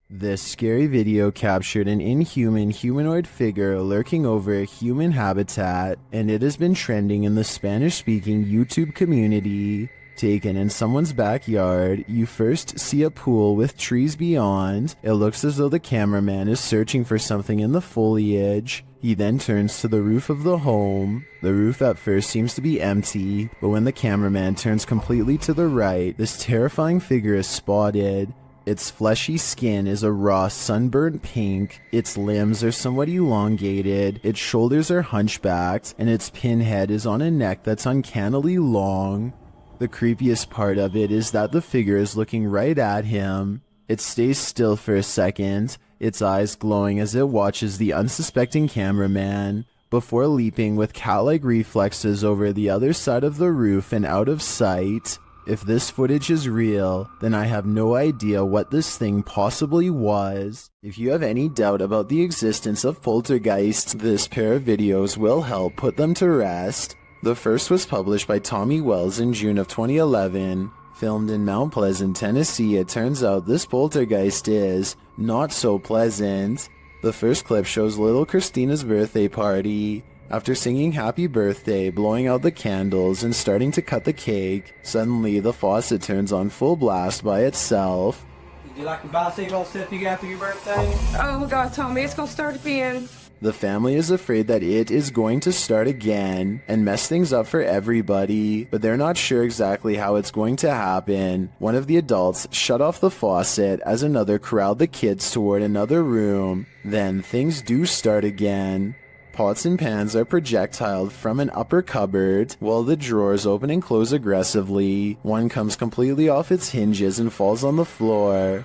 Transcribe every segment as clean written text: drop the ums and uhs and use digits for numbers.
This scary video captured an inhuman humanoid figure lurking over a human habitat, and it has been trending in the Spanish-speaking YouTube community. Taken in someone's backyard, you first see a pool with trees beyond. It looks as though the cameraman is searching for something in the foliage. He then turns to the roof of the home. The roof at first seems to be empty, but when the cameraman turns completely to the right, this terrifying figure is spotted. Its fleshy skin is a raw sunburnt pink, its limbs are somewhat elongated, its shoulders are hunchbacked, and its pinhead is on a neck that's uncannily long. The creepiest part of it is that the figure is looking right at him. It stays still for a second, its eyes glowing as it watches the unsuspecting cameraman, before leaping with cat-like reflexes over the other side of the roof and out of sight. If this footage is real, then I have no idea what this thing possibly was. If you have any doubt about the existence of poltergeists, this pair of videos will help put them to rest. The first was published by Tommy Wells in June of 2011. Filmed in Mount Pleasant, Tennessee, it turns out this poltergeist is not so pleasant. The first clip shows little Christina's birthday party. After singing happy birthday, blowing out the candles, and starting to cut the cake, suddenly the faucet turns on full blast by itself. Did you like your bicycle stuff you got after your birthday? Oh God, Tommy, it's gonna start again. The family is afraid that it is going to start again and mess things up for everybody, but they're not sure exactly how it's going to happen. One of the adults shut off the faucet as another corralled the kids toward another room. Then things do start again. Pots and pans are projectiled from an upper cupboard, while the drawers open and close aggressively. One comes completely off its hinges and falls on the floor.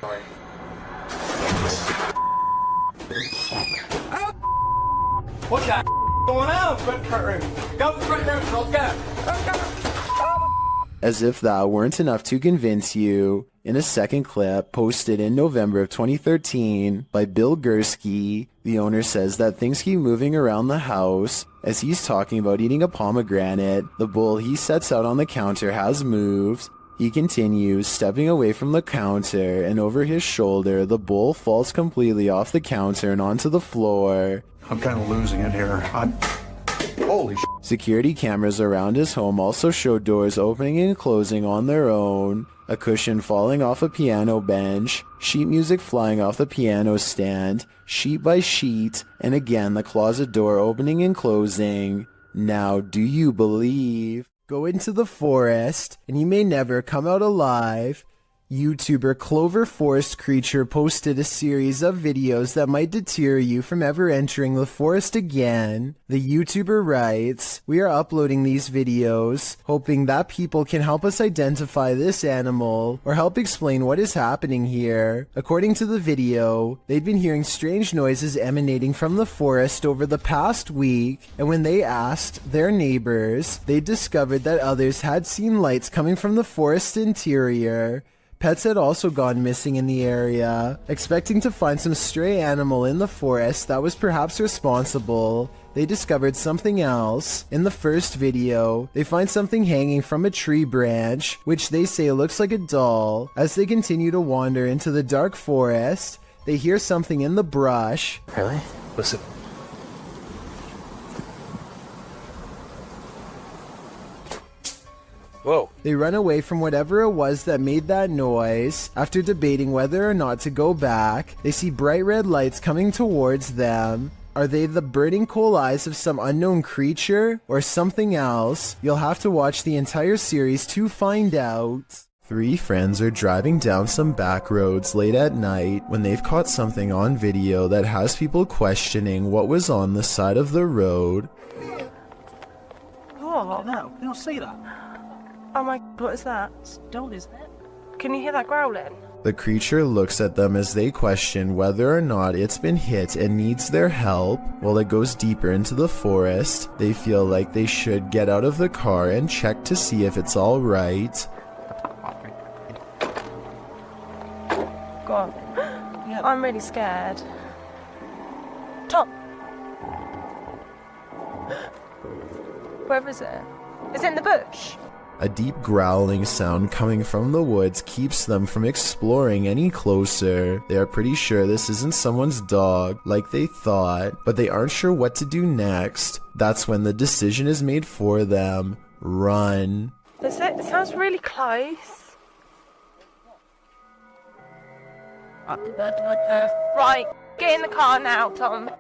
What's that going on? Front room. Go front room, go. As if that weren't enough to convince you, in a second clip posted in November of 2013 by Bill Gursky, the owner says that things keep moving around the house. As he's talking about eating a pomegranate, the bowl he sets out on the counter has moved. He continues, stepping away from the counter, and over his shoulder, the bowl falls completely off the counter and onto the floor. I'm kind of losing it here. Holy shit. Security cameras around his home also show doors opening and closing on their own, a cushion falling off a piano bench, sheet music flying off the piano stand, sheet by sheet, and again the closet door opening and closing. Now, do you believe? Go into the forest, and you may never come out alive. YouTuber Clover Forest Creature posted a series of videos that might deter you from ever entering the forest again. The YouTuber writes, "We are uploading these videos, hoping that people can help us identify this animal, or help explain what is happening here." According to the video, they'd been hearing strange noises emanating from the forest over the past week, and when they asked their neighbors, they discovered that others had seen lights coming from the forest interior. Pets had also gone missing in the area. Expecting to find some stray animal in the forest that was perhaps responsible, they discovered something else. In the first video, they find something hanging from a tree branch, which they say looks like a doll. As they continue to wander into the dark forest, they hear something in the brush. Really? Listen. Whoa. They run away from whatever it was that made that noise. After debating whether or not to go back, they see bright red lights coming towards them. Are they the burning coal eyes of some unknown creature or something else? You'll have to watch the entire series to find out. Three friends are driving down some back roads late at night when they've caught something on video that has people questioning what was on the side of the road. Oh, no, you don't see that. Oh my, what is that? Don't, isn't it? Can you hear that growling? The creature looks at them as they question whether or not it's been hit and needs their help. While it goes deeper into the forest, they feel like they should get out of the car and check to see if it's all right. Go on. Yeah. I'm really scared. Tom! Where is it? Is it in the bush? A deep growling sound coming from the woods keeps them from exploring any closer. They are pretty sure this isn't someone's dog, like they thought, but they aren't sure what to do next. That's when the decision is made for them. Run. It sounds really close. Right, get in the car now, Tom.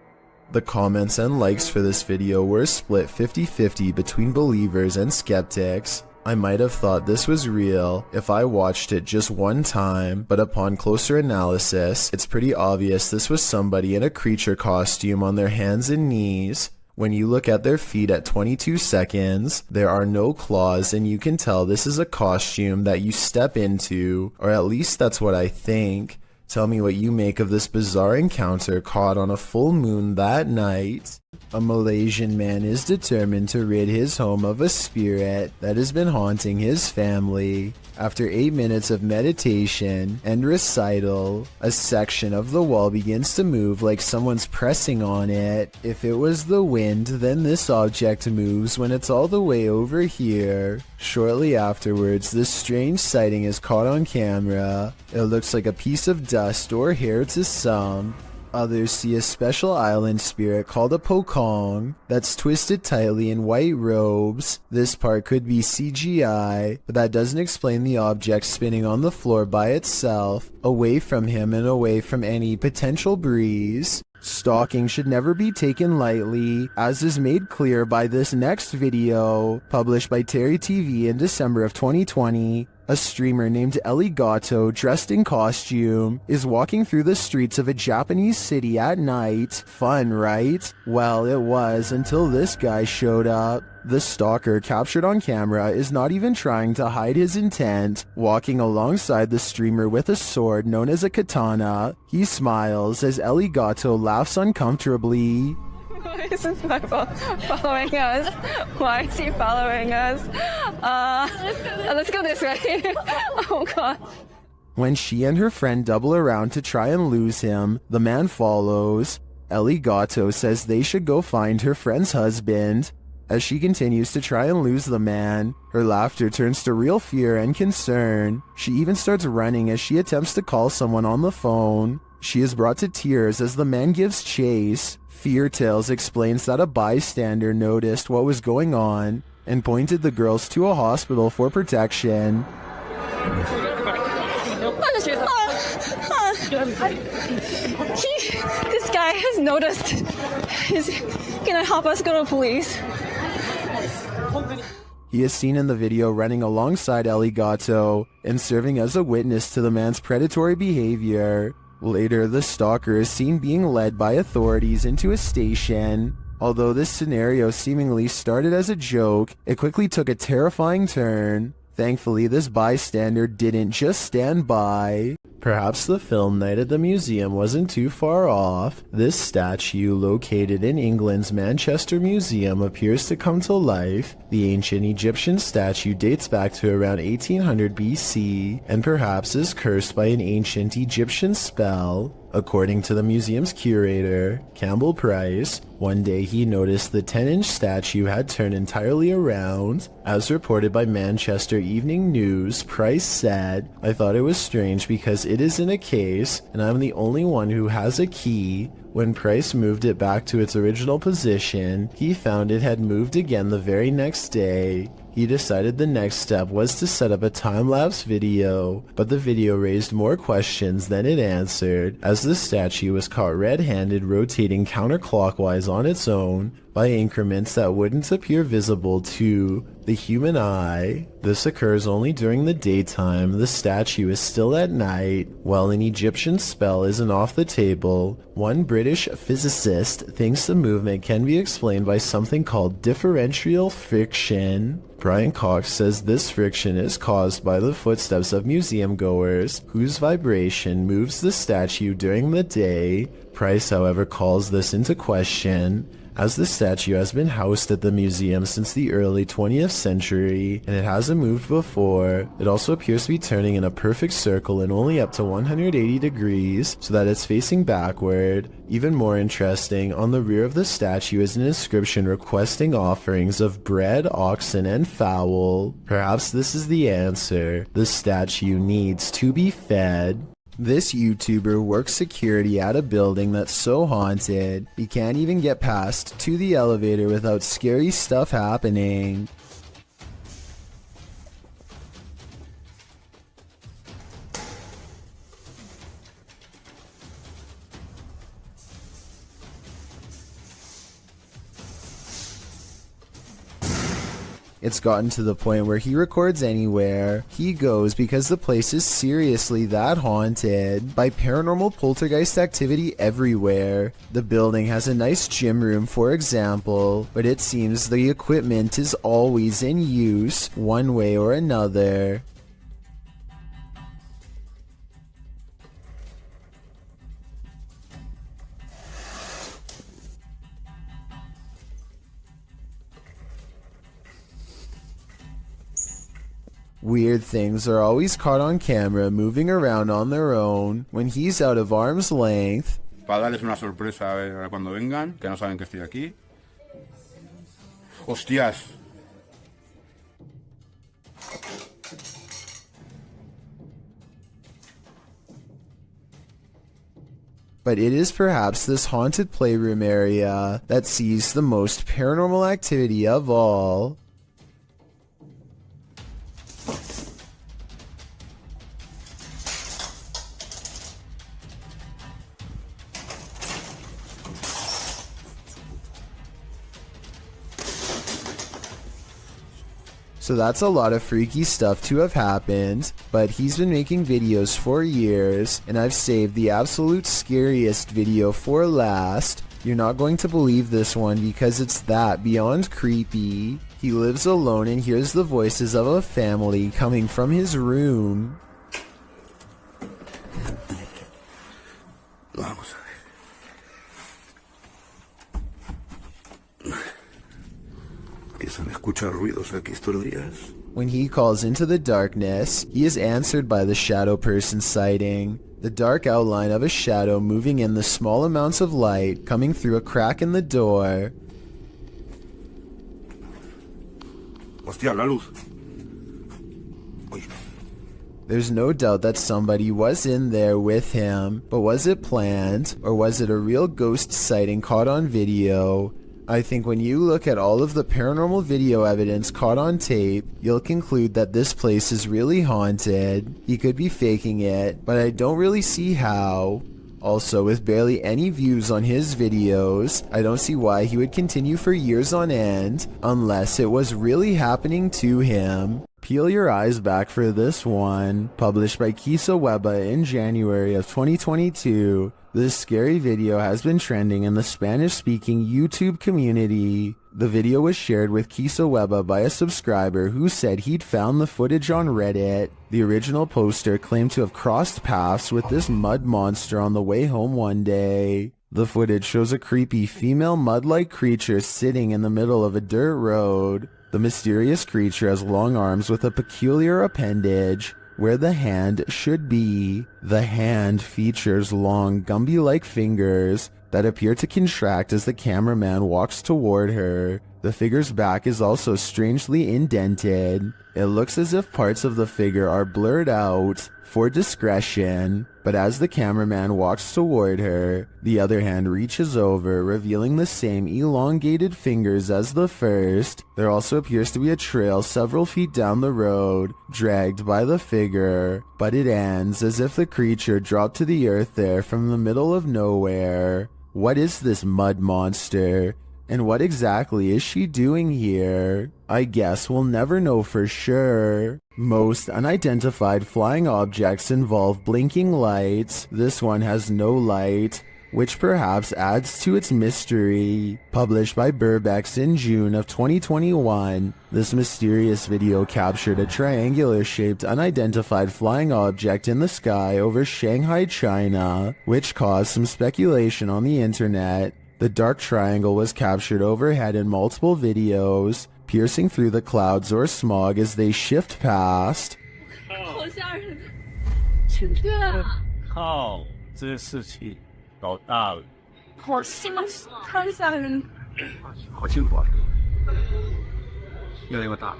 The comments and likes for this video were split 50-50 between believers and skeptics. I might have thought this was real if I watched it just one time, but upon closer analysis, it's pretty obvious this was somebody in a creature costume on their hands and knees. When you look at their feet at 22 seconds, there are no claws, and you can tell this is a costume that you step into, or at least that's what I think. Tell me what you make of this bizarre encounter caught on a full moon that night. A Malaysian man is determined to rid his home of a spirit that has been haunting his family. After 8 minutes of meditation and recital, a section of the wall begins to move like someone's pressing on it. If it was the wind, then this object moves when it's all the way over here. Shortly afterwards, this strange sighting is caught on camera. It looks like a piece of dust or hair to some. Others see a special island spirit called a pokong that's twisted tightly in white robes. This part could be CGI, but that doesn't explain the object spinning on the floor by itself, away from him and away from any potential breeze. Stalking should never be taken lightly, as is made clear by this next video, published by Terry TV in December of 2020. A streamer named Ellie Gato, dressed in costume, is walking through the streets of a Japanese city at night. Fun, right? Well, it was until this guy showed up. The stalker, captured on camera, is not even trying to hide his intent, walking alongside the streamer with a sword known as a katana. He smiles as Ellie Gato laughs uncomfortably. Why is this Bible following us? Why is he following us? Let's go this way. Oh god. When she and her friend double around to try and lose him, the man follows. Ellie Gato says they should go find her friend's husband. As she continues to try and lose the man, her laughter turns to real fear and concern. She even starts running as she attempts to call someone on the phone. She is brought to tears as the man gives chase. Fear Tales explains that a bystander noticed what was going on and pointed the girls to a hospital for protection. This guy has noticed. He's gonna help us go to police. He is seen in the video running alongside Ellie Gato and serving as a witness to the man's predatory behavior. Later, the stalker is seen being led by authorities into a station. Although this scenario seemingly started as a joke, it quickly took a terrifying turn. Thankfully, this bystander didn't just stand by. Perhaps the film night at the museum wasn't too far off. This statue, located in England's Manchester Museum, appears to come to life. The ancient Egyptian statue dates back to around 1800 BC, and perhaps is cursed by an ancient Egyptian spell. According to the museum's curator, Campbell Price, one day he noticed the 10-inch statue had turned entirely around. As reported by Manchester Evening News, Price said, "I thought it was strange because it is in a case, and I'm the only one who has a key. When Price moved it back to its original position, he found it had moved again the very next day. He decided the next step was to set up a time-lapse video, but the video raised more questions than it answered, as the statue was caught red-handed rotating counterclockwise on its own by increments that wouldn't appear visible to the human eye. This occurs only during the daytime. The statue is still at night. While an Egyptian spell isn't off the table, one British physicist thinks the movement can be explained by something called differential friction. Brian Cox says this friction is caused by the footsteps of museum goers, whose vibration moves the statue during the day. Price, however, calls this into question. as the statue has been housed at the museum since the early 20th century, and it hasn't moved before. It also appears to be turning in a perfect circle and only up to 180 degrees, so that it's facing backward. Even more interesting, on the rear of the statue is an inscription requesting offerings of bread, oxen, and fowl. Perhaps this is the answer. The statue needs to be fed. This YouTuber works security at a building that's so haunted, he can't even get past to the elevator without scary stuff happening. It's gotten to the point where he records anywhere he goes because the place is seriously that haunted by paranormal poltergeist activity everywhere. The building has a nice gym room, for example, but it seems the equipment is always in use one way or another. Weird things are always caught on camera moving around on their own when he's out of arm's length. Para darles una sorpresa a cuando vengan, que no saben que estoy aquí. ¡Hostias! But it is perhaps this haunted playroom area that sees the most paranormal activity of all. So that's a lot of freaky stuff to have happened, but he's been making videos for years, and I've saved the absolute scariest video for last. You're not going to believe this one because it's that beyond creepy. He lives alone and hears the voices of a family coming from his room. Vamos a ver. Que se me escuchan ruidos aquí estos días. When he calls into the darkness, he is answered by the shadow person sighting. The dark outline of a shadow moving in the small amounts of light coming through a crack in the door. Hostia, la luz. Uy. There's no doubt that somebody was in there with him, but was it planned, or was it a real ghost sighting caught on video? I think when you look at all of the paranormal video evidence caught on tape, you'll conclude that this place is really haunted. He could be faking it, but I don't really see how. Also, with barely any views on his videos, I don't see why he would continue for years on end, unless it was really happening to him. Peel your eyes back for this one, published by Kisa Weba in January of 2022. This scary video has been trending in the Spanish-speaking YouTube community. The video was shared with Kisa Weba by a subscriber who said he'd found the footage on Reddit. The original poster claimed to have crossed paths with this mud monster on the way home one day. The footage shows a creepy female mud-like creature sitting in the middle of a dirt road. The mysterious creature has long arms with a peculiar appendage where the hand should be. The hand features long Gumby-like fingers that appear to contract as the cameraman walks toward her. The figure's back is also strangely indented. It looks as if parts of the figure are blurred out for discretion, but as the cameraman walks toward her, the other hand reaches over, revealing the same elongated fingers as the first. There also appears to be a trail several feet down the road, dragged by the figure, but it ends as if the creature dropped to the earth there from the middle of nowhere. What is this mud monster? And what exactly is she doing here? I guess we'll never know for sure. Most unidentified flying objects involve blinking lights. This one has no light, which perhaps adds to its mystery. Published by Burbex in June of 2021, this mysterious video captured a triangular-shaped unidentified flying object in the sky over Shanghai, China, which caused some speculation on the internet The dark triangle was captured overhead in multiple videos, piercing through the clouds or smog as they shift past. 靠，这事情搞大了。好吓人。好辛苦啊，越来越大了。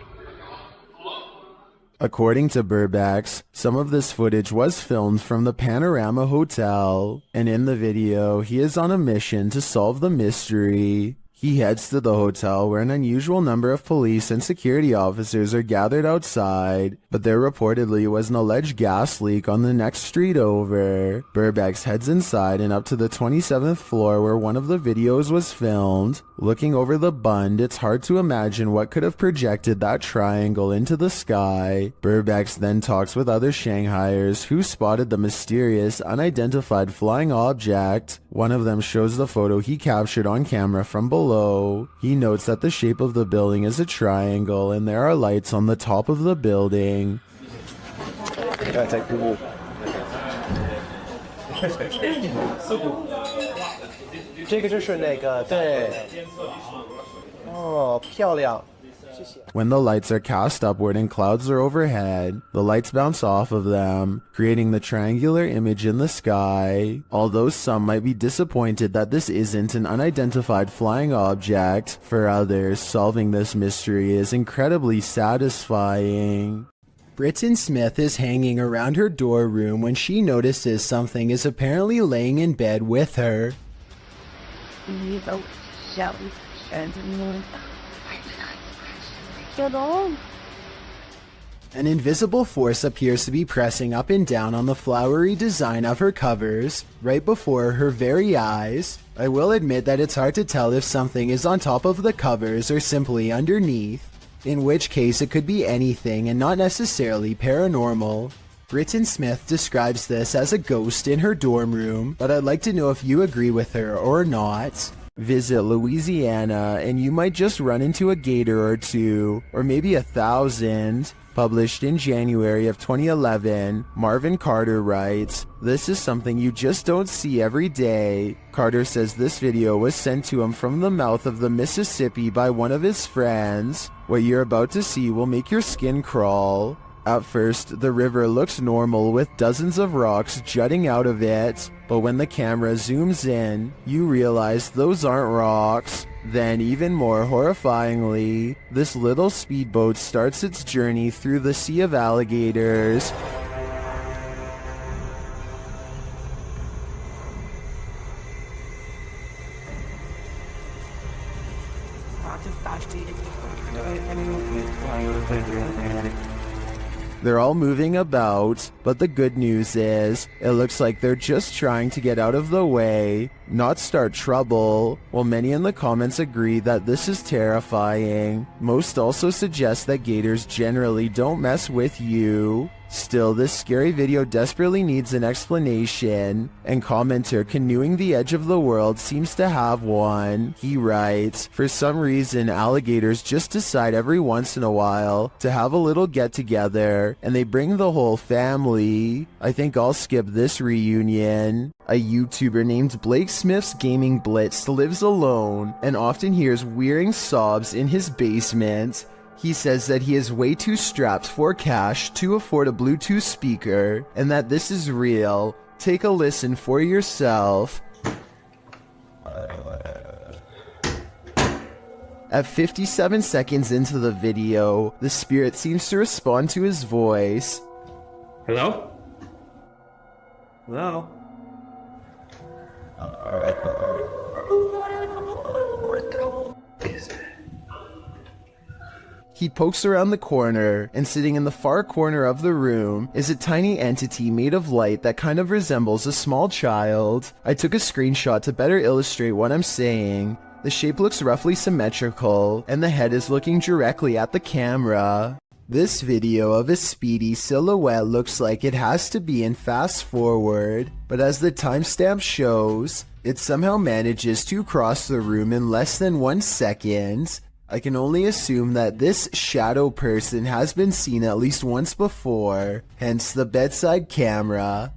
According to Burbax, some of this footage was filmed from the Panorama Hotel, and in the video, he is on a mission to solve the mystery. He heads to the hotel where an unusual number of police and security officers are gathered outside, but there reportedly was an alleged gas leak on the next street over. Burbax heads inside and up to the 27th floor where one of the videos was filmed. Looking over the bund, it's hard to imagine what could have projected that triangle into the sky. Burbax then talks with other Shanghaiers who spotted the mysterious, unidentified flying object. One of them shows the photo he captured on camera from below. He notes that the shape of the building is a triangle and there are lights on the top of the building. 在瀑布。这个就是那个对。哦，漂亮。 When the lights are cast upward and clouds are overhead, the lights bounce off of them, creating the triangular image in the sky. Although some might be disappointed that this isn't an unidentified flying object, for others, solving this mystery is incredibly satisfying. Britton Smith is hanging around her dorm room when she notices something is apparently laying in bed with her. Get on. An invisible force appears to be pressing up and down on the flowery design of her covers, right before her very eyes. I will admit that it's hard to tell if something is on top of the covers or simply underneath, in which case it could be anything and not necessarily paranormal. Britton Smith describes this as a ghost in her dorm room, but I'd like to know if you agree with her or not. Visit Louisiana and you might just run into a gator or two, or maybe 1,000. Published in January of 2011, Marvin Carter writes, "This is something you just don't see every day." Carter says this video was sent to him from the mouth of the Mississippi by one of his friends. What you're about to see will make your skin crawl. At first, the river looks normal with dozens of rocks jutting out of it, but when the camera zooms in, you realize those aren't rocks. Then, even more horrifyingly, this little speedboat starts its journey through the sea of alligators. They're all moving about, but the good news is, it looks like they're just trying to get out of the way, not start trouble. While many in the comments agree that this is terrifying, most also suggest that gators generally don't mess with you. Still, this scary video desperately needs an explanation, and commenter Canoeing the Edge of the World seems to have one. He writes, "For some reason, alligators just decide every once in a while to have a little get-together, and they bring the whole family. I think I'll skip this reunion." A YouTuber named Blake Smith's Gaming Blitz lives alone, and often hears wearing sobs in his basement. He says that he is way too strapped for cash to afford a Bluetooth speaker, and that this is real. Take a listen for yourself. At 57 seconds into the video, the spirit seems to respond to his voice. Hello? Hello? He pokes around the corner, and sitting in the far corner of the room is a tiny entity made of light that kind of resembles a small child. I took a screenshot to better illustrate what I'm saying. The shape looks roughly symmetrical, and the head is looking directly at the camera. This video of a speedy silhouette looks like it has to be in fast forward, but as the timestamp shows, it somehow manages to cross the room in less than 1 second. I can only assume that this shadow person has been seen at least once before, hence the bedside camera.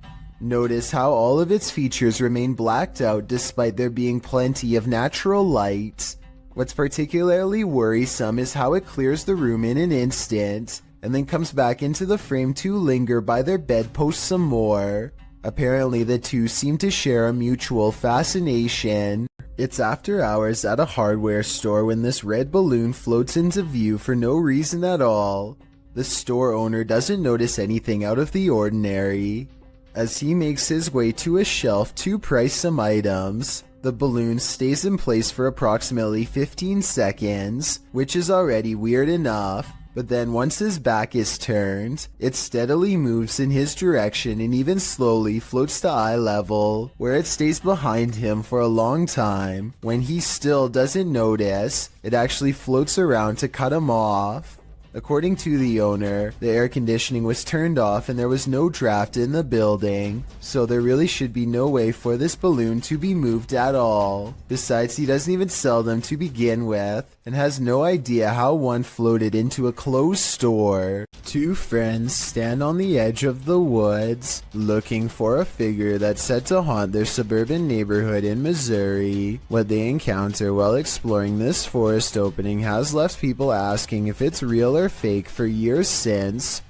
Notice how all of its features remain blacked out despite there being plenty of natural light. What's particularly worrisome is how it clears the room in an instant, and then comes back into the frame to linger by their bedpost some more. Apparently the two seem to share a mutual fascination. It's after hours at a hardware store when this red balloon floats into view for no reason at all. The store owner doesn't notice anything out of the ordinary. As he makes his way to a shelf to price some items, the balloon stays in place for approximately 15 seconds, which is already weird enough. But then once his back is turned, it steadily moves in his direction and even slowly floats to eye level, where it stays behind him for a long time. When he still doesn't notice, it actually floats around to cut him off. According to the owner, the air conditioning was turned off and there was no draft in the building, so there really should be no way for this balloon to be moved at all. Besides, he doesn't even sell them to begin with, and has no idea how one floated into a closed store. Two friends stand on the edge of the woods, looking for a figure that's said to haunt their suburban neighborhood in Missouri. What they encounter while exploring this forest opening has left people asking if it's real or fake for years since.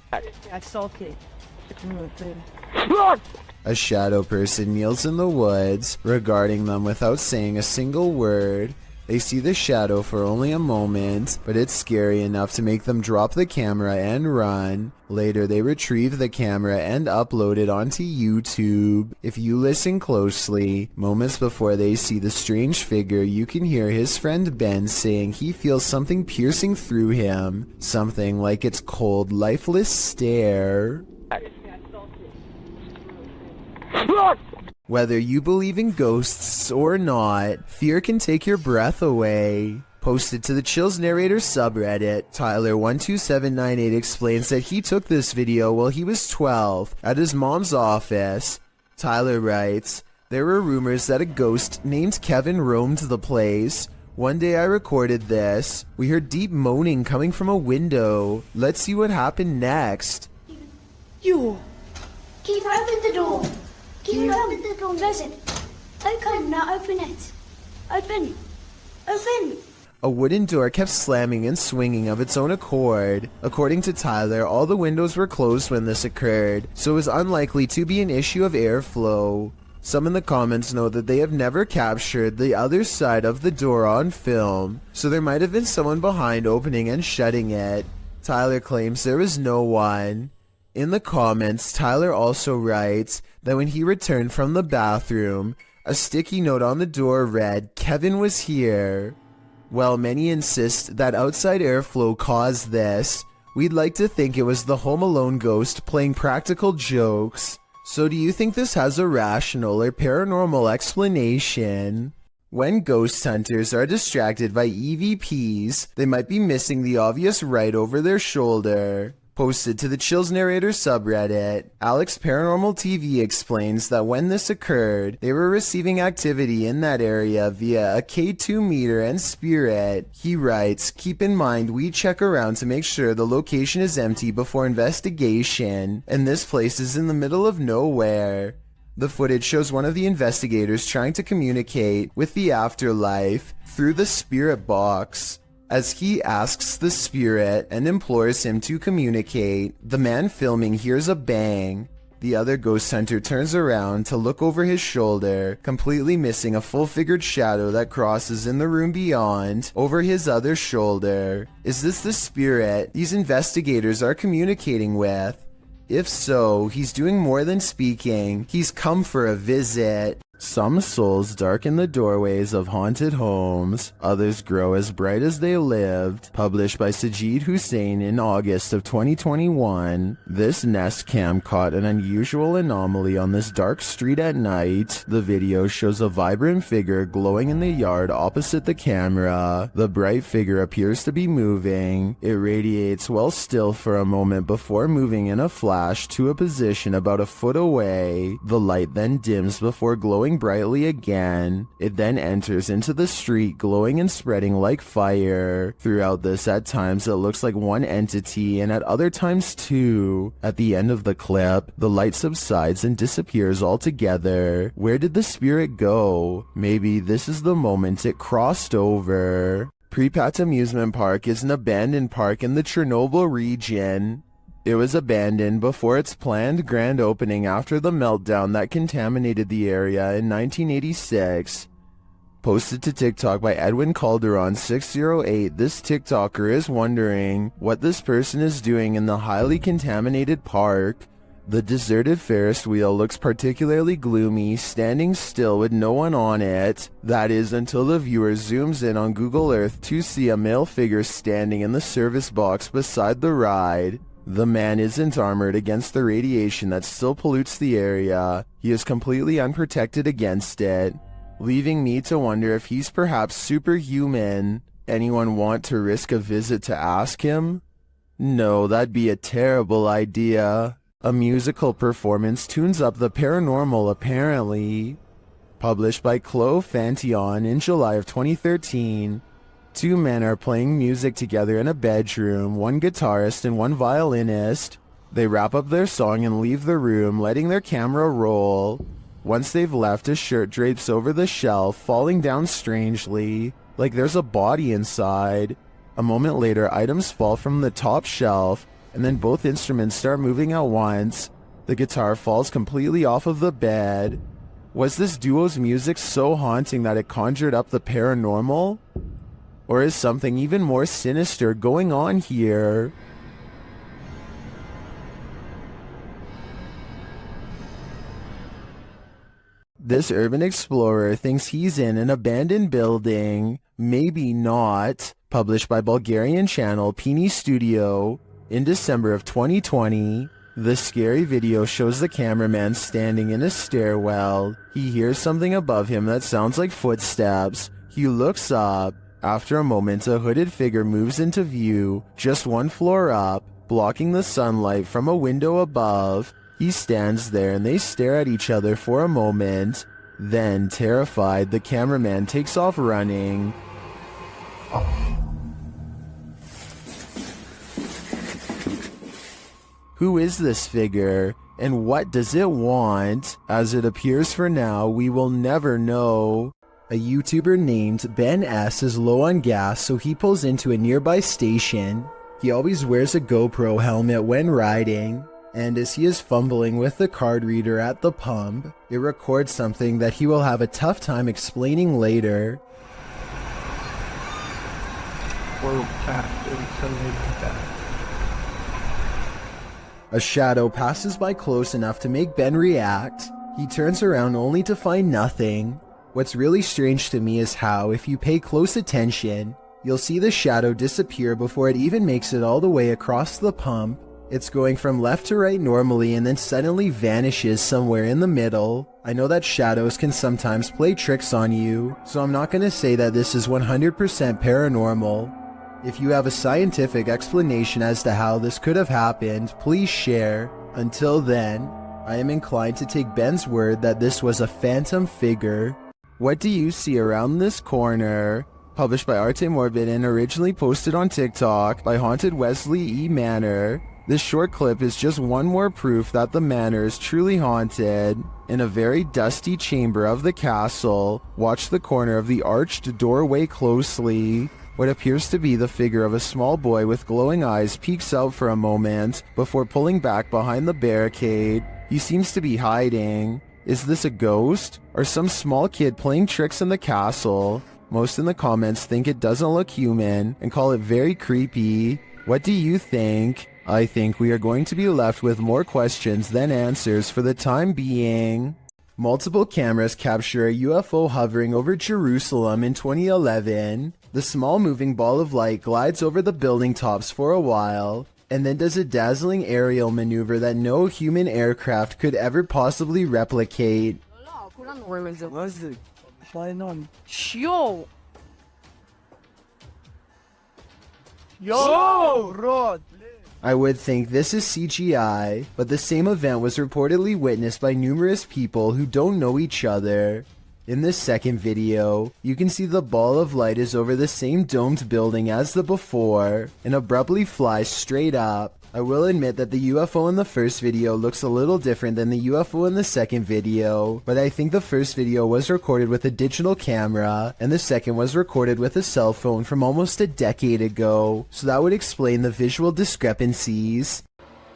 A shadow person kneels in the woods, regarding them without saying a single word. They see the shadow for only a moment, but it's scary enough to make them drop the camera and run. Later, they retrieve the camera and upload it onto YouTube. If you listen closely, moments before they see the strange figure, you can hear his friend Ben saying he feels something piercing through him. Something like its cold, lifeless stare. Whether you believe in ghosts or not, fear can take your breath away. Posted to the Chills Narrator subreddit, Tyler12798 explains that he took this video while he was 12 at his mom's office. Tyler writes, "There were rumors that a ghost named Kevin roamed the place. One day I recorded this. We heard deep moaning coming from a window. Let's see what happened next." You! Keep open the door! Keep open the door, listen. Okay, now open it. Open! Open! A wooden door kept slamming and swinging of its own accord. According to Tyler, all the windows were closed when this occurred, so it was unlikely to be an issue of airflow. Some in the comments note that they have never captured the other side of the door on film, so there might have been someone behind opening and shutting it. Tyler claims there was no one. In the comments, Tyler also writes that when he returned from the bathroom, a sticky note on the door read, "Kevin was here." While many insist that outside airflow caused this, we'd like to think it was the Home Alone ghost playing practical jokes. So do you think this has a rational or paranormal explanation? When ghost hunters are distracted by EVPs, they might be missing the obvious right over their shoulder. Posted to the Chills Narrator subreddit, Alex Paranormal TV explains that when this occurred, they were receiving activity in that area via a K2 meter and spirit. He writes, "Keep in mind we check around to make sure the location is empty before investigation, and this place is in the middle of nowhere." The footage shows one of the investigators trying to communicate with the afterlife through the spirit box. As he asks the spirit and implores him to communicate, the man filming hears a bang. The other ghost hunter turns around to look over his shoulder, completely missing a full-figured shadow that crosses in the room beyond, over his other shoulder. Is this the spirit these investigators are communicating with? If so, he's doing more than speaking. He's come for a visit. Some souls darken the doorways of haunted homes, others grow as bright as they lived. Published by Sajid Hussein in August of 2021, this Nest Cam caught an unusual anomaly on this dark street at night. The video shows a vibrant figure glowing in the yard opposite the camera. The bright figure appears to be moving. It radiates while still for a moment before moving in a flash to a position about a foot away. The light then dims before glowing glowing brightly again. It then enters into the street, glowing and spreading like fire. Throughout this, at times it looks like one entity, and at other times two. At the end of the clip, the light subsides and disappears altogether. Where did the spirit go? Maybe this is the moment it crossed over. Pripyat Amusement Park is an abandoned park in the Chernobyl region. It was abandoned before its planned grand opening after the meltdown that contaminated the area in 1986. Posted to TikTok by Edwin Calderon608, this TikToker is wondering what this person is doing in the highly contaminated park. The deserted Ferris wheel looks particularly gloomy, standing still with no one on it. That is until the viewer zooms in on Google Earth to see a male figure standing in the service box beside the ride. The man isn't armored against the radiation that still pollutes the area. He is completely unprotected against it, leaving me to wonder if he's perhaps superhuman. Anyone want to risk a visit to ask him? No, that'd be a terrible idea. A musical performance tunes up the paranormal apparently. Published by Chloe Fantion in July of 2013. Two men are playing music together in a bedroom, one guitarist and one violinist. They wrap up their song and leave the room, letting their camera roll. Once they've left, a shirt drapes over the shelf, falling down strangely, like there's a body inside. A moment later, items fall from the top shelf, and then both instruments start moving at once. The guitar falls completely off of the bed. Was this duo's music so haunting that it conjured up the paranormal? Or is something even more sinister going on here? This urban explorer thinks he's in an abandoned building. Maybe not. Published by Bulgarian channel Pini Studio in December of 2020. The scary video shows the cameraman standing in a stairwell. He hears something above him that sounds like footsteps. He looks up. After a moment, a hooded figure moves into view, just one floor up, blocking the sunlight from a window above. He stands there and they stare at each other for a moment. Then, terrified, the cameraman takes off running. Who is this figure, and what does it want? As it appears for now, we will never know. A YouTuber named Ben S is low on gas, so he pulls into a nearby station. He always wears a GoPro helmet when riding, and as he is fumbling with the card reader at the pump, it records something that he will have a tough time explaining later. A shadow passes by close enough to make Ben react. He turns around only to find nothing. What's really strange to me is how, if you pay close attention, you'll see the shadow disappear before it even makes it all the way across the pump. It's going from left to right normally and then suddenly vanishes somewhere in the middle. I know that shadows can sometimes play tricks on you, so I'm not going to say that this is 100% paranormal. If you have a scientific explanation as to how this could have happened, please share. Until then, I am inclined to take Ben's word that this was a phantom figure. What do you see around this corner? Published by Arte Morbid and originally posted on TikTok by Haunted Wesley E. Manor. This short clip is just one more proof that the manor is truly haunted. In a very dusty chamber of the castle, watch the corner of the arched doorway closely. What appears to be the figure of a small boy with glowing eyes peeks out for a moment before pulling back behind the barricade. He seems to be hiding. Is this a ghost or some small kid playing tricks in the castle? Most in the comments think it doesn't look human and call it very creepy. What do you think? I think we are going to be left with more questions than answers for the time being. Multiple cameras capture a UFO hovering over Jerusalem in 2011. The small moving ball of light glides over the building tops for a while, and then does a dazzling aerial maneuver that no human aircraft could ever possibly replicate. Yo, Rod! I would think this is CGI, but the same event was reportedly witnessed by numerous people who don't know each other. In this second video, you can see the ball of light is over the same domed building as the before, and abruptly flies straight up. I will admit that the UFO in the first video looks a little different than the UFO in the second video, but I think the first video was recorded with a digital camera, and the second was recorded with a cell phone from almost a decade ago, so that would explain the visual discrepancies.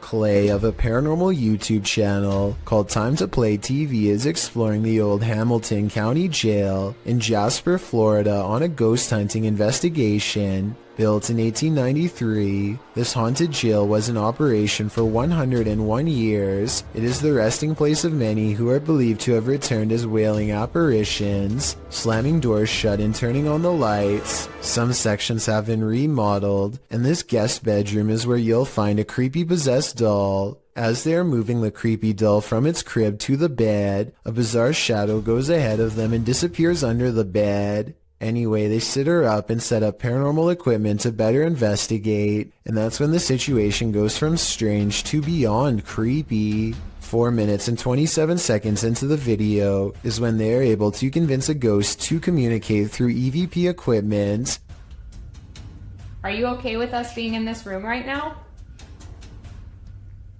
Clay of a paranormal YouTube channel called Time to Play TV is exploring the old Hamilton County Jail in Jasper, Florida on a ghost hunting investigation. Built in 1893, this haunted jail was in operation for 101 years. It is the resting place of many who are believed to have returned as wailing apparitions, slamming doors shut and turning on the lights. Some sections have been remodeled, and this guest bedroom is where you'll find a creepy possessed doll. As they are moving the creepy doll from its crib to the bed, a bizarre shadow goes ahead of them and disappears under the bed. Anyway, they sit her up and set up paranormal equipment to better investigate, and that's when the situation goes from strange to beyond creepy. 4 minutes and 27 seconds into the video is when they are able to convince a ghost to communicate through EVP equipment. Are you okay with us being in this room right now?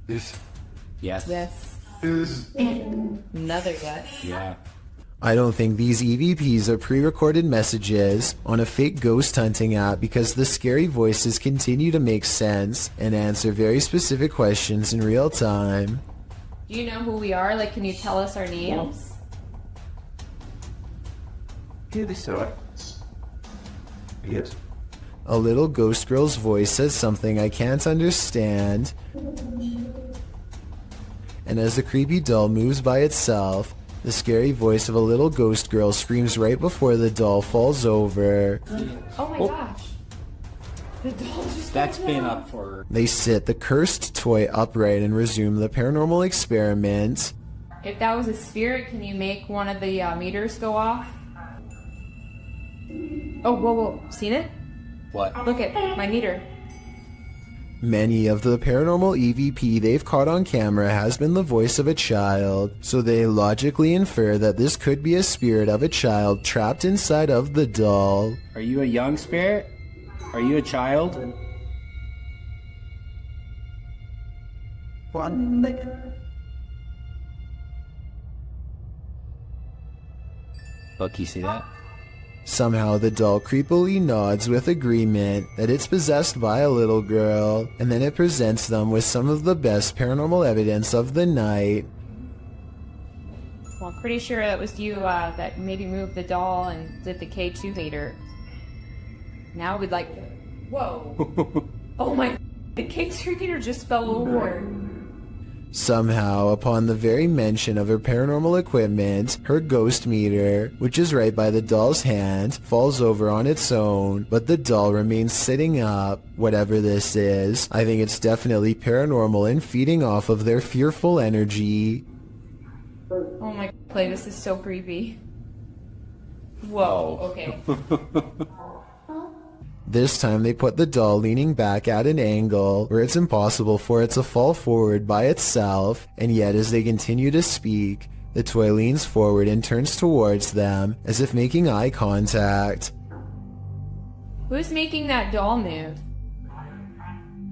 Yes. Yes. Yes. Yes. Another yes. Yeah. I don't think these EVPs are pre-recorded messages on a fake ghost hunting app because the scary voices continue to make sense and answer very specific questions in real time. Do you know who we are? Like, can you tell us our names? Yes. A little ghost girl's voice says something I can't understand. And as the creepy doll moves by itself, the scary voice of a little ghost girl screams right before the doll falls over. Oh my gosh. The doll just That's been up for... They sit the cursed toy upright and resume the paranormal experiment. If that was a spirit, can you make one of the meters go off? Oh, whoa. Seen it? What? Look at my meter. Many of the paranormal EVP they've caught on camera has been the voice of a child, so they logically infer that this could be a spirit of a child trapped inside of the doll. Are you a young spirit? Are you a child? Look, you see that? Somehow the doll creepily nods with agreement that it's possessed by a little girl, and then it presents them with some of the best paranormal evidence of the night. Well, I'm pretty sure it was you that maybe moved the doll and did the K2 later. Now we'd like... Whoa. Oh my... The K2 meter just fell over. Somehow, upon the very mention of her paranormal equipment, her ghost meter, which is right by the doll's hand, falls over on its own, but the doll remains sitting up. Whatever this is, I think it's definitely paranormal and feeding off of their fearful energy. Oh my... Play, this is so creepy. Whoa, okay. This time they put the doll leaning back at an angle where it's impossible for it to fall forward by itself, and yet as they continue to speak, the toy leans forward and turns towards them as if making eye contact. Who's making that doll move?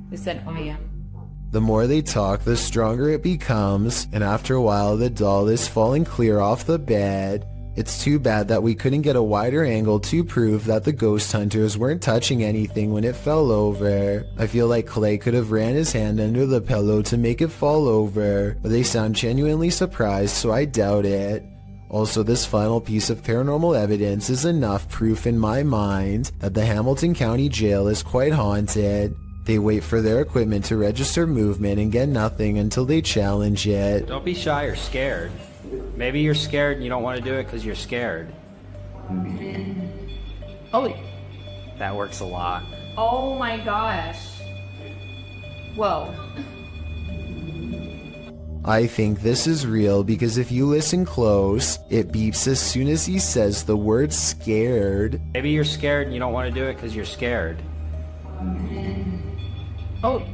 They said, I am. The more they talk, the stronger it becomes, and after a while the doll is falling clear off the bed. It's too bad that we couldn't get a wider angle to prove that the ghost hunters weren't touching anything when it fell over. I feel like Clay could have ran his hand under the pillow to make it fall over, but they sound genuinely surprised, so I doubt it. Also, this final piece of paranormal evidence is enough proof in my mind that the Hamilton County Jail is quite haunted. They wait for their equipment to register movement and get nothing until they challenge it. Don't be shy or scared. Maybe you're scared and you don't want to do it because you're scared. Oh, That works a lot. oh my gosh. Whoa. I think this is real because if you listen close, it beeps as soon as he says the word scared. Maybe you're scared and you don't want to do it because you're scared. Oh,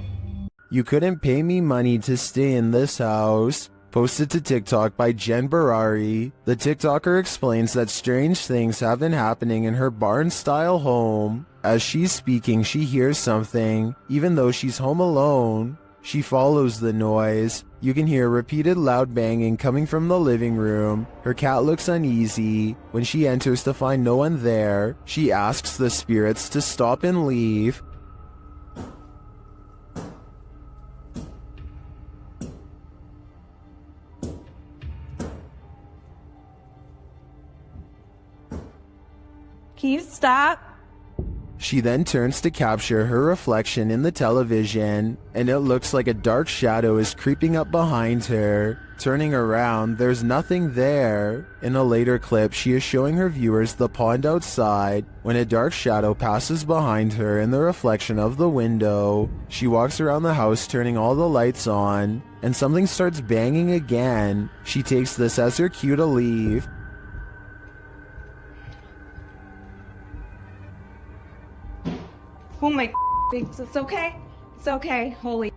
You couldn't pay me money to stay in this house. Posted to TikTok by Jen Barari. The TikToker explains that strange things have been happening in her barn-style home. As she's speaking, she hears something, even though she's home alone. She follows the noise. You can hear repeated loud banging coming from the living room. Her cat looks uneasy. When she enters to find no one there, she asks the spirits to stop and leave. Can you stop? She then turns to capture her reflection in the television, and it looks like a dark shadow is creeping up behind her. Turning around, there's nothing there. In a later clip, she is showing her viewers the pond outside when a dark shadow passes behind her in the reflection of the window. She walks around the house turning all the lights on, and something starts banging again. She takes this as her cue to leave. Oh my things. It's okay. It's okay. Holy.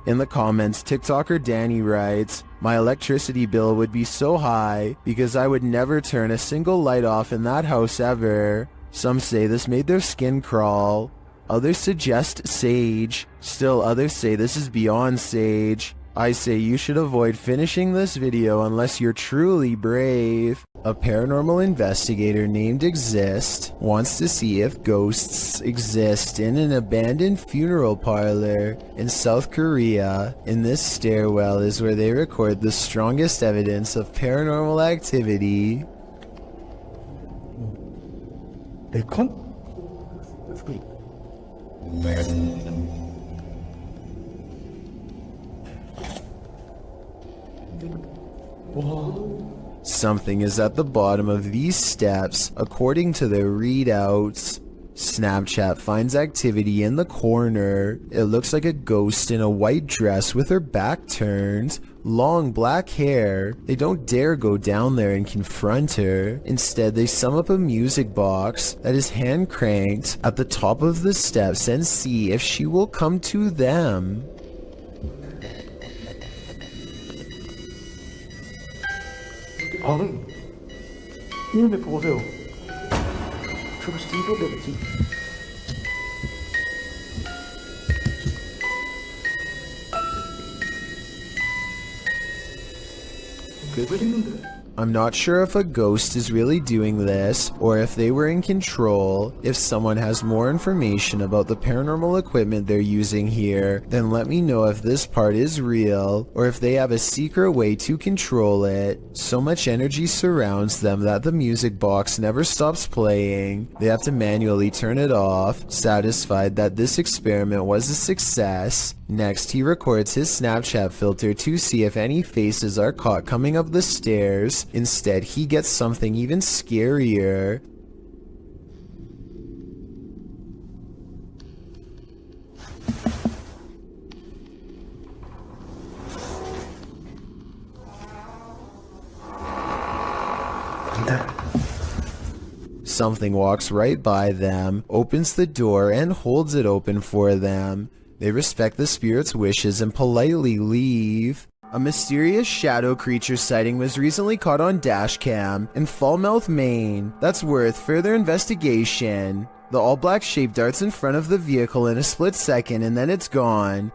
In the comments, TikToker Danny writes, "My electricity bill would be so high because I would never turn a single light off in that house ever." Some say this made their skin crawl. Others suggest sage. Still others say this is beyond sage. I say you should avoid finishing this video unless you're truly brave. A paranormal investigator named Exist wants to see if ghosts exist in an abandoned funeral parlor in South Korea. In this stairwell is where they record the strongest evidence of paranormal activity. Something is at the bottom of these steps, according to their readouts. Snapchat finds activity in the corner. It looks like a ghost in a white dress with her back turned, long black hair. They don't dare go down there and confront her. Instead, they sum up a music box that is hand cranked at the top of the steps and see if she will come to them. 방은 이놈의 보세요. 저거 진짜 이거겠지. 왜 그랬는데? I'm not sure if a ghost is really doing this, or if they were in control. If someone has more information about the paranormal equipment they're using here, then let me know if this part is real, or if they have a secret way to control it. So much energy surrounds them that the music box never stops playing. They have to manually turn it off, satisfied that this experiment was a success. Next, he records his Snapchat filter to see if any faces are caught coming up the stairs. Instead, he gets something even scarier. Something walks right by them, opens the door, and holds it open for them. They respect the spirit's wishes and politely leave. A mysterious shadow creature sighting was recently caught on dashcam in Falmouth, Maine. That's worth further investigation. The all-black shape darts in front of the vehicle in a split second and then it's gone.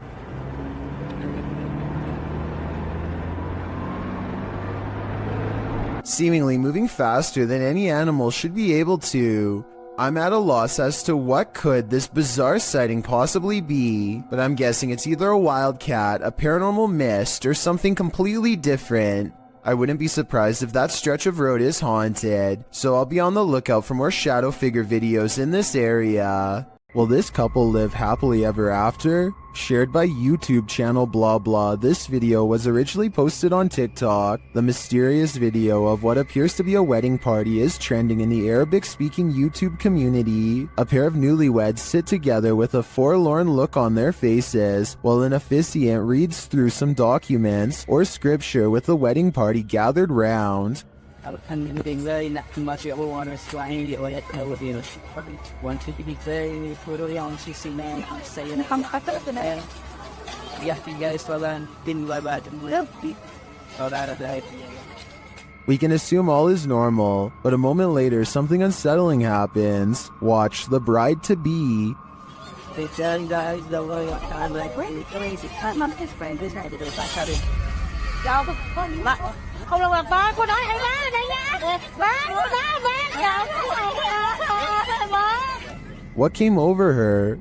Seemingly moving faster than any animal should be able to. I'm at a loss as to what could this bizarre sighting possibly be, but I'm guessing it's either a wildcat, a paranormal mist, or something completely different. I wouldn't be surprised if that stretch of road is haunted, so I'll be on the lookout for more shadow figure videos in this area. Will this couple live happily ever after? Shared by YouTube channel blah blah, this video was originally posted on TikTok. The mysterious video of what appears to be a wedding party is trending in the Arabic-speaking YouTube community. A pair of newlyweds sit together with a forlorn look on their faces, while an officiant reads through some documents or scripture with the wedding party gathered round. And being very not too much of a water flying the way I would be wanted to be very brutally on CC man. I'm saying I'm man. Yeah, you guys for that didn't like that. So that We can assume all is normal, but a moment later something unsettling happens. Watch the bride-to-be. they tell you guys the way I'm like crazy. I'm not his friend. This guy did it. I got it. Không được là ba cô nói hay má đây nha. Má cô nói má. What came over her?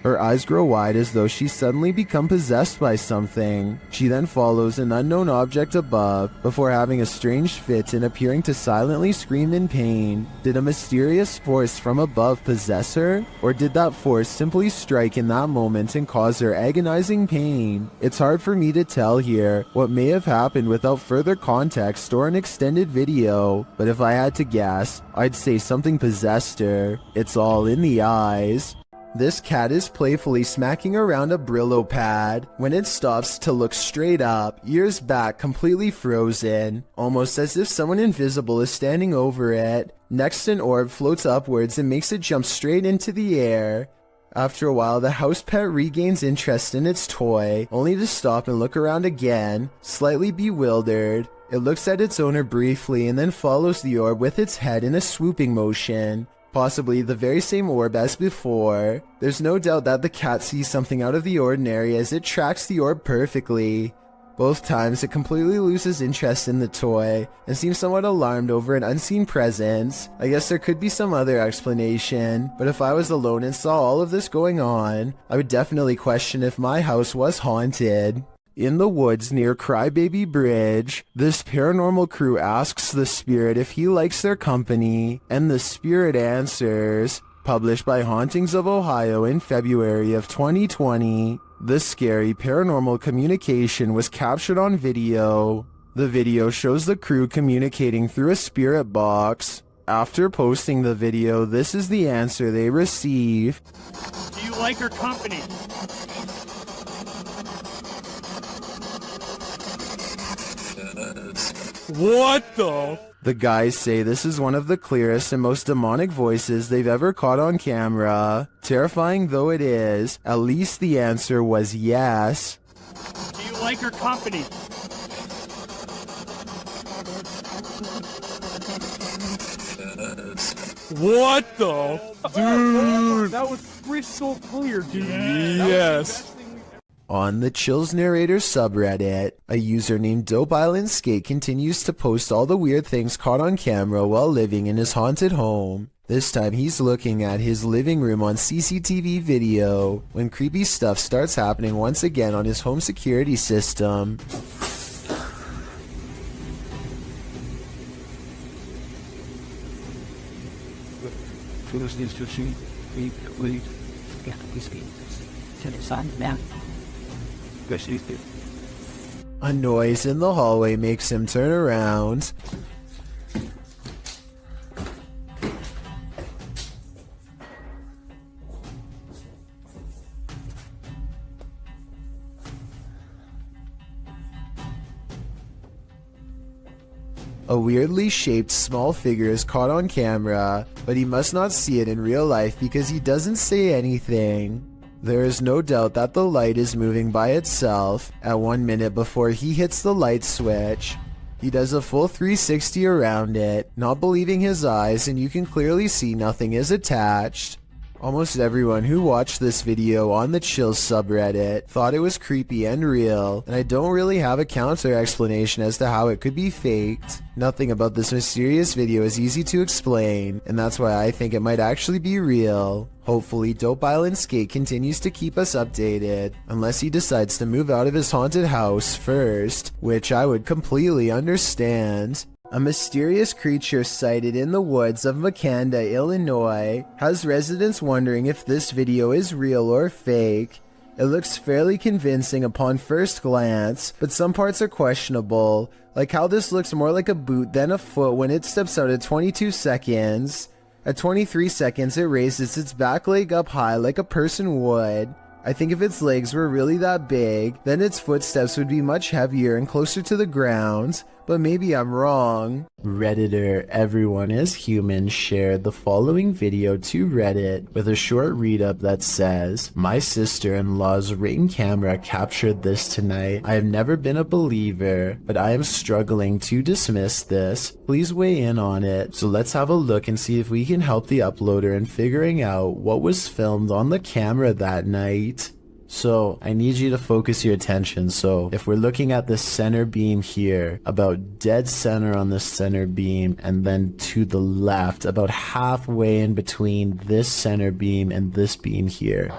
Her eyes grow wide as though she's suddenly become possessed by something. She then follows an unknown object above before having a strange fit and appearing to silently scream in pain. Did a mysterious force from above possess her? Or did that force simply strike in that moment and cause her agonizing pain? It's hard for me to tell here what may have happened without further context or an extended video, but if I had to guess, I'd say something possessed her. It's all in the eyes. This cat is playfully smacking around a Brillo pad when it stops to look straight up, ears back completely frozen, almost as if someone invisible is standing over it. Next an orb floats upwards and makes it jump straight into the air. After a while the house pet regains interest in its toy, only to stop and look around again, slightly bewildered. It looks at its owner briefly and then follows the orb with its head in a swooping motion. Possibly the very same orb as before. There's no doubt that the cat sees something out of the ordinary as it tracks the orb perfectly. Both times it completely loses interest in the toy and seems somewhat alarmed over an unseen presence. I guess there could be some other explanation, but if I was alone and saw all of this going on, I would definitely question if my house was haunted. In the woods near Crybaby Bridge, this paranormal crew asks the spirit if he likes their company, and the spirit answers. Published by Hauntings of Ohio in February of 2020, this scary paranormal communication was captured on video. The video shows the crew communicating through a spirit box. After posting the video, this is the answer they receive. Do you like our company? What the? The guys say this is one of the clearest and most demonic voices they've ever caught on camera. Terrifying though it is, at least the answer was yes. Do you like our company? What the? Dude! That was crystal clear, dude. Yes. On the Chills Narrator subreddit, a user named Dope Island Skate continues to post all the weird things caught on camera while living in his haunted home. This time he's looking at his living room on CCTV video when creepy stuff starts happening once again on his home security system. A noise in the hallway makes him turn around. A weirdly shaped small figure is caught on camera, but he must not see it in real life because he doesn't say anything. There is no doubt that the light is moving by itself at 1 minute before he hits the light switch. He does a full 360 around it, not believing his eyes, and you can clearly see nothing is attached. Almost everyone who watched this video on the Chills subreddit thought it was creepy and real, and I don't really have a counter explanation as to how it could be faked. Nothing about this mysterious video is easy to explain, and that's why I think it might actually be real. Hopefully Dope Island Skate continues to keep us updated, unless he decides to move out of his haunted house first, which I would completely understand. A mysterious creature sighted in the woods of Macleod, Illinois, has residents wondering if this video is real or fake. It looks fairly convincing upon first glance, but some parts are questionable, like how this looks more like a boot than a foot when it steps out at 22 seconds. At 23 seconds, it raises its back leg up high like a person would. I think if its legs were really that big, then its footsteps would be much heavier and closer to the ground, but maybe I'm wrong. Redditor Everyone is Human shared the following video to Reddit with a short read-up that says, "My sister-in-law's Ring camera captured this tonight. I have never been a believer, but I am struggling to dismiss this. Please weigh in on it." So let's have a look and see if we can help the uploader in figuring out what was filmed on the camera that night. So I need you to focus your attention. So if we're looking at the center beam here, about dead center on the center beam, and then to the left, about halfway in between this center beam and this beam here,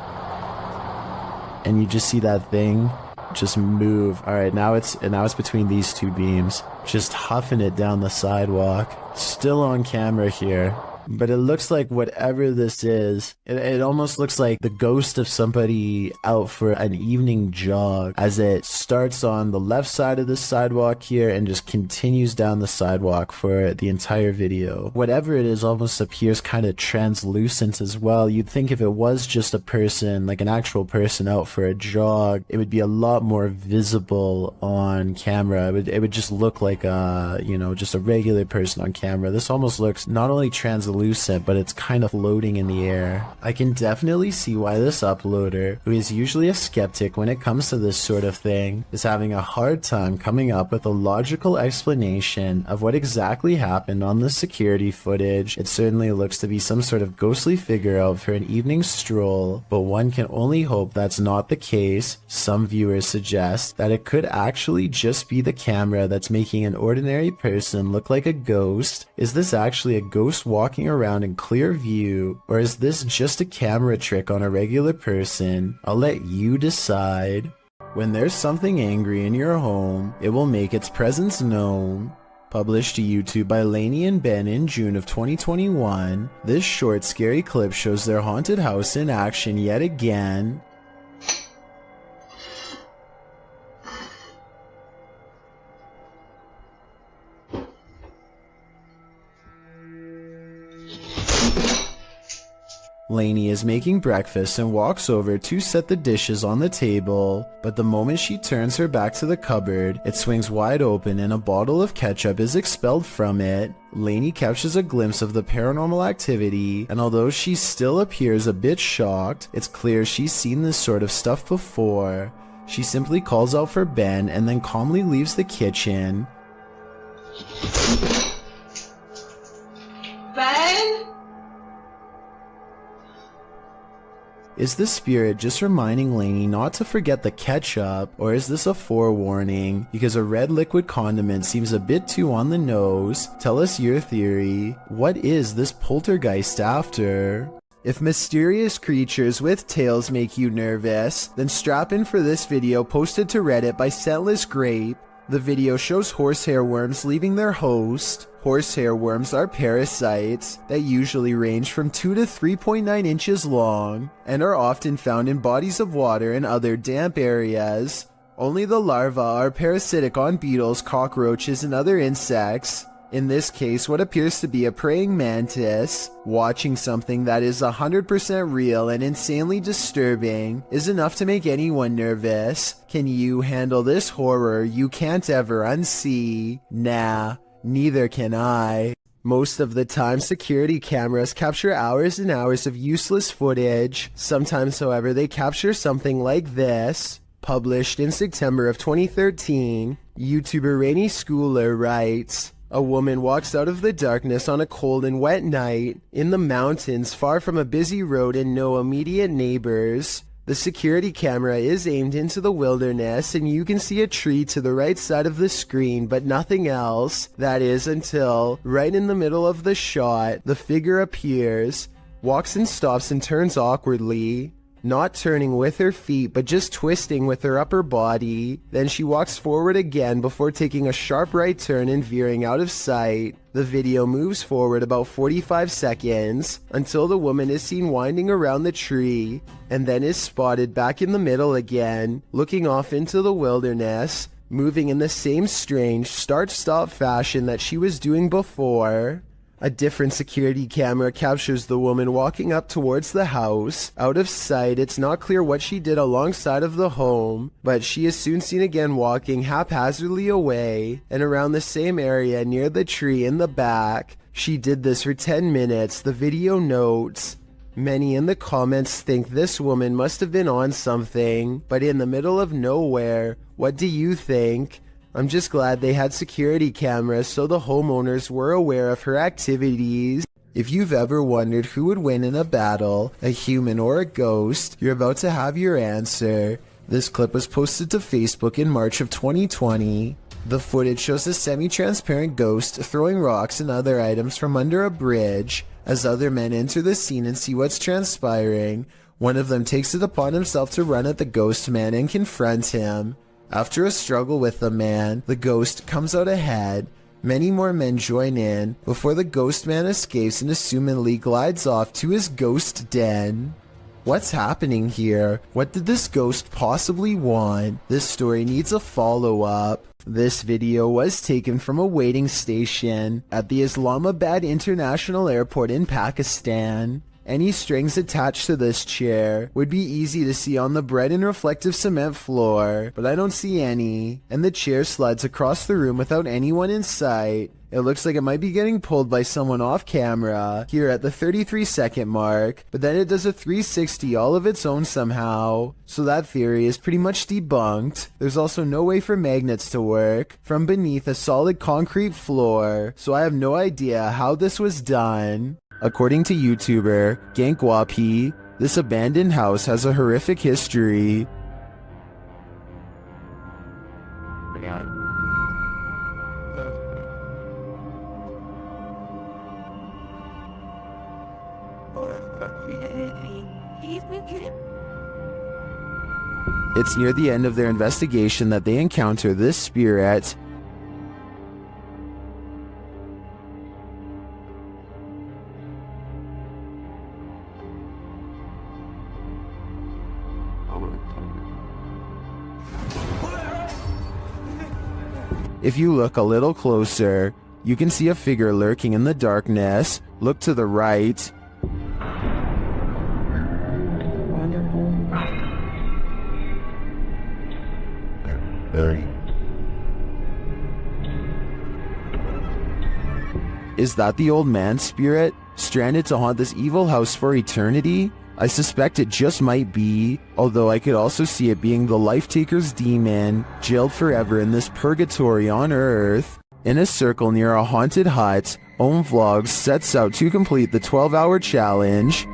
and you just see that thing just move. All right, now it's between these two beams, just huffing it down the sidewalk. Still on camera here. But it looks like whatever this is, it almost looks like the ghost of somebody out for an evening jog, as it starts on the left side of the sidewalk here and just continues down the sidewalk for the entire video. Whatever it is almost appears kind of translucent as well. You'd think if it was just a person, like an actual person out for a jog, it would be a lot more visible on camera. It would just look like a, just a regular person on camera. This almost looks not only translucent, but it's kind of floating in the air. I can definitely see why this uploader, who is usually a skeptic when it comes to this sort of thing, is having a hard time coming up with a logical explanation of what exactly happened on the security footage. It certainly looks to be some sort of ghostly figure out for an evening stroll, but one can only hope that's not the case. Some viewers suggest that it could actually just be the camera that's making an ordinary person look like a ghost. Is this actually a ghost walking around in clear view, or is this just a camera trick on a regular person? I'll let you decide. When there's something angry in your home, it will make its presence known. Published to YouTube by Lainey and Ben in June of 2021, this short scary clip shows their haunted house in action yet again. Lainey is making breakfast and walks over to set the dishes on the table, but the moment she turns her back to the cupboard, it swings wide open and a bottle of ketchup is expelled from it. Lainey catches a glimpse of the paranormal activity, and although she still appears a bit shocked, it's clear she's seen this sort of stuff before. She simply calls out for Ben and then calmly leaves the kitchen. Ben? Is the spirit just reminding Lainey not to forget the ketchup, or is this a forewarning? Because a red liquid condiment seems a bit too on the nose. Tell us your theory. What is this poltergeist after? If mysterious creatures with tails make you nervous, then strap in for this video posted to Reddit by Scentless Grape. The video shows horsehair worms leaving their host. Horsehair worms are parasites that usually range from 2 to 3.9 inches long and are often found in bodies of water and other damp areas. Only the larvae are parasitic on beetles, cockroaches, and other insects. In this case, what appears to be a praying mantis. Watching something that is 100% real and insanely disturbing is enough to make anyone nervous. Can you handle this horror you can't ever unsee? Nah, neither can I. Most of the time, security cameras capture hours and hours of useless footage. Sometimes, however, they capture something like this. Published in September of 2013, YouTuber Rainy Schooler writes, "A woman walks out of the darkness on a cold and wet night in the mountains far from a busy road and no immediate neighbors. The security camera is aimed into the wilderness and you can see a tree to the right side of the screen but nothing else. That is until, right in the middle of the shot, the figure appears, walks and stops and turns awkwardly. not turning with her feet but just twisting with her upper body. Then she walks forward again before taking a sharp right turn and veering out of sight. The video moves forward about 45 seconds until the woman is seen winding around the tree and then is spotted back in the middle again, looking off into the wilderness, moving in the same strange start-stop fashion that she was doing before. A different security camera captures the woman walking up towards the house. Out of sight, it's not clear what she did alongside of the home, but she is soon seen again walking haphazardly away and around the same area near the tree in the back. She did this for 10 minutes, the video notes. Many in the comments think this woman must have been on something, but in the middle of nowhere. What do you think? I'm just glad they had security cameras so the homeowners were aware of her activities. If you've ever wondered who would win in a battle, a human or a ghost, you're about to have your answer. This clip was posted to Facebook in March of 2020. The footage shows a semi-transparent ghost throwing rocks and other items from under a bridge. As other men enter the scene and see what's transpiring, one of them takes it upon himself to run at the ghost man and confront him. After a struggle with the man, the ghost comes out ahead. Many more men join in before the ghost man escapes and assumedly glides off to his ghost den. What's happening here? What did this ghost possibly want? This story needs a follow-up. This video was taken from a waiting station at the Islamabad International Airport in Pakistan. Any strings attached to this chair would be easy to see on the bright and reflective cement floor, but I don't see any, and the chair slides across the room without anyone in sight. It looks like it might be getting pulled by someone off camera here at the 33-second mark, but then it does a 360 all of its own somehow. So that theory is pretty much debunked. There's also no way for magnets to work from beneath a solid concrete floor, so I have no idea how this was done. According to YouTuber Gankwapi, this abandoned house has a horrific history. It's near the end of their investigation that they encounter this spirit. If you look a little closer, you can see a figure lurking in the darkness. Look to the right. Is that the old man's spirit, stranded to haunt this evil house for eternity? I suspect it just might be, although I could also see it being the Life-Taker's demon, jailed forever in this purgatory on Earth. In a circle near a haunted hut, Om Vlogs sets out to complete the 12-hour challenge.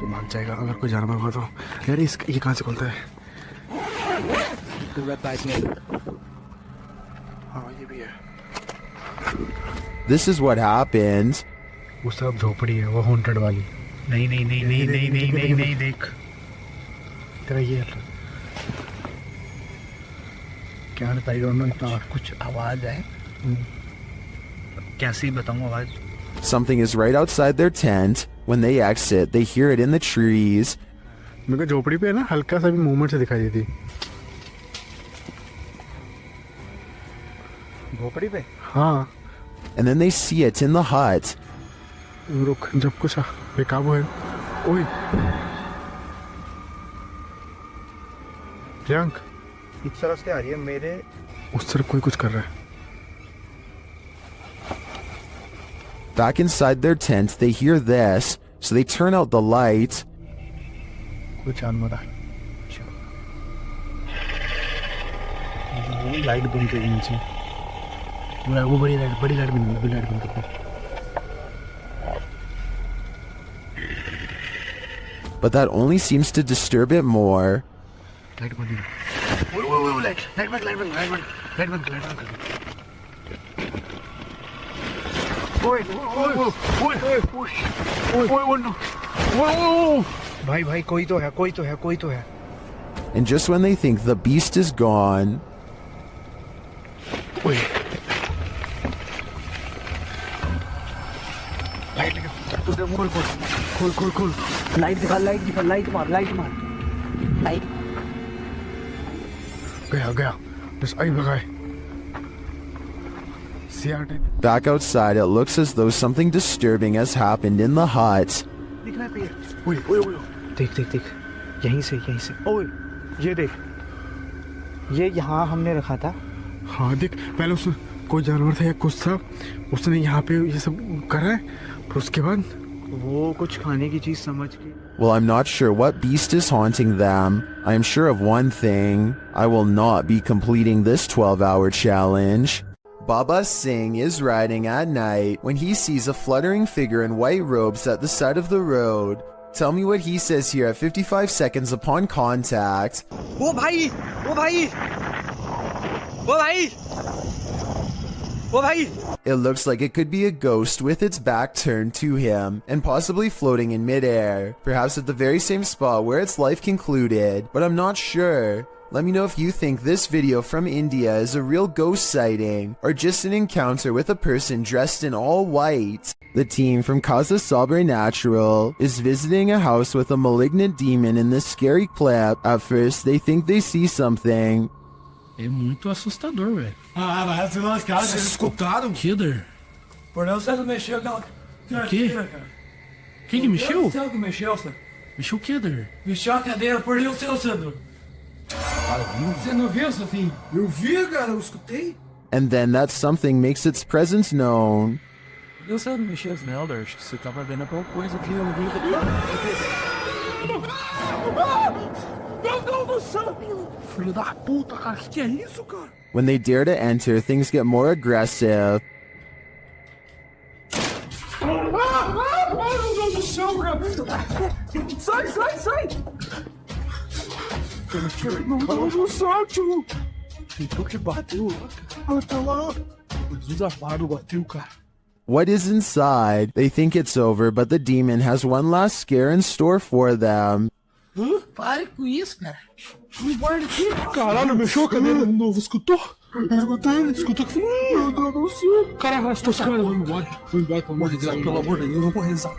This is what happened. नहीं नहीं नहीं नहीं नहीं नहीं नहीं नहीं देख तेरा ये क्या I don't know इतना कुछ आवाज है कैसे बताऊं आवाज. Something is right outside their tent. When they exit, they hear it in the trees. मेरे को झोपड़ी पे ना हल्का सा भी मूवमेंट से दिखाई देती. झोपड़ी पे? हाँ. And then they see it in the hut. रुक जब कुछ बेकाबू है. ओए प्रियंक इस तरफ से आ रही है मेरे. उस तरफ कोई कुछ कर रहा है. Back inside their tent, they hear this, so they turn out the light. कुछ जानवर है. वो लाइट बंद कर नीचे. वो बड़ी लाइट बंद कर. But that only seems to disturb it more. भाई कोई तो है. And just when they think the beast is gone, Wait. Light cool. Light गया बस आई बगाए back outside, it looks as though something disturbing has happened in the hut. देख यहीं से ओए ये देख ये यहाँ हमने रखा था हाँ देख पहले उस कोई जानवर था या कुछ था उसने यहाँ पे ये सब करा है फिर उसके बाद वो कुछ खाने की चीज समझ के Well, I'm not sure what beast is haunting them. I am sure of one thing. I will not be completing this 12-hour challenge. Baba Singh is riding at night when he sees a fluttering figure in white robes at the side of the road. Tell me what he says here at 55 seconds upon contact. वो भाई It looks like it could be a ghost with its back turned to him and possibly floating in midair, perhaps at the very same spot where its life concluded, but I'm not sure. Let me know if you think this video from India is a real ghost sighting or just an encounter with a person dressed in all white. The team from Casa Sabre Natural is visiting a house with a malignant demon in this scary clip. At first, they think they see something. É muito assustador, velho. vai se lascar. Vocês escutaram? Killer. Por não, você não mexeu, não. O quê? Quem que mexeu? Você que mexeu, Sandro. Mexeu o quê, Der? Mexeu a cadeira, por Deus, seu Sandro. Você não viu, Sofinho? Eu vi, cara, eu escutei. And then that something makes its presence known. Eu sei não mexeu as Melder, acho que você tava vendo alguma coisa aqui, eu não vi. Meu Deus do céu! Filho da puta, cara, que é isso, cara? When they dare to enter, things get more aggressive. Meu Deus do céu, cara! Sai! Meu Deus do céu, tio! Então que bateu lá, tá lá. O desafaro bateu, cara. What is inside? They think it's over, but the demon has one last scare in store for them. Pare com isso, cara. Me guarda aqui. Caralho, mexeu a cadeira de novo, escutou? Escutou que meu Deus do céu. Cara, arrastou os caras, vou embora, pelo amor de Deus, pelo amor de Deus, eu vou rezar.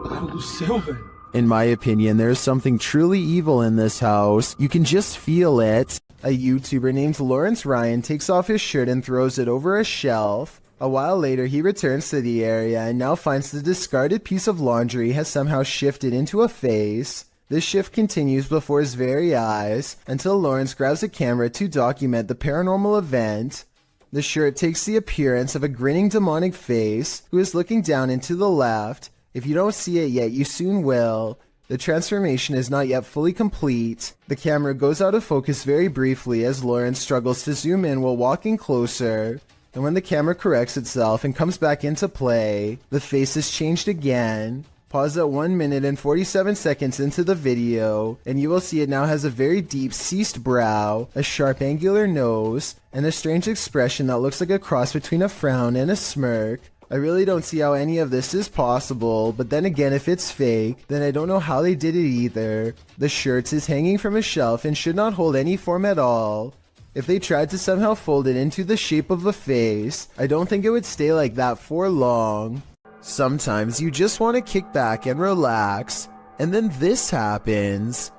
Cara do céu, velho. In my opinion, there is something truly evil in this house. You can just feel it. A YouTuber named Lawrence Ryan takes off his shirt and throws it over a shelf. A while later, he returns to the area and now finds the discarded piece of laundry has somehow shifted into a face. This shift continues before his very eyes until Lawrence grabs a camera to document the paranormal event. The shirt takes the appearance of a grinning demonic face who is looking down into the left. If you don't see it yet, you soon will. The transformation is not yet fully complete. The camera goes out of focus very briefly as Lawrence struggles to zoom in while walking closer. And when the camera corrects itself and comes back into play, the face is changed again. Pause at 1 minute and 47 seconds into the video, and you will see it now has a very deep, ceased brow, a sharp angular nose, and a strange expression that looks like a cross between a frown and a smirk. I really don't see how any of this is possible, but then again, if it's fake, then I don't know how they did it either. The shirt is hanging from a shelf and should not hold any form at all. If they tried to somehow fold it into the shape of a face, I don't think it would stay like that for long. Sometimes you just want to kick back and relax, and then this happens.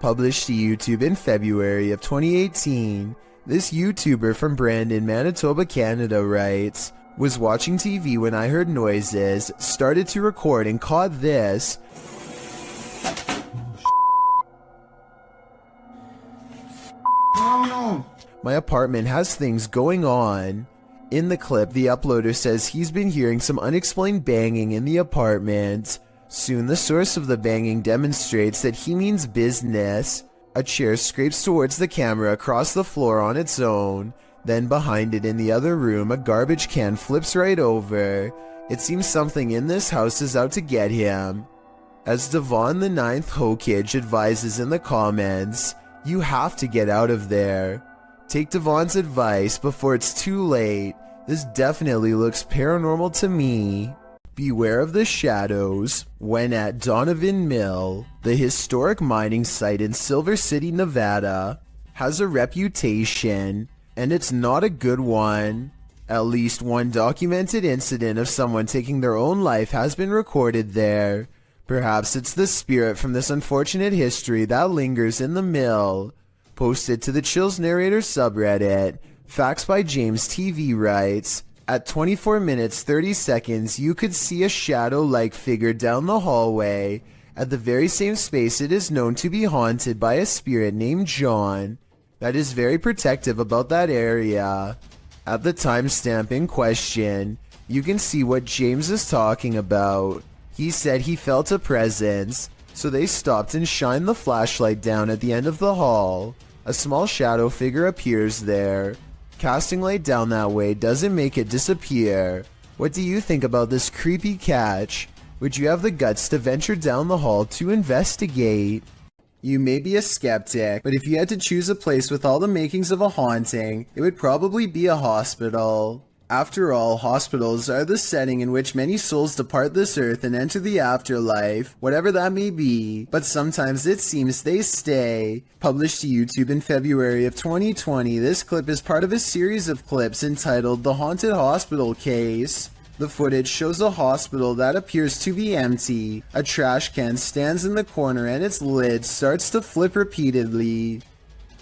Published to YouTube in February of 2018, this YouTuber from Brandon, Manitoba, Canada writes, "Was watching TV when I heard noises, started to record and caught this." My apartment has things going on. In the clip, the uploader says he's been hearing some unexplained banging in the apartment. Soon the source of the banging demonstrates that he means business. A chair scrapes towards the camera across the floor on its own. Then behind it in the other room, a garbage can flips right over. It seems something in this house is out to get him. As Devon the Ninth Hokage advises in the comments, you have to get out of there. Take Devon's advice before it's too late. This definitely looks paranormal to me. Beware of the shadows when at Donovan Mill, the historic mining site in Silver City, Nevada, has a reputation, and it's not a good one. At least one documented incident of someone taking their own life has been recorded there. Perhaps it's the spirit from this unfortunate history that lingers in the mill. Posted to the Chills Narrator subreddit, Facts by James TV writes, at 24 minutes 30 seconds you could see a shadow-like figure down the hallway at the very same space it is known to be haunted by a spirit named John that is very protective about that area. At the timestamp in question, you can see what James is talking about. He said he felt a presence, so they stopped and shined the flashlight down at the end of the hall. A small shadow figure appears there. Casting light down that way doesn't make it disappear. What do you think about this creepy catch? Would you have the guts to venture down the hall to investigate? You may be a skeptic, but if you had to choose a place with all the makings of a haunting, it would probably be a hospital. After all, hospitals are the setting in which many souls depart this earth and enter the afterlife, whatever that may be, but sometimes it seems they stay. Published to YouTube in February of 2020, this clip is part of a series of clips entitled The Haunted Hospital Case. The footage shows a hospital that appears to be empty. A trash can stands in the corner and its lid starts to flip repeatedly.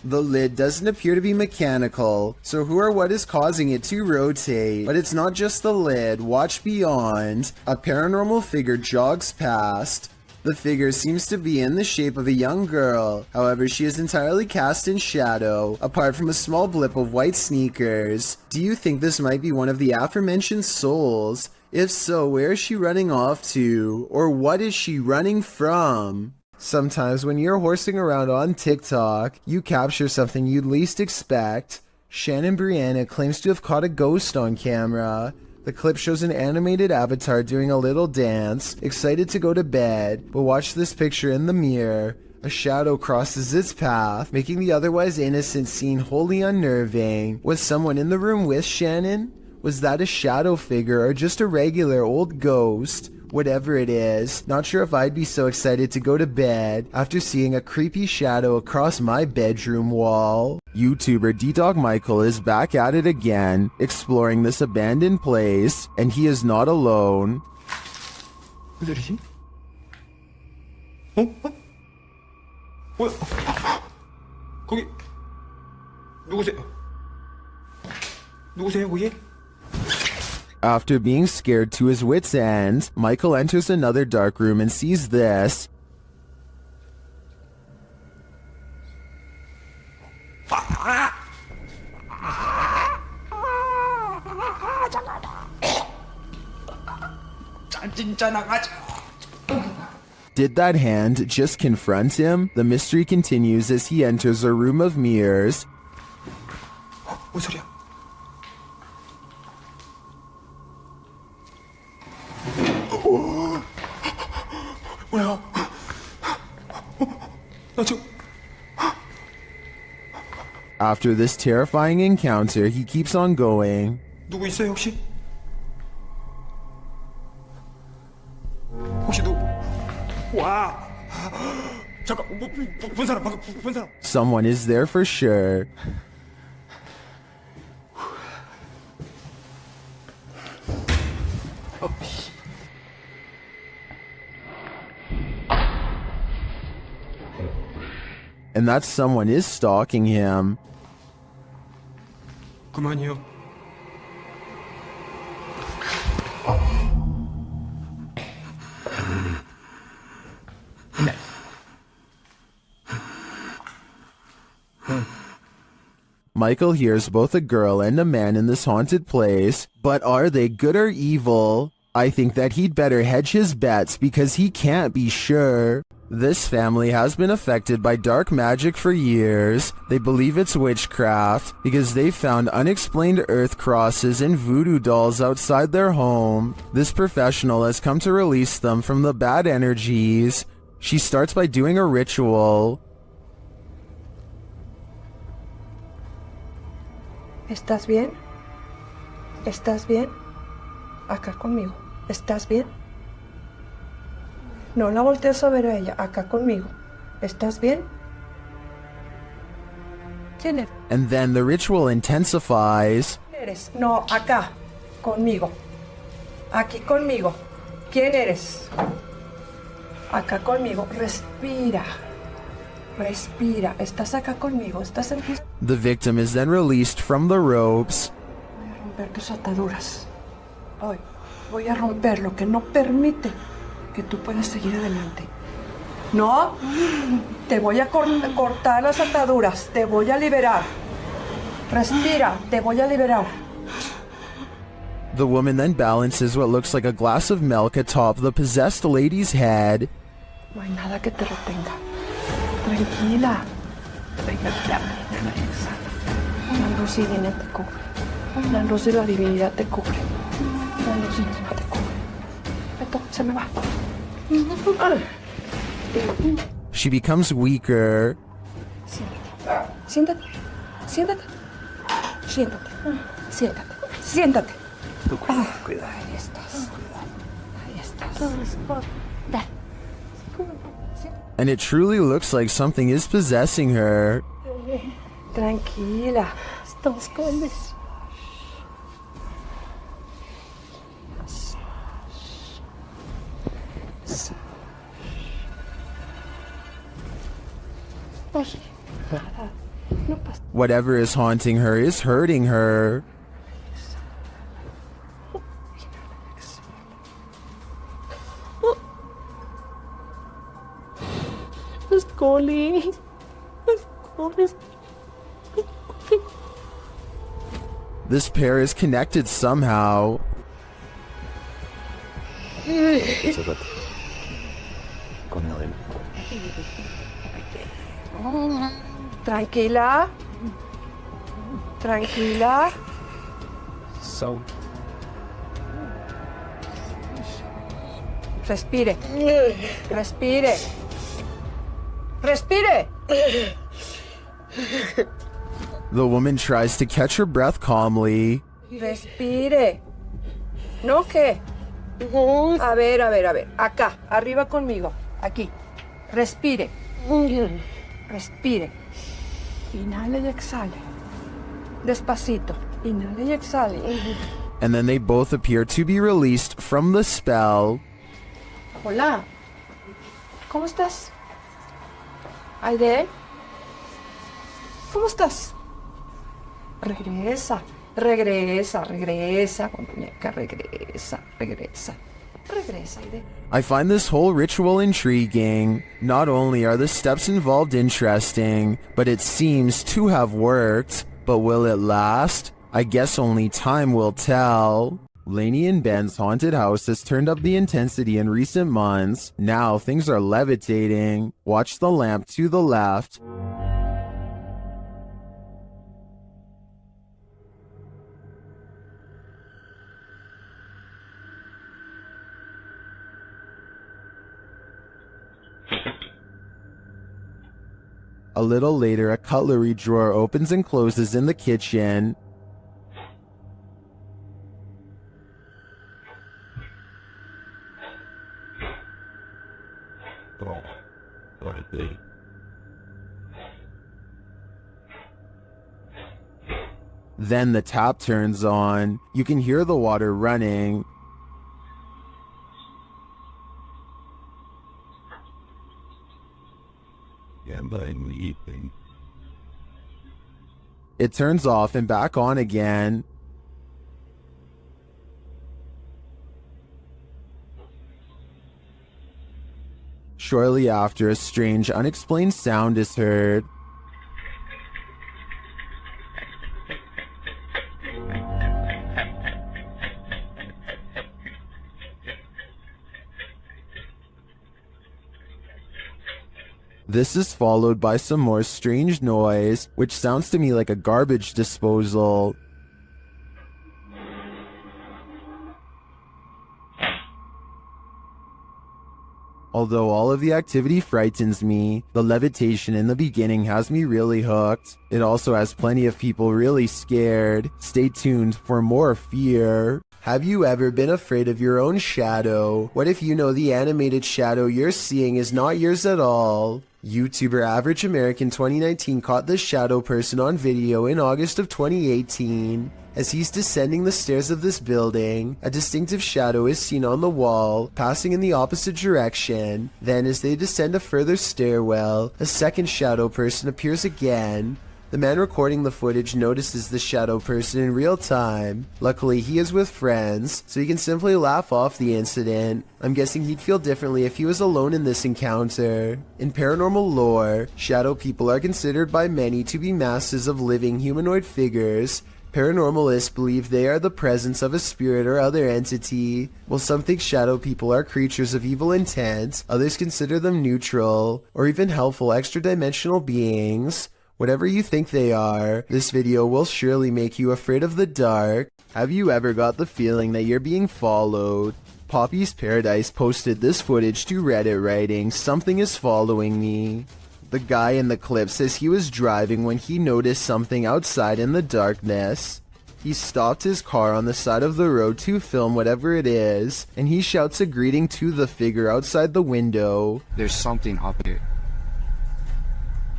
The lid doesn't appear to be mechanical, so who or what is causing it to rotate? But it's not just the lid. Watch beyond. A paranormal figure jogs past. The figure seems to be in the shape of a young girl, however she is entirely cast in shadow, apart from a small blip of white sneakers. Do you think this might be one of the aforementioned souls? If so, where is she running off to? Or what is she running from? Sometimes when you're horsing around on TikTok, you capture something you'd least expect. Shannon Brianna claims to have caught a ghost on camera. The clip shows an animated avatar doing a little dance, excited to go to bed, but watch this picture in the mirror. A shadow crosses its path, making the otherwise innocent scene wholly unnerving. Was someone in the room with Shannon? Was that a shadow figure or just a regular old ghost? Whatever it is, not sure if I'd be so excited to go to bed after seeing a creepy shadow across my bedroom wall. YouTuber D-Dog Michael is back at it again, exploring this abandoned place, and he is not alone. 무슨 어? 뭐야? 거기 누구세요? 누구세요, 거기? After being scared to his wits' end, Michael enters another dark room and sees this. Did that hand just confront him? The mystery continues as he enters a room of mirrors. 뭔 소리야? 뭐야? 나 지금 After this terrifying encounter, he keeps on going. 누구 있어요 혹시? 혹시 누구? 와! 잠깐 본 사람 방금 본 사람. Someone is there for sure. And that someone is stalking him. 그만이요. Michael hears both a girl and a man in this haunted place, but are they good or evil? I think that he'd better hedge his bets because he can't be sure. This family has been affected by dark magic for years. They believe it's witchcraft because they found unexplained earth crosses and voodoo dolls outside their home. This professional has come to release them from the bad energies. She starts by doing a ritual. ¿Estás bien? ¿Estás bien? Acá conmigo. ¿Estás bien? No la voltees a ver a ella, acá conmigo. ¿Estás bien? ¿Quién eres? And then the ritual intensifies. ¿Quién eres? No, acá, conmigo. Aquí conmigo. ¿Quién eres? Acá conmigo. Respira. Respira. ¿Estás acá conmigo? ¿Estás en ti? The victim is then released from the ropes. Voy a romper tus ataduras. Hoy voy a romper lo que no permite que tú puedas seguir adelante. No, te voy a cortar las ataduras. Te voy a liberar. Respira. Te voy a liberar. The woman then balances what looks like a glass of milk atop the possessed lady's head. No hay nada que te retenga. Tranquila. Tranquila. La luz divina te cubre. La luz de la divinidad te cubre. La luz misma te cubre. Esto se me va. She becomes weaker. Siéntate. Siéntate. Siéntate. Siéntate. Siéntate. Cuidado. Ahí estás. Ahí estás. And it truly looks like something is possessing her. Tranquila. Estamos con this. Whatever is haunting her is hurting her. This pair is connected somehow. Tranquila. Tranquila. So. Respire. Respire. Respire. The woman tries to catch her breath calmly. Respire. ¿No qué? A ver. Acá, arriba conmigo. Aquí. Respire. Respire. Inhale y exhale. Despacito. Inhale y exhale. And then they both appear to be released from the spell. Hola. ¿Cómo estás? Aide. ¿Cómo estás? Regresa, muñeca, regresa. Regresa, Aide. I find this whole ritual intriguing. Not only are the steps involved interesting, but it seems to have worked. But will it last? I guess only time will tell. Lainey and Ben's haunted house has turned up the intensity in recent months. Now things are levitating. Watch the lamp to the left. A little later, a cutlery drawer opens and closes in the kitchen. Then the tap turns on. You can hear the water running. It turns off and back on again. Shortly after, a strange, unexplained sound is heard. This is followed by some more strange noise, which sounds to me like a garbage disposal. Although all of the activity frightens me, the levitation in the beginning has me really hooked. It also has plenty of people really scared. Stay tuned for more fear. Have you ever been afraid of your own shadow? What if you know the animated shadow you're seeing is not yours at all? YouTuber Average American 2019 caught this shadow person on video in August of 2018. As he's descending the stairs of this building, a distinctive shadow is seen on the wall, passing in the opposite direction. Then as they descend a further stairwell, a second shadow person appears again. The man recording the footage notices the shadow person in real time. Luckily, he is with friends, so he can simply laugh off the incident. I'm guessing he'd feel differently if he was alone in this encounter. In paranormal lore, shadow people are considered by many to be masses of living humanoid figures. Paranormalists believe they are the presence of a spirit or other entity. While some think shadow people are creatures of evil intent, others consider them neutral, or even helpful extra-dimensional beings. Whatever you think they are, this video will surely make you afraid of the dark. Have you ever got the feeling that you're being followed? Poppy's Paradise posted this footage to Reddit writing, "Something is following me." The guy in the clip says he was driving when he noticed something outside in the darkness. He stopped his car on the side of the road to film whatever it is, and he shouts a greeting to the figure outside the window. "There's something up here."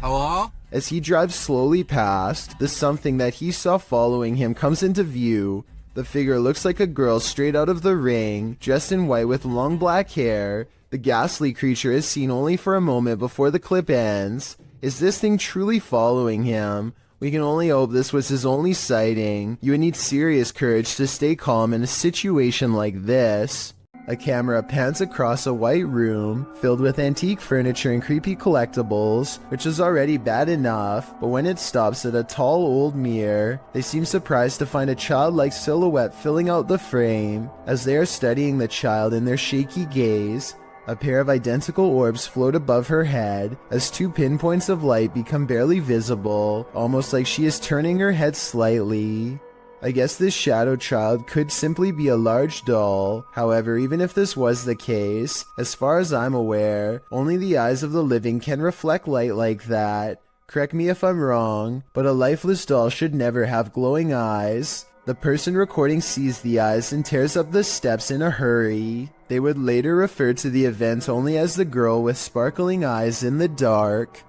Hello? As he drives slowly past, the something that he saw following him comes into view. The figure looks like a girl straight out of The Ring, dressed in white with long black hair. The ghastly creature is seen only for a moment before the clip ends. Is this thing truly following him? We can only hope this was his only sighting. You would need serious courage to stay calm in a situation like this. A camera pans across a white room filled with antique furniture and creepy collectibles, which is already bad enough, but when it stops at a tall old mirror, they seem surprised to find a childlike silhouette filling out the frame. As they are studying the child in their shaky gaze, a pair of identical orbs float above her head as two pinpoints of light become barely visible, almost like she is turning her head slightly. I guess this shadow child could simply be a large doll. However, even if this was the case, as far as I'm aware, only the eyes of the living can reflect light like that. Correct me if I'm wrong, but a lifeless doll should never have glowing eyes. The person recording sees the eyes and tears up the steps in a hurry. They would later refer to the event only as the girl with sparkling eyes in the dark.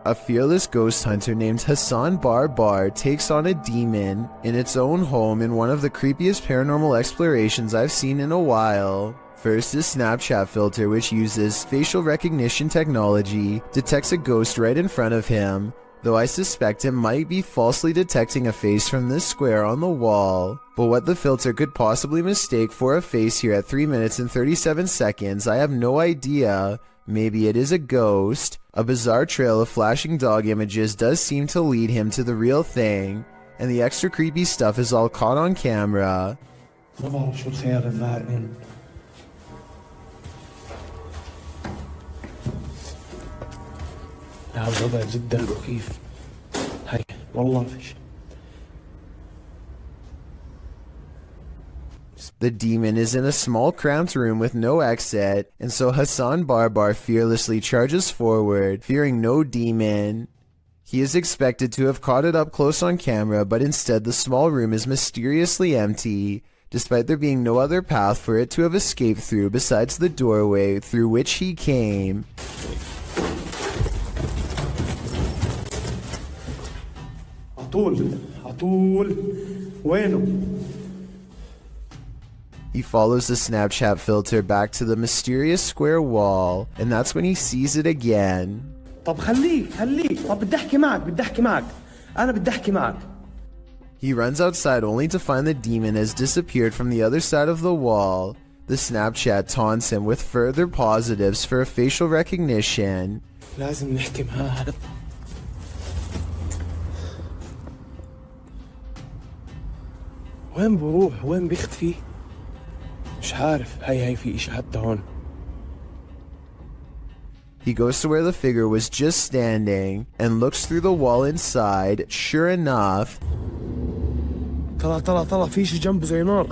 A fearless ghost hunter named Hassan Barbar takes on a demon in its own home in one of the creepiest paranormal explorations I've seen in a while. First, his Snapchat filter, which uses facial recognition technology, detects a ghost right in front of him, though I suspect it might be falsely detecting a face from this square on the wall. But what the filter could possibly mistake for a face here at 3 minutes and 37 seconds, I have no idea. Maybe it is a ghost. A bizarre trail of flashing dog images does seem to lead him to the real thing, and the extra creepy stuff is all caught on camera. The demon is in a small cramped room with no exit, and so Hassan Barbar fearlessly charges forward, fearing no demon. He is expected to have caught it up close on camera, but instead the small room is mysteriously empty, despite there being no other path for it to have escaped through besides the doorway through which he came. He follows the Snapchat filter back to the mysterious square wall, and that's when he sees it again. He runs outside only to find the demon has disappeared from the other side of the wall. The Snapchat taunts him with further positives for facial recognition. وين بروح وين بيختفي مش عارف هاي في إشي حتى هون. He goes to where the figure was just standing and looks through the wall inside. Sure enough, طلع في شي جنبه زي نار.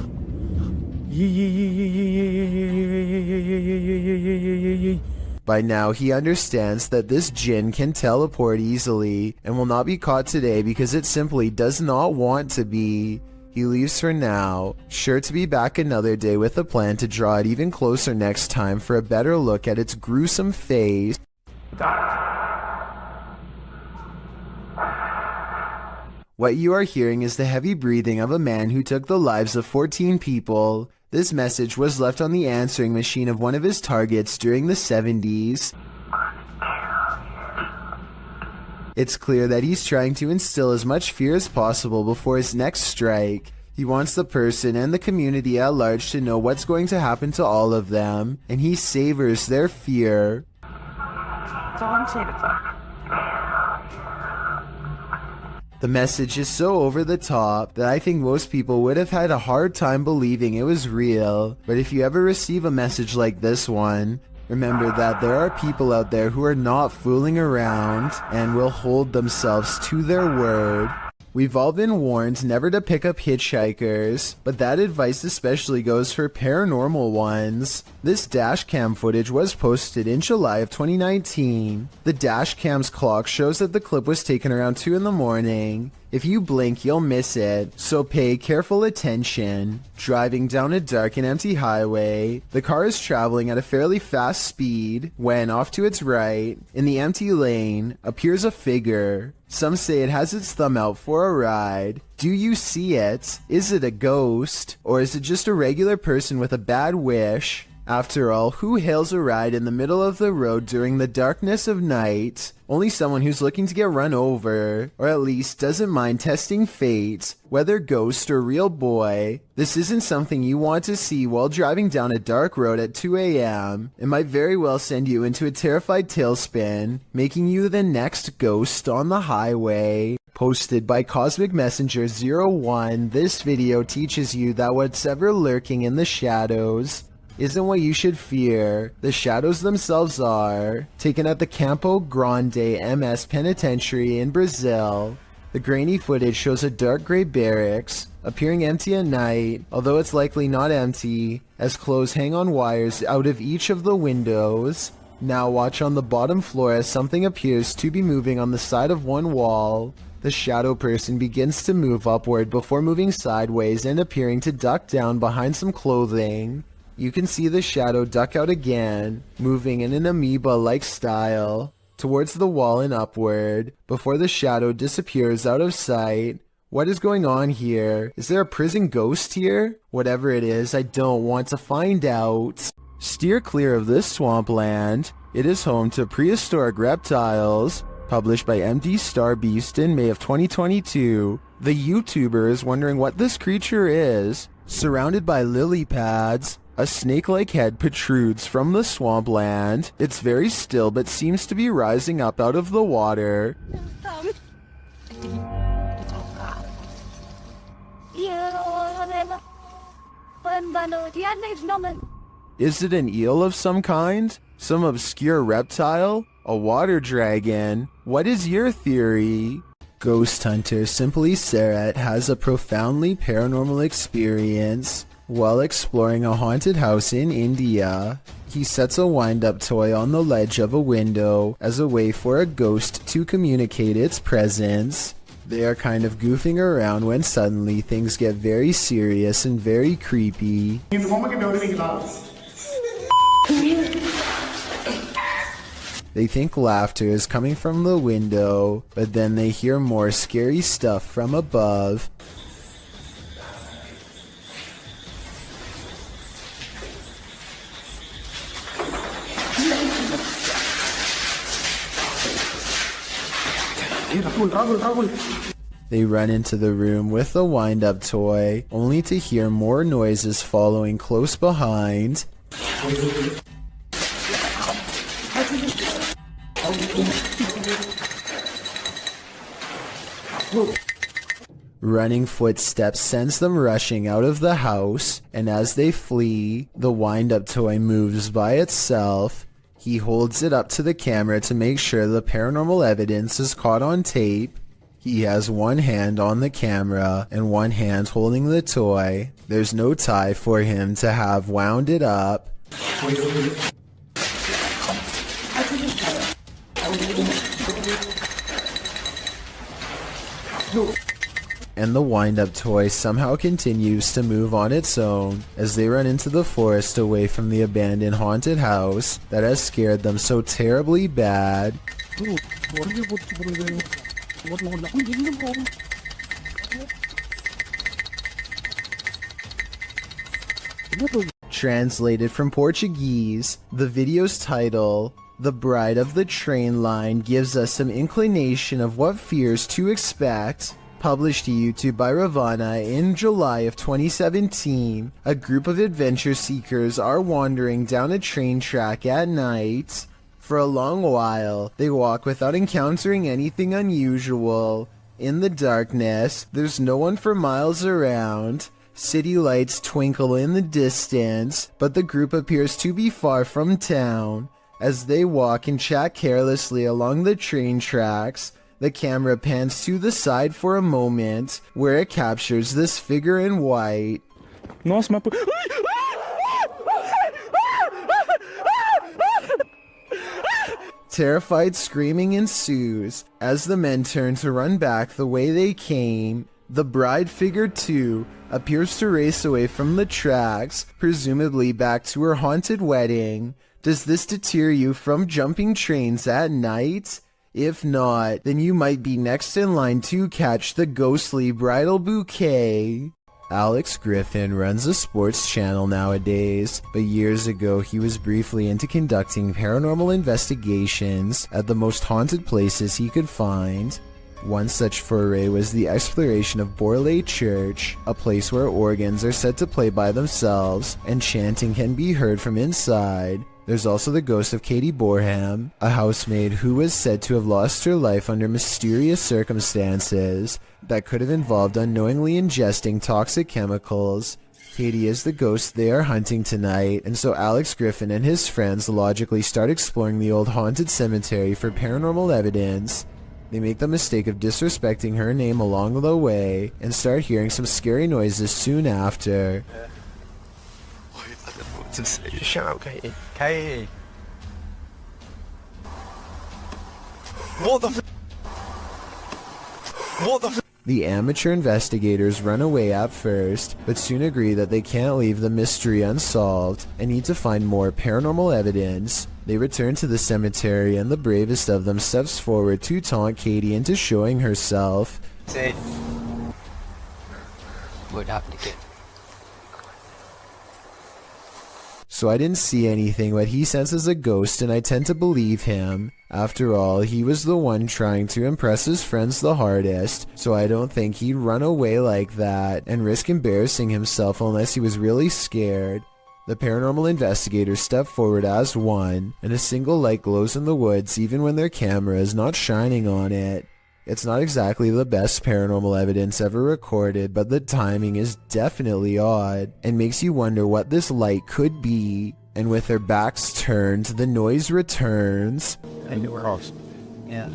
By now, he understands that this jinn can teleport easily and will not be caught today because it simply does not want to be. He leaves for now, sure to be back another day with a plan to draw it even closer next time for a better look at its gruesome face. What you are hearing is the heavy breathing of a man who took the lives of 14 people. This message was left on the answering machine of one of his targets during the 70s. It's clear that he's trying to instill as much fear as possible before his next strike. He wants the person and the community at large to know what's going to happen to all of them, and he savors their fear. The message is so over the top that I think most people would have had a hard time believing it was real. But if you ever receive a message like this one, remember that there are people out there who are not fooling around and will hold themselves to their word. We've all been warned never to pick up hitchhikers, but that advice especially goes for paranormal ones. This dash cam footage was posted in July of 2019. The dash cam's clock shows that the clip was taken around 2 in the morning. If you blink, you'll miss it, so pay careful attention. Driving down a dark and empty highway, the car is traveling at a fairly fast speed when, off to its right, in the empty lane, appears a figure. Some say it has its thumb out for a ride. Do you see it? Is it a ghost? Or is it just a regular person with a bad wish? After all, who hails a ride in the middle of the road during the darkness of night? Only someone who's looking to get run over, or at least doesn't mind testing fate, whether ghost or real boy. This isn't something you want to see while driving down a dark road at 2 a.m. It might very well send you into a terrified tailspin, making you the next ghost on the highway. Posted by Cosmic Messenger 01, this video teaches you that what's ever lurking in the shadows isn't what you should fear. The shadows themselves are. Taken at the Campo Grande MS Penitentiary in Brazil. The grainy footage shows a dark gray barracks, appearing empty at night, although it's likely not empty, as clothes hang on wires out of each of the windows. Now watch on the bottom floor as something appears to be moving on the side of one wall. The shadow person begins to move upward before moving sideways and appearing to duck down behind some clothing. You can see the shadow duck out again, moving in an amoeba-like style, towards the wall and upward, before the shadow disappears out of sight. What is going on here? Is there a prison ghost here? Whatever it is, I don't want to find out. Steer clear of this swampland. It is home to prehistoric reptiles. Published by MD Star Beast in May of 2022. The YouTuber is wondering what this creature is. Surrounded by lily pads, a snake-like head protrudes from the swampland. It's very still but seems to be rising up out of the water. Is it an eel of some kind? Some obscure reptile? A water dragon? What is your theory? Ghost hunter Simply Sarat has a profoundly paranormal experience while exploring a haunted house in India. He sets a wind-up toy on the ledge of a window as a way for a ghost to communicate its presence. They are kind of goofing around when suddenly things get very serious and very creepy. They think laughter is coming from the window, but then they hear more scary stuff from above. They run into the room with the wind-up toy, only to hear more noises following close behind. Running footsteps sends them rushing out of the house, and as they flee, the wind-up toy moves by itself. He holds it up to the camera to make sure the paranormal evidence is caught on tape. He has one hand on the camera and one hand holding the toy. There's no tie for him to have wound it up. and the wind-up toy somehow continues to move on its own as they run into the forest away from the abandoned haunted house that has scared them so terribly bad. Translated from Portuguese, the video's title, The Bride of the Train Line, gives us some inclination of what fears to expect. Published to YouTube by Ravana in July of 2017, a group of adventure seekers are wandering down a train track at night. For a long while, they walk without encountering anything unusual. In the darkness, there's no one for miles around. City lights twinkle in the distance, but the group appears to be far from town. As they walk and chat carelessly along the train tracks, the camera pans to the side for a moment, where it captures this figure in white. Nossa, mas... Terrified screaming ensues as the men turn to run back the way they came. The bride figure, too, appears to race away from the tracks, presumably back to her haunted wedding. Does this deter you from jumping trains at night? If not, then you might be next in line to catch the ghostly bridal bouquet. Alex Griffin runs a sports channel nowadays, but years ago he was briefly into conducting paranormal investigations at the most haunted places he could find. One such foray was the exploration of Borley Church, a place where organs are said to play by themselves and chanting can be heard from inside. There's also the ghost of Katie Borham, a housemaid who was said to have lost her life under mysterious circumstances that could have involved unknowingly ingesting toxic chemicals. Katie is the ghost they are hunting tonight, and so Alex Griffin and his friends logically start exploring the old haunted cemetery for paranormal evidence. They make the mistake of disrespecting her name along the way and start hearing some scary noises soon after. Shut up, Katie. Katie! What the What the The amateur investigators run away at first, but soon agree that they can't leave the mystery unsolved and need to find more paranormal evidence. They return to the cemetery and the bravest of them steps forward to taunt Katie into showing herself. Say, what happened again? So I didn't see anything, but he senses a ghost and I tend to believe him. After all, he was the one trying to impress his friends the hardest, so I don't think he'd run away like that and risk embarrassing himself unless he was really scared. The paranormal investigators step forward as one, and a single light glows in the woods even when their camera is not shining on it. It's not exactly the best paranormal evidence ever recorded, but the timing is definitely odd and makes you wonder what this light could be. And with their backs turned, the noise returns. And it works. Yeah.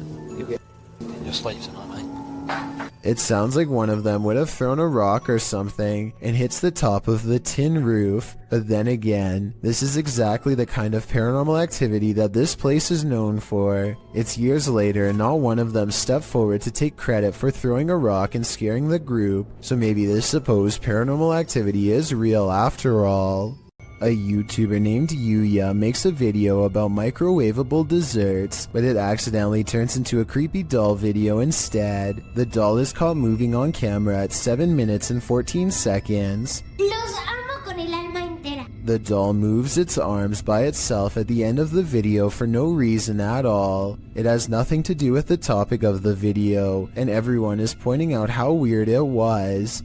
Just sleep tonight, mate. It sounds like one of them would have thrown a rock or something and hits the top of the tin roof. But then again, this is exactly the kind of paranormal activity that this place is known for. It's years later and not one of them stepped forward to take credit for throwing a rock and scaring the group, so maybe this supposed paranormal activity is real after all. A YouTuber named Yuya makes a video about microwavable desserts, but it accidentally turns into a creepy doll video instead. The doll is caught moving on camera at 7 minutes and 14 seconds. Los amo con el alma entera. The doll moves its arms by itself at the end of the video for no reason at all. It has nothing to do with the topic of the video, and everyone is pointing out how weird it was.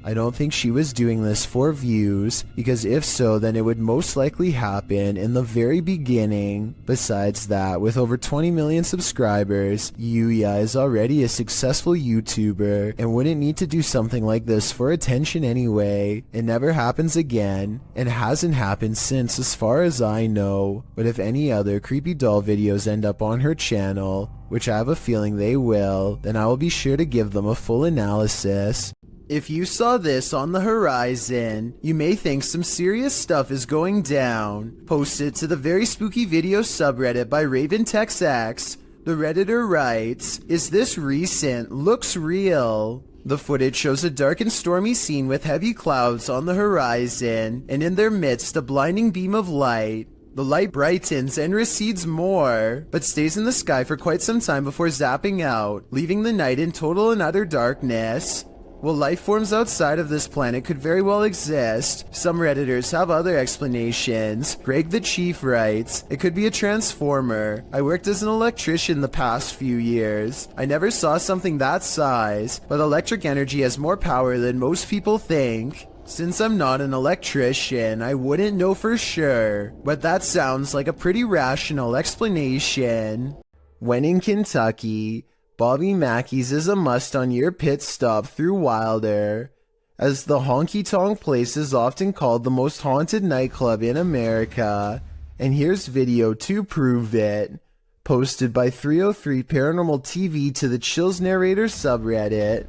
I don't think she was doing this for views, because if so, then it would most likely happen in the very beginning. Besides that, with over 20 million subscribers, Yuya is already a successful YouTuber and wouldn't need to do something like this for attention anyway. It never happens again, and hasn't happened since as far as I know. But if any other creepy doll videos end up on her channel, which I have a feeling they will, then I will be sure to give them a full analysis. If you saw this on the horizon, you may think some serious stuff is going down. Posted to the Very Spooky Video subreddit by RavenTexX, the Redditor writes, "Is this recent? Looks real." The footage shows a dark and stormy scene with heavy clouds on the horizon, and in their midst a blinding beam of light. The light brightens and recedes more, but stays in the sky for quite some time before zapping out, leaving the night in total and utter darkness. While life forms outside of this planet could very well exist, some Redditors have other explanations. Greg the Chief writes, "It could be a transformer. I worked as an electrician the past few years. I never saw something that size, but electric energy has more power than most people think. Since I'm not an electrician, I wouldn't know for sure, but that sounds like a pretty rational explanation." When in Kentucky, Bobby Mackey's is a must on your pit stop through Wilder, as the Honky Tonk place is often called the most haunted nightclub in America, and here's video to prove it, posted by 303 Paranormal TV to the Chills Narrator subreddit.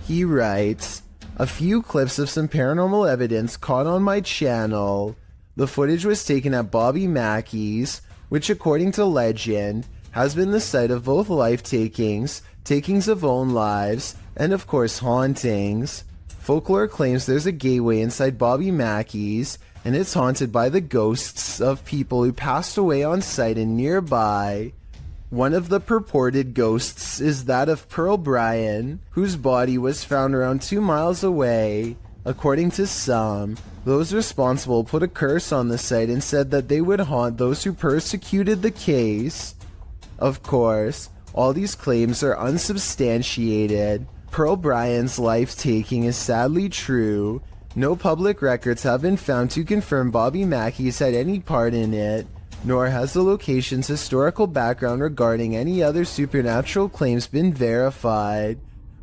He writes, "A few clips of some paranormal evidence caught on my channel. The footage was taken at Bobby Mackey's, which according to legend, has been the site of both life-takings, takings of own lives, and of course hauntings. Folklore claims there's a gateway inside Bobby Mackey's, and it's haunted by the ghosts of people who passed away on site and nearby. One of the purported ghosts is that of Pearl Bryan, whose body was found around 2 miles away. According to some, those responsible put a curse on the site and said that they would haunt those who persecuted the case. Of course, all these claims are unsubstantiated. Pearl Bryan's life-taking is sadly true. No public records have been found to confirm Bobby Mackey's had any part in it, nor has the location's historical background regarding any other supernatural claims been verified.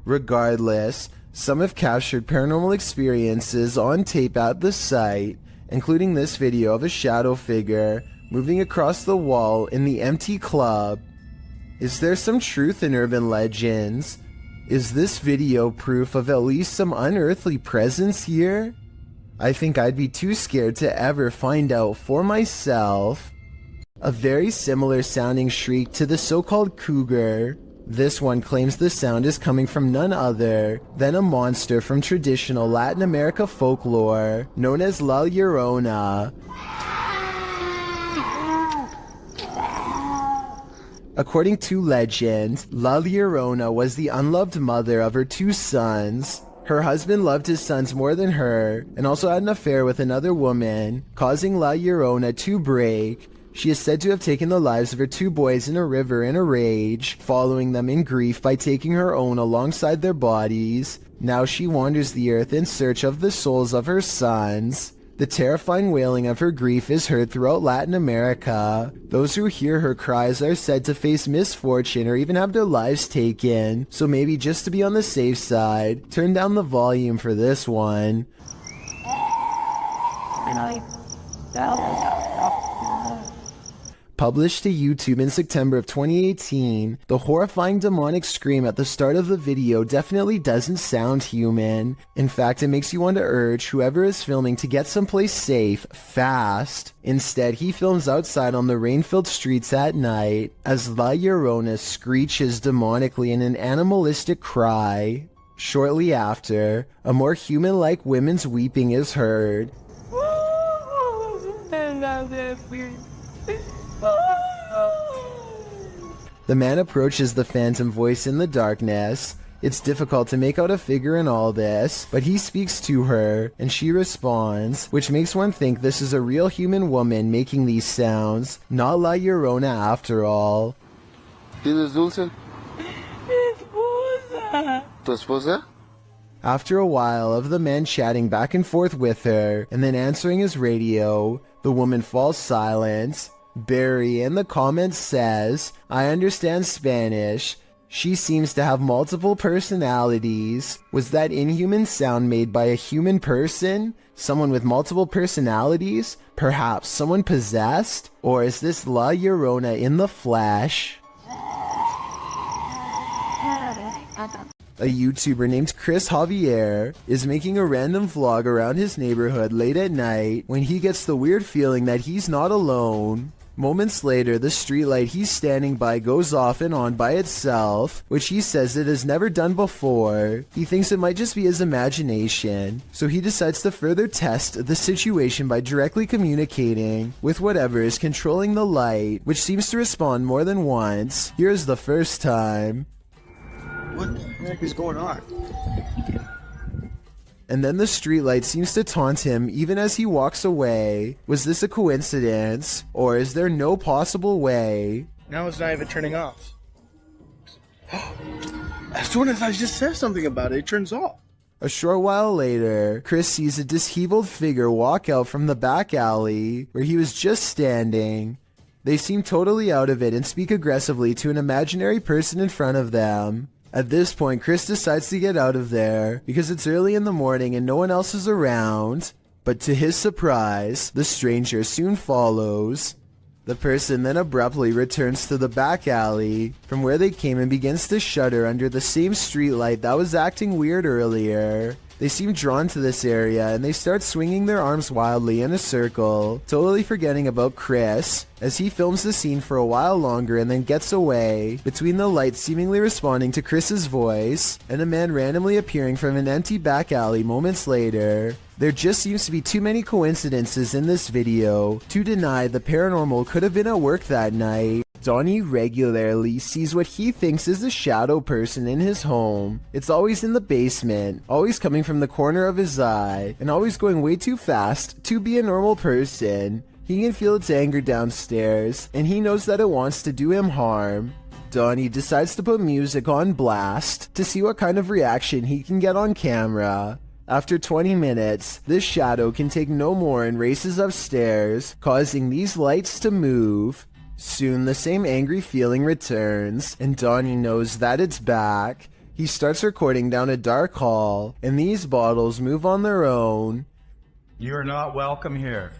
Regardless, some have captured paranormal experiences on tape at the site, including this video of a shadow figure moving across the wall in the empty club. Is there some truth in urban legends? Is this video proof of at least some unearthly presence here? I think I'd be too scared to ever find out for myself." A very similar sounding shriek to the so-called cougar. This one claims the sound is coming from none other than a monster from traditional Latin America folklore known as La Llorona. According to legend, La Llorona was the unloved mother of her 2 sons. Her husband loved his sons more than her, and also had an affair with another woman, causing La Llorona to break. She is said to have taken the lives of her 2 boys in a river in a rage, following them in grief by taking her own alongside their bodies. Now she wanders the earth in search of the souls of her sons. The terrifying wailing of her grief is heard throughout Latin America. Those who hear her cries are said to face misfortune or even have their lives taken, so maybe just to be on the safe side, turn down the volume for this one. Published to YouTube in September of 2018, the horrifying demonic scream at the start of the video definitely doesn't sound human. In fact, it makes you want to urge whoever is filming to get someplace safe, fast. Instead, he films outside on the rain-filled streets at night, as La Llorona screeches demonically in an animalistic cry. Shortly after, a more human-like women's weeping is heard. The man approaches the phantom voice in the darkness. It's difficult to make out a figure in all this, but he speaks to her, and she responds, which makes one think this is a real human woman making these sounds, not La Llorona after all. ¿Tienes dulce? ¿Tu esposa? After a while of the man chatting back and forth with her, and then answering his radio, the woman falls silent. Barry in the comments says, "I understand Spanish. She seems to have multiple personalities. Was that inhuman sound made by a human person? Someone with multiple personalities? Perhaps someone possessed? Or is this La Llorona in the flesh?" A YouTuber named Chris Javier is making a random vlog around his neighborhood late at night when he gets the weird feeling that he's not alone. Moments later, the streetlight he's standing by goes off and on by itself, which he says it has never done before. He thinks it might just be his imagination, so he decides to further test the situation by directly communicating with whatever is controlling the light, which seems to respond more than once. Here's the first time. What the heck is going on? And then the streetlight seems to taunt him even as he walks away. Was this a coincidence? Or is there no possible way? Now it's not even turning off. As soon as I just said something about it, it turns off. A short while later, Chris sees a disheveled figure walk out from the back alley where he was just standing. They seem totally out of it and speak aggressively to an imaginary person in front of them. At this point, Chris decides to get out of there because it's early in the morning and no one else is around. But to his surprise, the stranger soon follows. The person then abruptly returns to the back alley from where they came and begins to shudder under the same streetlight that was acting weird earlier. They seem drawn to this area and they start swinging their arms wildly in a circle, totally forgetting about Chris as he films the scene for a while longer and then gets away, between the lights seemingly responding to Chris's voice and a man randomly appearing from an empty back alley moments later. There just seems to be too many coincidences in this video to deny the paranormal could have been at work that night. Donnie regularly sees what he thinks is a shadow person in his home. It's always in the basement, always coming from the corner of his eye, and always going way too fast to be a normal person. He can feel its anger downstairs, and he knows that it wants to do him harm. Donnie decides to put music on blast to see what kind of reaction he can get on camera. After 20 minutes, this shadow can take no more and races upstairs, causing these lights to move. Soon the same angry feeling returns, and Donnie knows that it's back. He starts recording down a dark hall, and these bottles move on their own. You're not welcome here.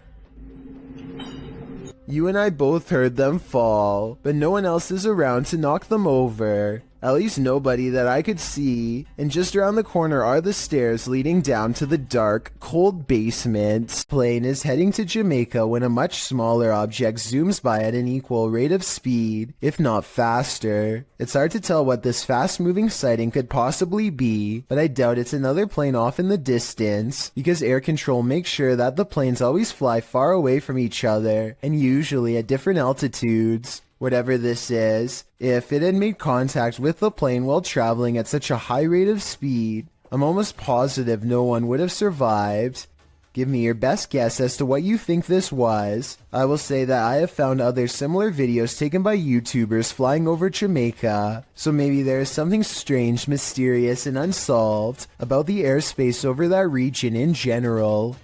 You and I both heard them fall, but no one else is around to knock them over. At least nobody that I could see, and just around the corner are the stairs leading down to the dark, cold basement. Plane is heading to Jamaica when a much smaller object zooms by at an equal rate of speed, if not faster. It's hard to tell what this fast-moving sighting could possibly be, but I doubt it's another plane off in the distance, because air control makes sure that the planes always fly far away from each other, and usually at different altitudes. Whatever this is, if it had made contact with the plane while traveling at such a high rate of speed, I'm almost positive no one would have survived. Give me your best guess as to what you think this was. I will say that I have found other similar videos taken by YouTubers flying over Jamaica, so maybe there is something strange, mysterious, and unsolved about the airspace over that region in general.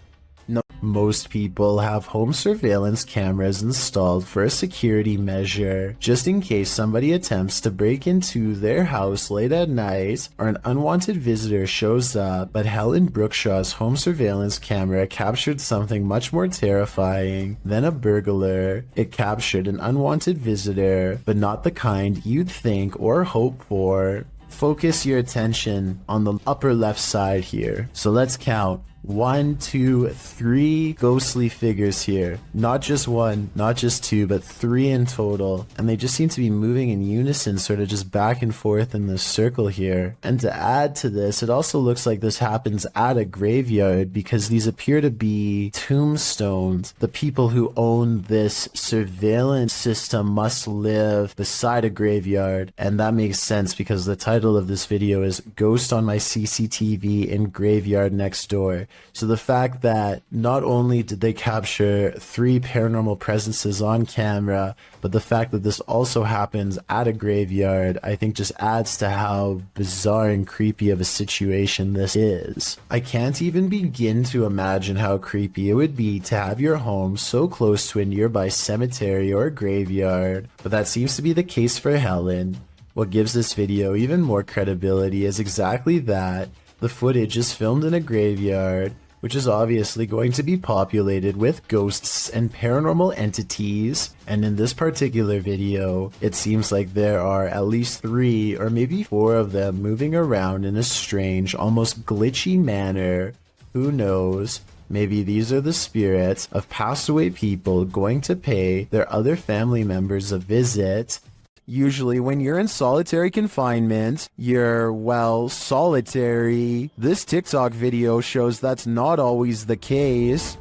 No. Most people have home surveillance cameras installed for a security measure, just in case somebody attempts to break into their house late at night or an unwanted visitor shows up. But Helen Brookshaw's home surveillance camera captured something much more terrifying than a burglar. It captured an unwanted visitor, but not the kind you'd think or hope for. Focus your attention on the upper left side here. So let's count. 1, 2, 3 ghostly figures here. Not just one, not just two, but 3 in total. And they just seem to be moving in unison, sort of just back and forth in this circle here. And to add to this, it also looks like this happens at a graveyard because these appear to be tombstones. The people who own this surveillance system must live beside a graveyard. And that makes sense because the title of this video is Ghost on My CCTV in Graveyard Next Door. So the fact that not only did they capture 3 paranormal presences on camera, but the fact that this also happens at a graveyard, I think just adds to how bizarre and creepy of a situation this is. I can't even begin to imagine how creepy it would be to have your home so close to a nearby cemetery or graveyard, but that seems to be the case for Helen. What gives this video even more credibility is exactly that. The footage is filmed in a graveyard, which is obviously going to be populated with ghosts and paranormal entities, and in this particular video, it seems like there are at least 3 or maybe 4 of them moving around in a strange, almost glitchy manner. Who knows? Maybe these are the spirits of passed away people going to pay their other family members a visit. Usually when you're in solitary confinement, you're, well, solitary. This TikTok video shows that's not always the case.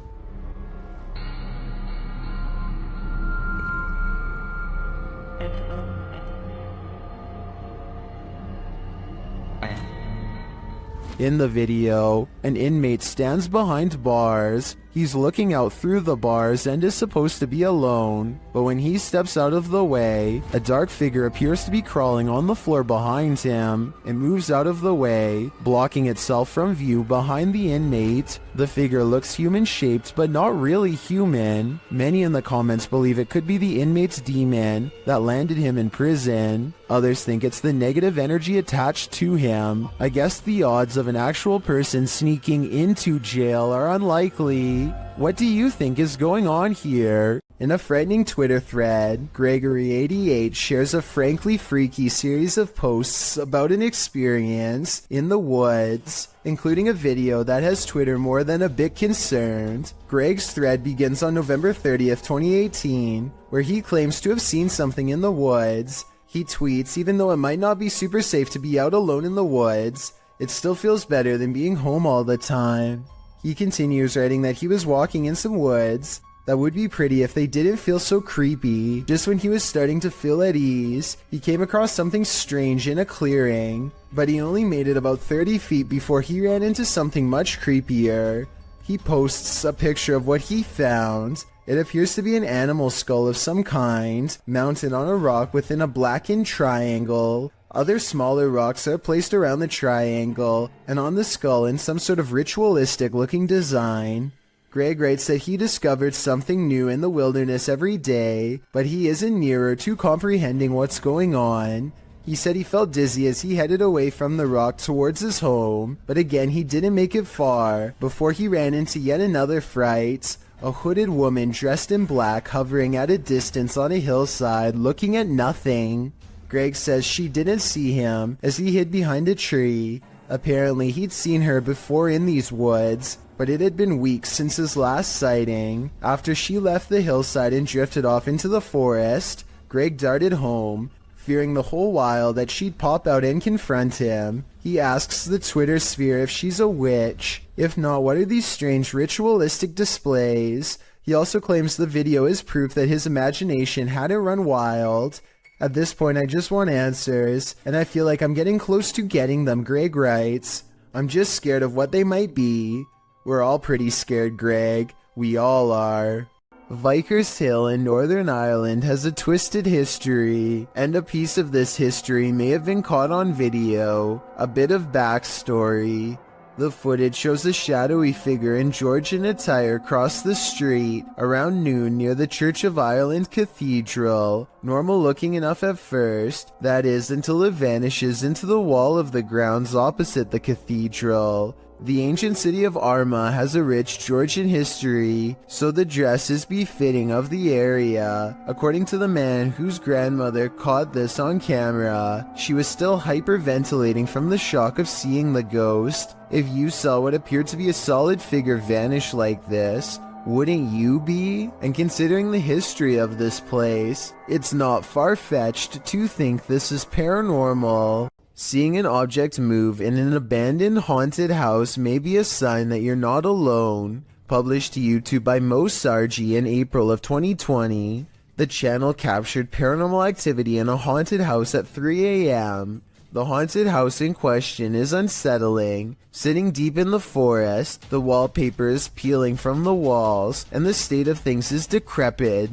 In the video, an inmate stands behind bars. He's looking out through the bars and is supposed to be alone, but when he steps out of the way, a dark figure appears to be crawling on the floor behind him. It moves out of the way, blocking itself from view behind the inmate. The figure looks human-shaped, but not really human. Many in the comments believe it could be the inmate's demon that landed him in prison. Others think it's the negative energy attached to him. I guess the odds of an actual person sneaking into jail are unlikely. What do you think is going on here? In a frightening Twitter thread, Gregory88 shares a frankly freaky series of posts about an experience in the woods, including a video that has Twitter more than a bit concerned. Greg's thread begins on November 30th, 2018, where he claims to have seen something in the woods. He tweets, even though it might not be super safe to be out alone in the woods, it still feels better than being home all the time. He continues writing that he was walking in some woods that would be pretty if they didn't feel so creepy. Just when he was starting to feel at ease, he came across something strange in a clearing, but he only made it about 30 feet before he ran into something much creepier. He posts a picture of what he found. It appears to be an animal skull of some kind, mounted on a rock within a blackened triangle. Other smaller rocks are placed around the triangle, and on the skull in some sort of ritualistic looking design. Greg writes that he discovered something new in the wilderness every day, but he isn't nearer to comprehending what's going on. He said he felt dizzy as he headed away from the rock towards his home, but again he didn't make it far before he ran into yet another fright. A hooded woman dressed in black hovering at a distance on a hillside looking at nothing. Greg says she didn't see him as he hid behind a tree. Apparently he'd seen her before in these woods, but it had been weeks since his last sighting. After she left the hillside and drifted off into the forest, Greg darted home, fearing the whole while that she'd pop out and confront him. He asks the Twitter sphere if she's a witch. If not, what are these strange ritualistic displays? He also claims the video is proof that his imagination hadn't run wild. At this point, I just want answers, and I feel like I'm getting close to getting them, Greg writes. I'm just scared of what they might be. We're all pretty scared, Greg. We all are. Vickers Hill in Northern Ireland has a twisted history, and a piece of this history may have been caught on video. A bit of backstory. The footage shows a shadowy figure in Georgian attire cross the street around noon near the Church of Ireland Cathedral. Normal looking enough at first, that is, until it vanishes into the wall of the grounds opposite the cathedral. The ancient city of Armagh has a rich Georgian history, so the dress is befitting of the area. According to the man whose grandmother caught this on camera, she was still hyperventilating from the shock of seeing the ghost. If you saw what appeared to be a solid figure vanish like this, wouldn't you be? And considering the history of this place, it's not far-fetched to think this is paranormal. Seeing an object move in an abandoned haunted house may be a sign that you're not alone. Published to YouTube by Mo Sargi in April of 2020, the channel captured paranormal activity in a haunted house at 3 a.m. The haunted house in question is unsettling. Sitting deep in the forest, the wallpaper is peeling from the walls, and the state of things is decrepit.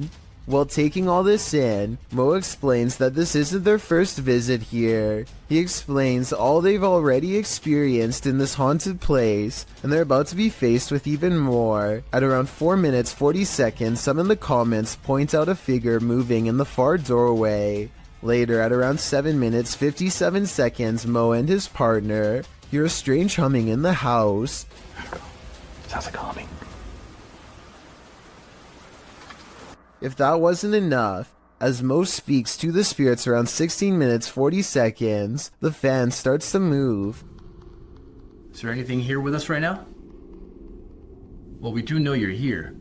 While taking all this in, Mo explains that this isn't their first visit here. He explains all they've already experienced in this haunted place, and they're about to be faced with even more. At around 4 minutes 40 seconds, some in the comments point out a figure moving in the far doorway. Later, at around 7 minutes 57 seconds, Mo and his partner hear a strange humming in the house. Sounds like humming. If that wasn't enough, as Mo speaks to the spirits around 16 minutes 40 seconds, the fan starts to move. Is there anything here with us right now? Well, we do know you're here.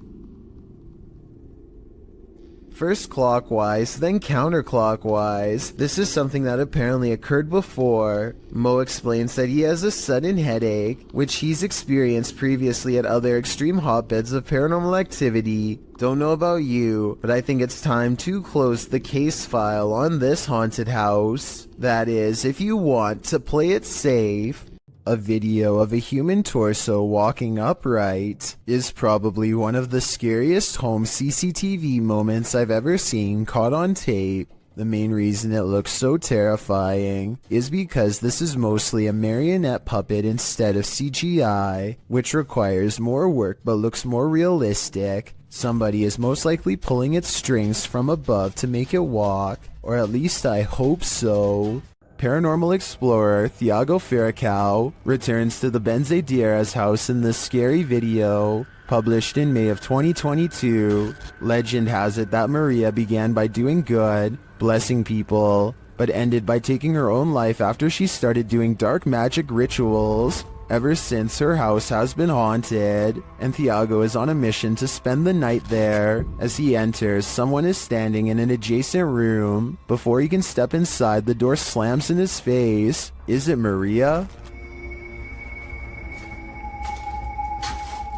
First clockwise, then counterclockwise. This is something that apparently occurred before. Mo explains that he has a sudden headache, which he's experienced previously at other extreme hotbeds of paranormal activity. Don't know about you, but I think it's time to close the case file on this haunted house. That is, if you want to play it safe. A video of a human torso walking upright is probably one of the scariest home CCTV moments I've ever seen caught on tape. The main reason it looks so terrifying is because this is mostly a marionette puppet instead of CGI, which requires more work but looks more realistic. Somebody is most likely pulling its strings from above to make it walk, or at least I hope so. Paranormal explorer Thiago Ferracao returns to the Benzedeiras house in this scary video, published in May of 2022. Legend has it that Maria began by doing good, blessing people, but ended by taking her own life after she started doing dark magic rituals. Ever since, her house has been haunted, and Thiago is on a mission to spend the night there. As he enters, someone is standing in an adjacent room. Before he can step inside, the door slams in his face. Is it Maria?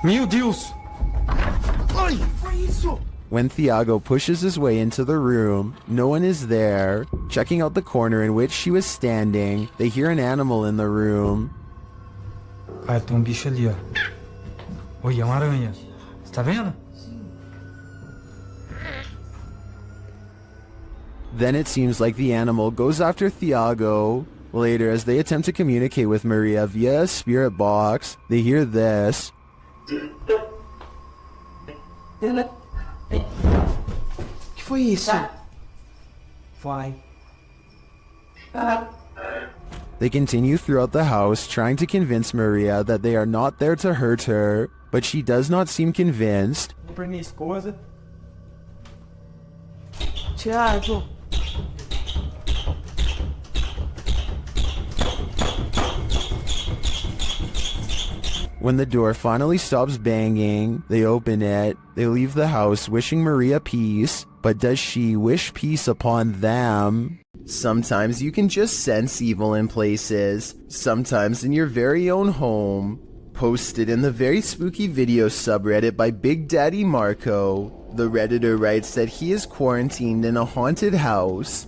Meu Deus! Ai, foi isso? When Thiago pushes his way into the room, no one is there. Checking out the corner in which she was standing, they hear an animal in the room. Ah, tem bicho ali, ó. Oi, é uma aranha. Você tá vendo? Then it seems like the animal goes after Thiago. Later, as they attempt to communicate with Maria via a spirit box, they hear this. Que foi isso? Vai. They continue throughout the house, trying to convince Maria that they are not there to hurt her, but she does not seem convinced. Pra minha esposa. Thiago. When the door finally stops banging, they open it. They leave the house wishing Maria peace, but does she wish peace upon them? Sometimes you can just sense evil in places, sometimes in your very own home. Posted in the very spooky video subreddit by Big Daddy Marco, the Redditor writes that he is quarantined in a haunted house.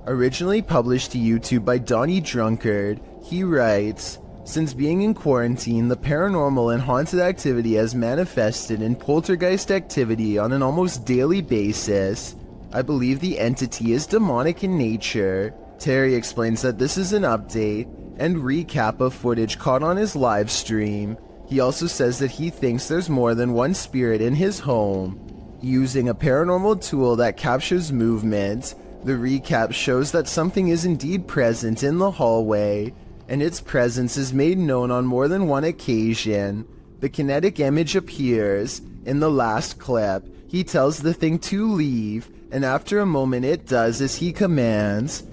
Originally published to YouTube by Donnie Drunkard, he writes, "Since being in quarantine, the paranormal and haunted activity has manifested in poltergeist activity on an almost daily basis. I believe the entity is demonic in nature." Terry explains that this is an update and recap of footage caught on his live stream. He also says that he thinks there's more than one spirit in his home. Using a paranormal tool that captures movement, the recap shows that something is indeed present in the hallway, and its presence is made known on more than one occasion. The kinetic image appears. In the last clip, he tells the thing to leave, and after a moment it does as he commands.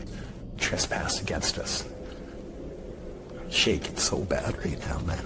Trespass against us. I'm shaking so bad right now, man.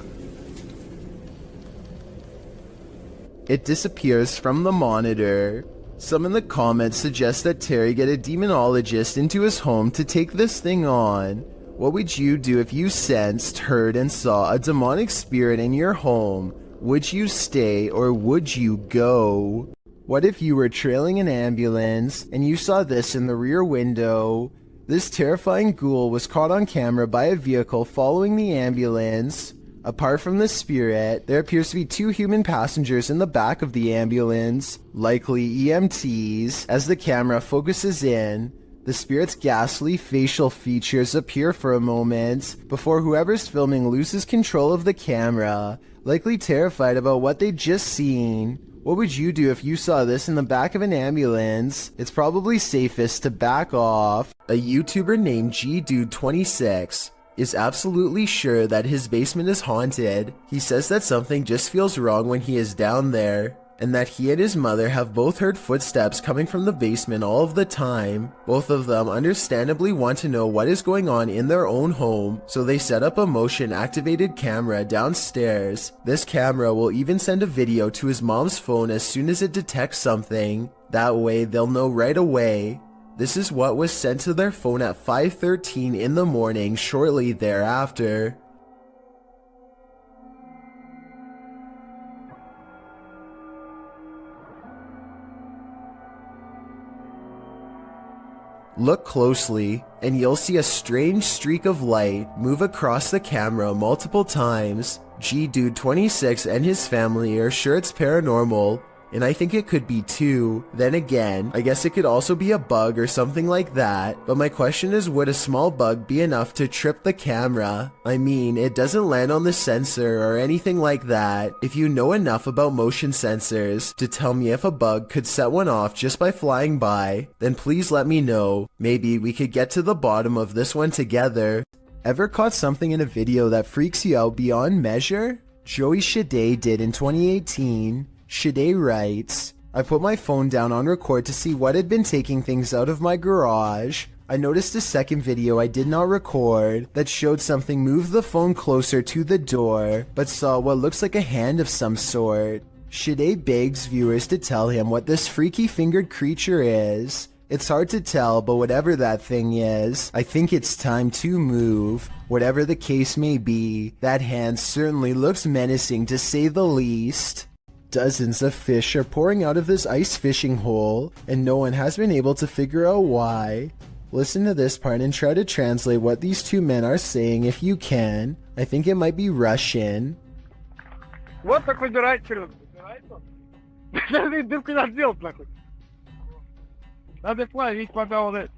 It disappears from the monitor. Some in the comments suggest that Terry get a demonologist into his home to take this thing on. What would you do if you sensed, heard, and saw a demonic spirit in your home? Would you stay or would you go? What if you were trailing an ambulance and you saw this in the rear window? This terrifying ghoul was caught on camera by a vehicle following the ambulance. Apart from the spirit, there appears to be two human passengers in the back of the ambulance, likely EMTs. As the camera focuses in, the spirit's ghastly facial features appear for a moment before whoever's filming loses control of the camera, likely terrified about what they'd just seen. What would you do if you saw this in the back of an ambulance? It's probably safest to back off. A YouTuber named GDude26 is absolutely sure that his basement is haunted. He says that something just feels wrong when he is down there. and that he and his mother have both heard footsteps coming from the basement all of the time. Both of them understandably want to know what is going on in their own home, so they set up a motion-activated camera downstairs. This camera will even send a video to his mom's phone as soon as it detects something. That way they'll know right away. This is what was sent to their phone at 5:13 in the morning shortly thereafter. Look closely, and you'll see a strange streak of light move across the camera multiple times. G-Dude 26 and his family are sure it's paranormal, and I think it could be too. Then again, I guess it could also be a bug or something like that, but my question is, would a small bug be enough to trip the camera? I mean, it doesn't land on the sensor or anything like that. If you know enough about motion sensors to tell me if a bug could set one off just by flying by, then please let me know. Maybe we could get to the bottom of this one together. Ever caught something in a video that freaks you out beyond measure? Joey Shade did in 2018. Shade writes, I put my phone down on record to see what had been taking things out of my garage. I noticed a second video I did not record that showed something move the phone closer to the door, but saw what looks like a hand of some sort. Shade begs viewers to tell him what this freaky fingered creature is. It's hard to tell, but whatever that thing is, I think it's time to move. Whatever the case may be, that hand certainly looks menacing to say the least. Dozens of fish are pouring out of this ice fishing hole, and no one has been able to figure out why. Listen to this part and try to translate what these two men are saying if you can. I think it might be Russian. Вот так выбирать черт. Дырку надо сделать нахуй. Надо плавить пока вот это.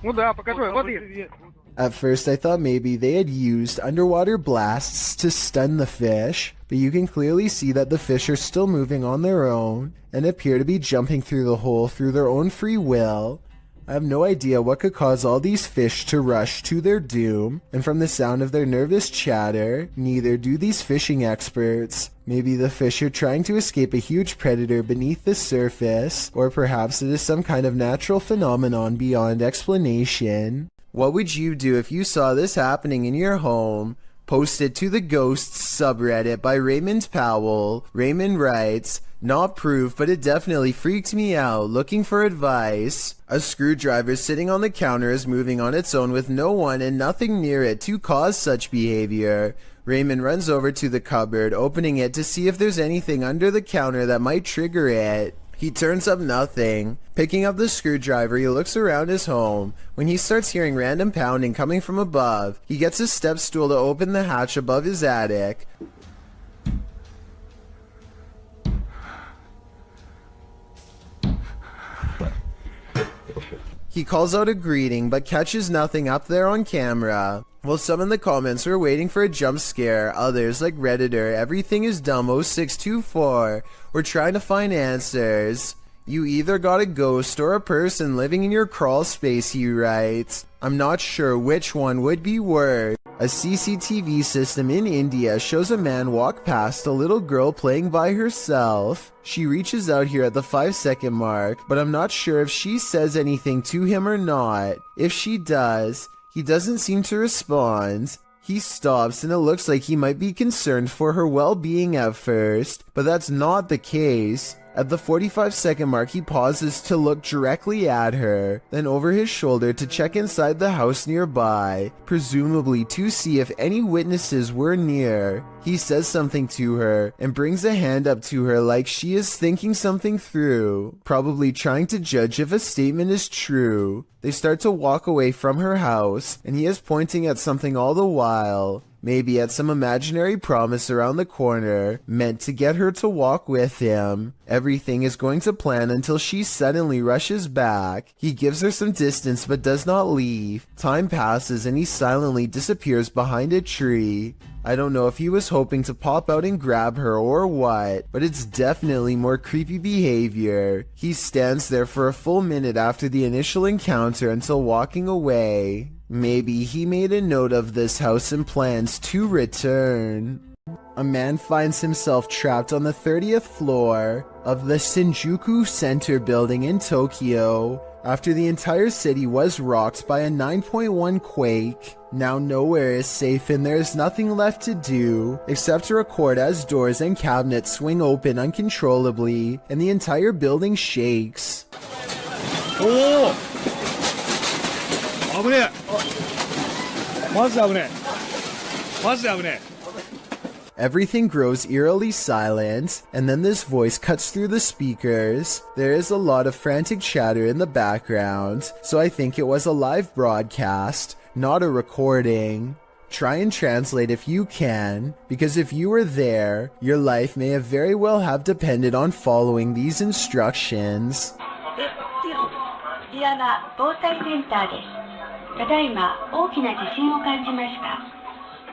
Ну да, покажи, вот есть. At first I thought maybe they had used underwater blasts to stun the fish, but you can clearly see that the fish are still moving on their own and appear to be jumping through the hole through their own free will. I have no idea what could cause all these fish to rush to their doom, and from the sound of their nervous chatter, neither do these fishing experts. Maybe the fish are trying to escape a huge predator beneath the surface, or perhaps it is some kind of natural phenomenon beyond explanation. What would you do if you saw this happening in your home? Post it to the Ghosts subreddit by Raymond Powell. Raymond writes, not proof, but it definitely freaked me out. Looking for advice. A screwdriver sitting on the counter is moving on its own with no one and nothing near it to cause such behavior. Raymond runs over to the cupboard, opening it to see if there's anything under the counter that might trigger it. He turns up nothing. Picking up the screwdriver, he looks around his home. When he starts hearing random pounding coming from above, he gets a step stool to open the hatch above his attic. He calls out a greeting, but catches nothing up there on camera. While some in the comments were waiting for a jump scare, others, like Redditor Everything is Dumb 0624, were trying to find answers. You either got a ghost or a person living in your crawl space, he writes. I'm not sure which one would be worse. A CCTV system in India shows a man walk past a little girl playing by herself. She reaches out here at the 5-second mark, but I'm not sure if she says anything to him or not. If she does, he doesn't seem to respond. He stops and it looks like he might be concerned for her well-being at first, but that's not the case. At the 45-second mark, he pauses to look directly at her, then over his shoulder to check inside the house nearby, presumably to see if any witnesses were near. He says something to her and brings a hand up to her like she is thinking something through, probably trying to judge if a statement is true. They start to walk away from her house, and he is pointing at something all the while. Maybe at some imaginary promise around the corner, meant to get her to walk with him. Everything is going to plan until she suddenly rushes back. He gives her some distance but does not leave. Time passes and he silently disappears behind a tree. I don't know if he was hoping to pop out and grab her or what, but it's definitely more creepy behavior. He stands there for a full minute after the initial encounter until walking away. Maybe he made a note of this house and plans to return. a man finds himself trapped on the 30th floor of the Shinjuku Center building in Tokyo after the entire city was rocked by a 9.1 quake. Now nowhere is safe and there is nothing left to do except to record as doors and cabinets swing open uncontrollably and the entire building shakes. Oh! Everything grows eerily silent, and then this voice cuts through the speakers. There is a lot of frantic chatter in the background, so I think it was a live broadcast, not a recording. Try and translate if you can, because if you were there, your life may have very well have depended on following these instructions. リアナ防災センターです。ただいま大きな地震を感じました。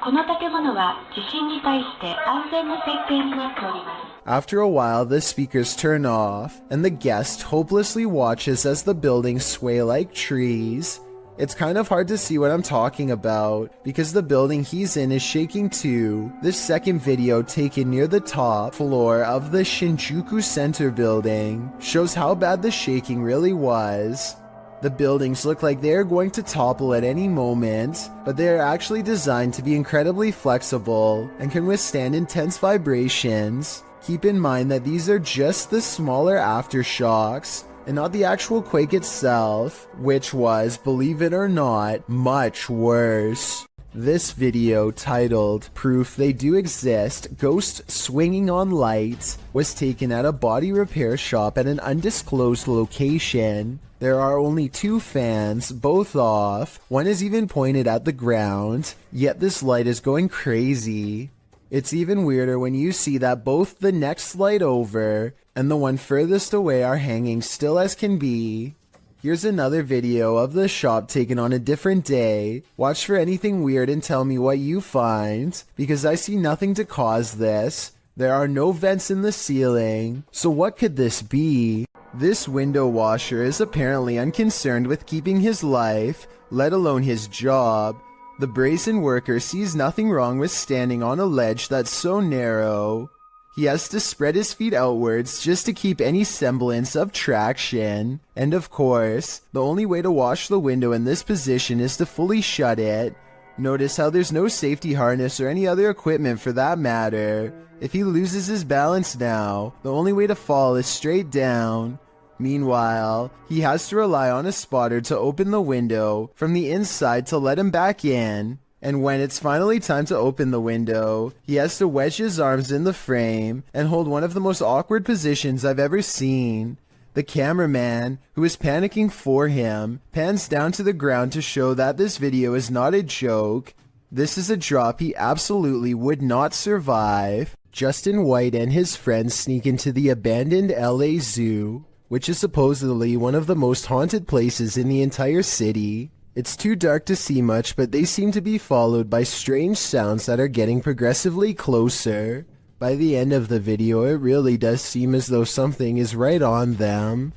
この建物は地震に対して安全な設計になっております。 After a while, the speakers turn off, and the guest hopelessly watches as the buildings sway like trees. It's kind of hard to see what I'm talking about, because the building he's in is shaking too. This second video, taken near the top floor of the Shinjuku Center building, shows how bad the shaking really was. The buildings look like they are going to topple at any moment, but they are actually designed to be incredibly flexible and can withstand intense vibrations. Keep in mind that these are just the smaller aftershocks, and not the actual quake itself, which was, believe it or not, much worse. This video, titled Proof They Do Exist, Ghosts Swinging on Lights, was taken at a body repair shop at an undisclosed location. There are only 2 fans, both off. One is even pointed at the ground, yet this light is going crazy. It's even weirder when you see that both the next light over and the one furthest away are hanging still as can be. Here's another video of the shop taken on a different day. Watch for anything weird and tell me what you find, because I see nothing to cause this. There are no vents in the ceiling, so what could this be? This window washer is apparently unconcerned with keeping his life, let alone his job. The brazen worker sees nothing wrong with standing on a ledge that's so narrow. He has to spread his feet outwards just to keep any semblance of traction. And of course, the only way to wash the window in this position is to fully shut it. Notice how there's no safety harness or any other equipment for that matter. If he loses his balance now, the only way to fall is straight down. Meanwhile, he has to rely on a spotter to open the window from the inside to let him back in. And when it's finally time to open the window, he has to wedge his arms in the frame and hold one of the most awkward positions I've ever seen. The cameraman, who is panicking for him, pans down to the ground to show that this video is not a joke. This is a drop he absolutely would not survive. Justin White and his friends sneak into the abandoned LA Zoo, which is supposedly one of the most haunted places in the entire city. It's too dark to see much, but they seem to be followed by strange sounds that are getting progressively closer. By the end of the video, it really does seem as though something is right on them.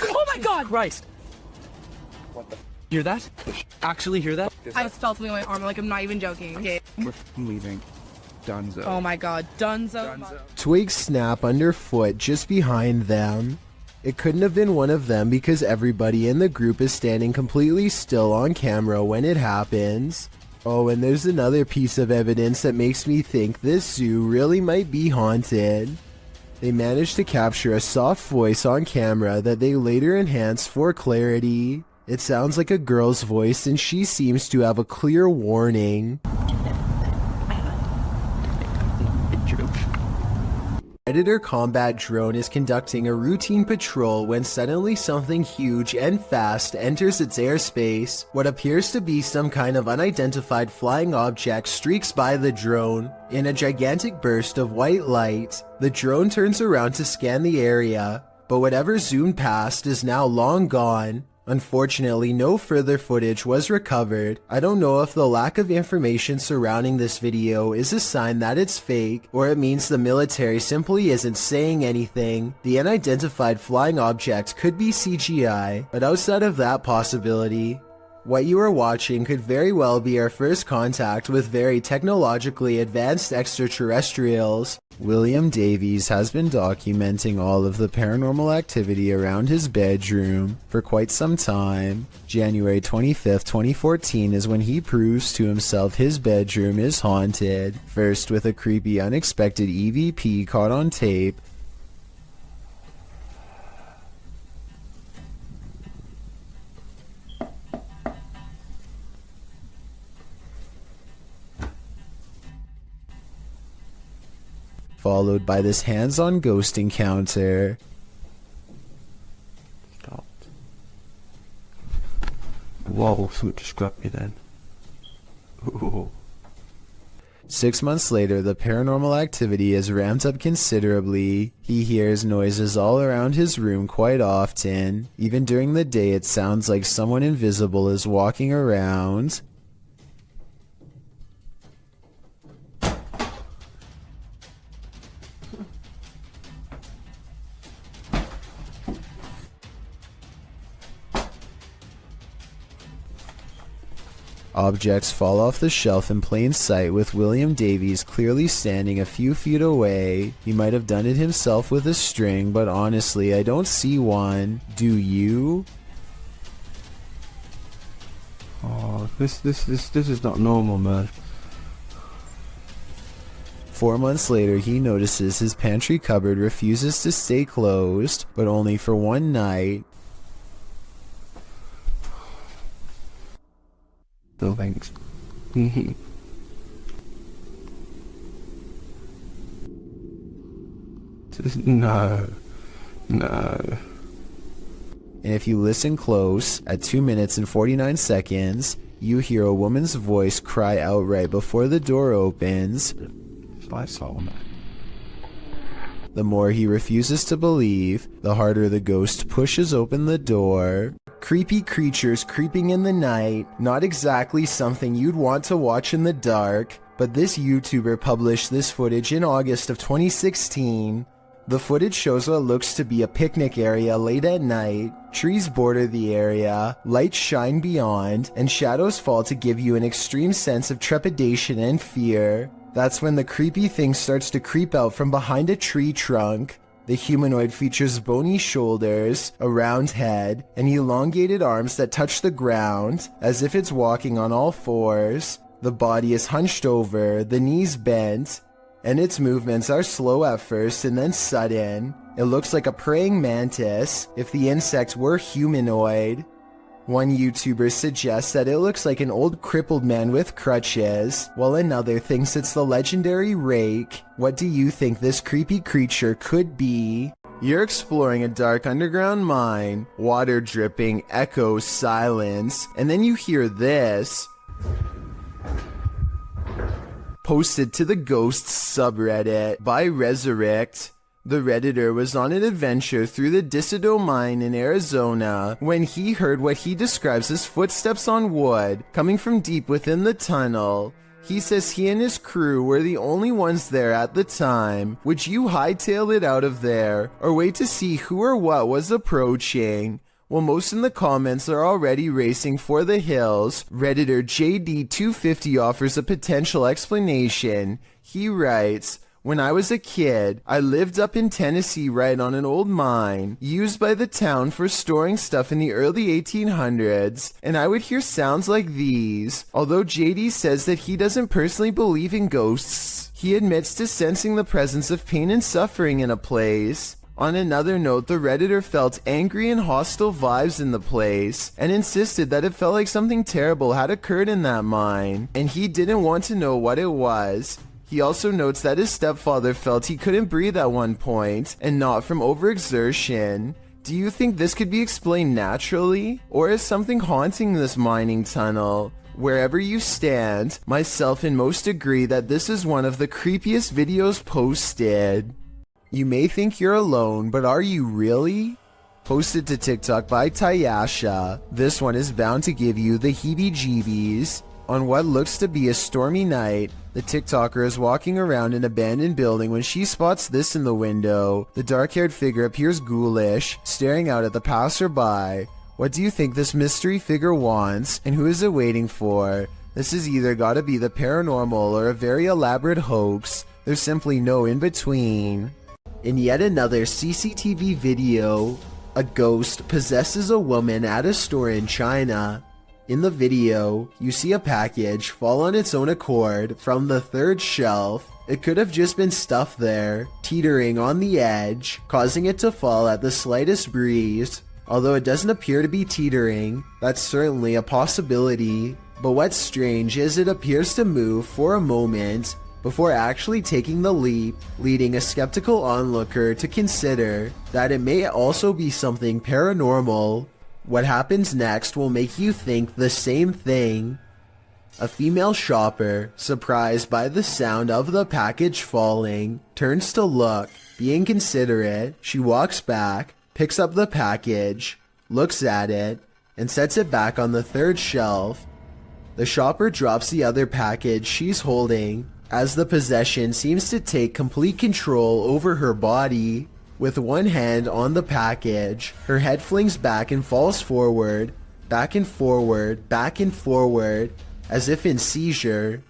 Oh my god! Christ! What the hear that? Actually hear that? I just felt something on my arm, like I'm not even joking. Okay. We're leaving. Dunzo. Oh my god, Dunzo. Twigs snap underfoot just behind them. It couldn't have been one of them because everybody in the group is standing completely still on camera when it happens. Oh, and there's another piece of evidence that makes me think this zoo really might be haunted. They managed to capture a soft voice on camera that they later enhanced for clarity. It sounds like a girl's voice and she seems to have a clear warning. Predator combat drone is conducting a routine patrol when suddenly something huge and fast enters its airspace. What appears to be some kind of unidentified flying object streaks by the drone. In a gigantic burst of white light, the drone turns around to scan the area, but whatever zoomed past is now long gone. Unfortunately, no further footage was recovered. I don't know if the lack of information surrounding this video is a sign that it's fake, or it means the military simply isn't saying anything. The unidentified flying object could be CGI, but outside of that possibility, What you are watching could very well be our first contact with very technologically advanced extraterrestrials. William Davies has been documenting all of the paranormal activity around his bedroom for quite some time. January 25th, 2014 is when he proves to himself his bedroom is haunted, first with a creepy unexpected EVP caught on tape, followed by this hands-on ghost encounter. Stopped. Whoa, something just grabbed me then. Ooh. 6 months later, the paranormal activity is ramped up considerably. He hears noises all around his room quite often. Even during the day, it sounds like someone invisible is walking around. Objects fall off the shelf in plain sight, with William Davies clearly standing a few feet away. He might have done it himself with a string, but honestly, I don't see one. Do you? Oh, this is not normal, man. 4 months later, he notices his pantry cupboard refuses to stay closed, but only for one night. No thanks. No. No. And if you listen close, at 2 minutes and 49 seconds, you hear a woman's voice cry out right before the door opens. Lights on. The more he refuses to believe, the harder the ghost pushes open the door. Creepy creatures creeping in the night, not exactly something you'd want to watch in the dark, but this YouTuber published this footage in August of 2016. The footage shows what looks to be a picnic area late at night. Trees border the area, lights shine beyond, and shadows fall to give you an extreme sense of trepidation and fear. That's when the creepy thing starts to creep out from behind a tree trunk. The humanoid features bony shoulders, a round head, and elongated arms that touch the ground, as if it's walking on all fours. The body is hunched over, the knees bent, and its movements are slow at first and then sudden. It looks like a praying mantis if the insect were humanoid. One YouTuber suggests that it looks like an old crippled man with crutches, while another thinks it's the legendary rake. What do you think this creepy creature could be? You're exploring a dark underground mine, water dripping, echoes, silence, and then you hear this. Posted to the Ghosts subreddit by Resurrect. The Redditor was on an adventure through the Disido mine in Arizona when he heard what he describes as footsteps on wood coming from deep within the tunnel. He says he and his crew were the only ones there at the time. Would you hightail it out of there or wait to see who or what was approaching? Well, most in the comments are already racing for the hills. Redditor JD250 offers a potential explanation. He writes, "When I was a kid, I lived up in Tennessee right on an old mine used by the town for storing stuff in the early 1800s, and I would hear sounds like these." Although JD says that he doesn't personally believe in ghosts, he admits to sensing the presence of pain and suffering in a place. On another note, the Redditor felt angry and hostile vibes in the place and insisted that it felt like something terrible had occurred in that mine, and he didn't want to know what it was. He also notes that his stepfather felt he couldn't breathe at one point, and not from overexertion. Do you think this could be explained naturally, or is something haunting this mining tunnel? Wherever you stand, myself and most agree that this is one of the creepiest videos posted. You may think you're alone, but are you really? Posted to TikTok by Tayasha, this one is bound to give you the heebie-jeebies. On what looks to be a stormy night, the TikToker is walking around an abandoned building when she spots this in the window. The dark-haired figure appears ghoulish, staring out at the passerby. What do you think this mystery figure wants, and who is it waiting for? This has either gotta be the paranormal or a very elaborate hoax. There's simply no in between. In yet another CCTV video, a ghost possesses a woman at a store in China. In the video, you see a package fall on its own accord from the third shelf. It could have just been stuff there, teetering on the edge, causing it to fall at the slightest breeze. Although it doesn't appear to be teetering, that's certainly a possibility. But what's strange is it appears to move for a moment before actually taking the leap, leading a skeptical onlooker to consider that it may also be something paranormal. What happens next will make you think the same thing. A female shopper, surprised by the sound of the package falling, turns to look. Being considerate, she walks back, picks up the package, looks at it, and sets it back on the third shelf. The shopper drops the other package she's holding, as the possession seems to take complete control over her body. With one hand on the package, her head flings back and falls forward, back and forward, back and forward, as if in seizure.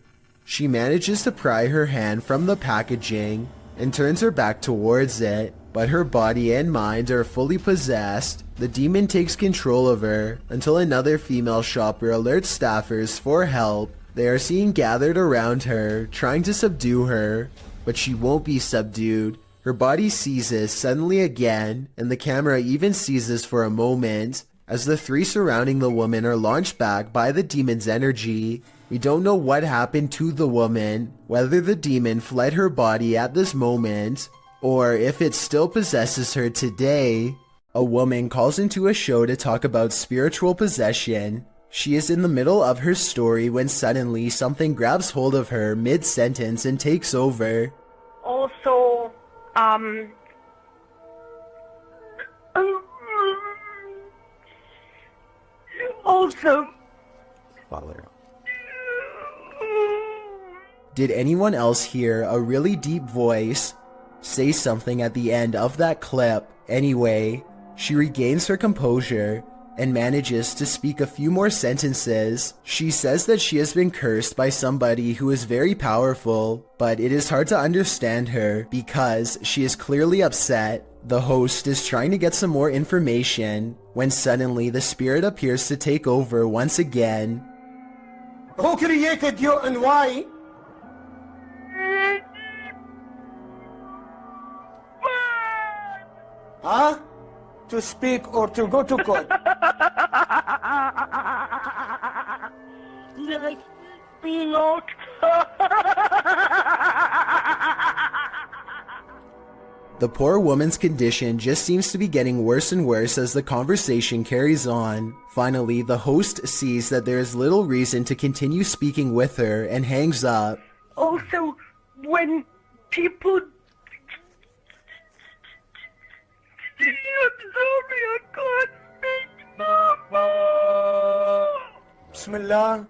She manages to pry her hand from the packaging and turns her back towards it, but her body and mind are fully possessed. The demon takes control of her until another female shopper alerts staffers for help. They are seen gathered around her, trying to subdue her, but she won't be subdued. Her body seizes suddenly again, and the camera even seizes for a moment, as the three surrounding the woman are launched back by the demon's energy. We don't know what happened to the woman, whether the demon fled her body at this moment, or if it still possesses her today. A woman calls into a show to talk about spiritual possession. She is in the middle of her story when suddenly something grabs hold of her mid-sentence and takes over. Also, Did anyone else hear a really deep voice say something at the end of that clip? Anyway, she regains her composure and manages to speak a few more sentences. She says that she has been cursed by somebody who is very powerful, but it is hard to understand her because she is clearly upset. The host is trying to get some more information when suddenly the spirit appears to take over once again. Who created you and why? Huh? To speak or to go to court? The poor woman's condition just seems to be getting worse and worse as the conversation carries on. Finally, the host sees that there is little reason to continue speaking with her and hangs up. Also, when people Bismillah,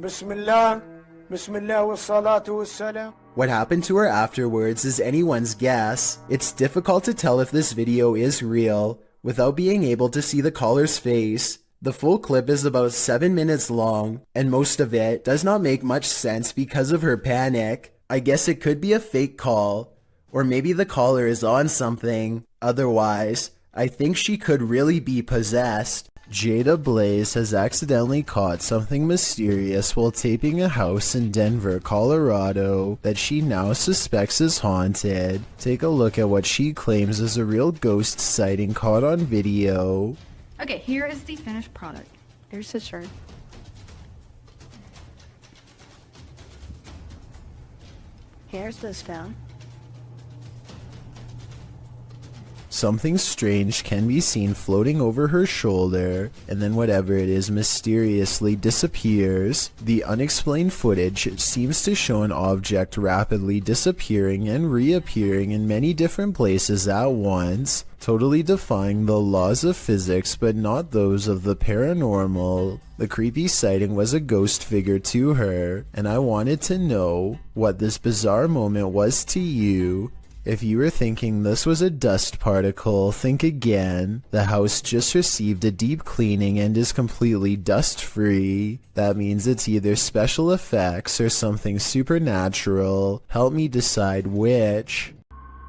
Bismillah, Bismillah wa salatu wa salam. What happened to her afterwards is anyone's guess. It's difficult to tell if this video is real without being able to see the caller's face. The full clip is about 7 minutes long, and most of it does not make much sense because of her panic. I guess it could be a fake call, or maybe the caller is on something. Otherwise, I think she could really be possessed. Jada Blaze has accidentally caught something mysterious while taping a house in Denver, Colorado that she now suspects is haunted. Take a look at what she claims is a real ghost sighting caught on video. Okay, here is the finished product. Here's his shirt. Here's the stone. Something strange can be seen floating over her shoulder, and then whatever it is mysteriously disappears. The unexplained footage seems to show an object rapidly disappearing and reappearing in many different places at once, totally defying the laws of physics but not those of the paranormal. The creepy sighting was a ghost figure to her, and I wanted to know what this bizarre moment was to you. If you were thinking this was a dust particle, think again. The house just received a deep cleaning and is completely dust-free. That means it's either special effects or something supernatural. Help me decide which.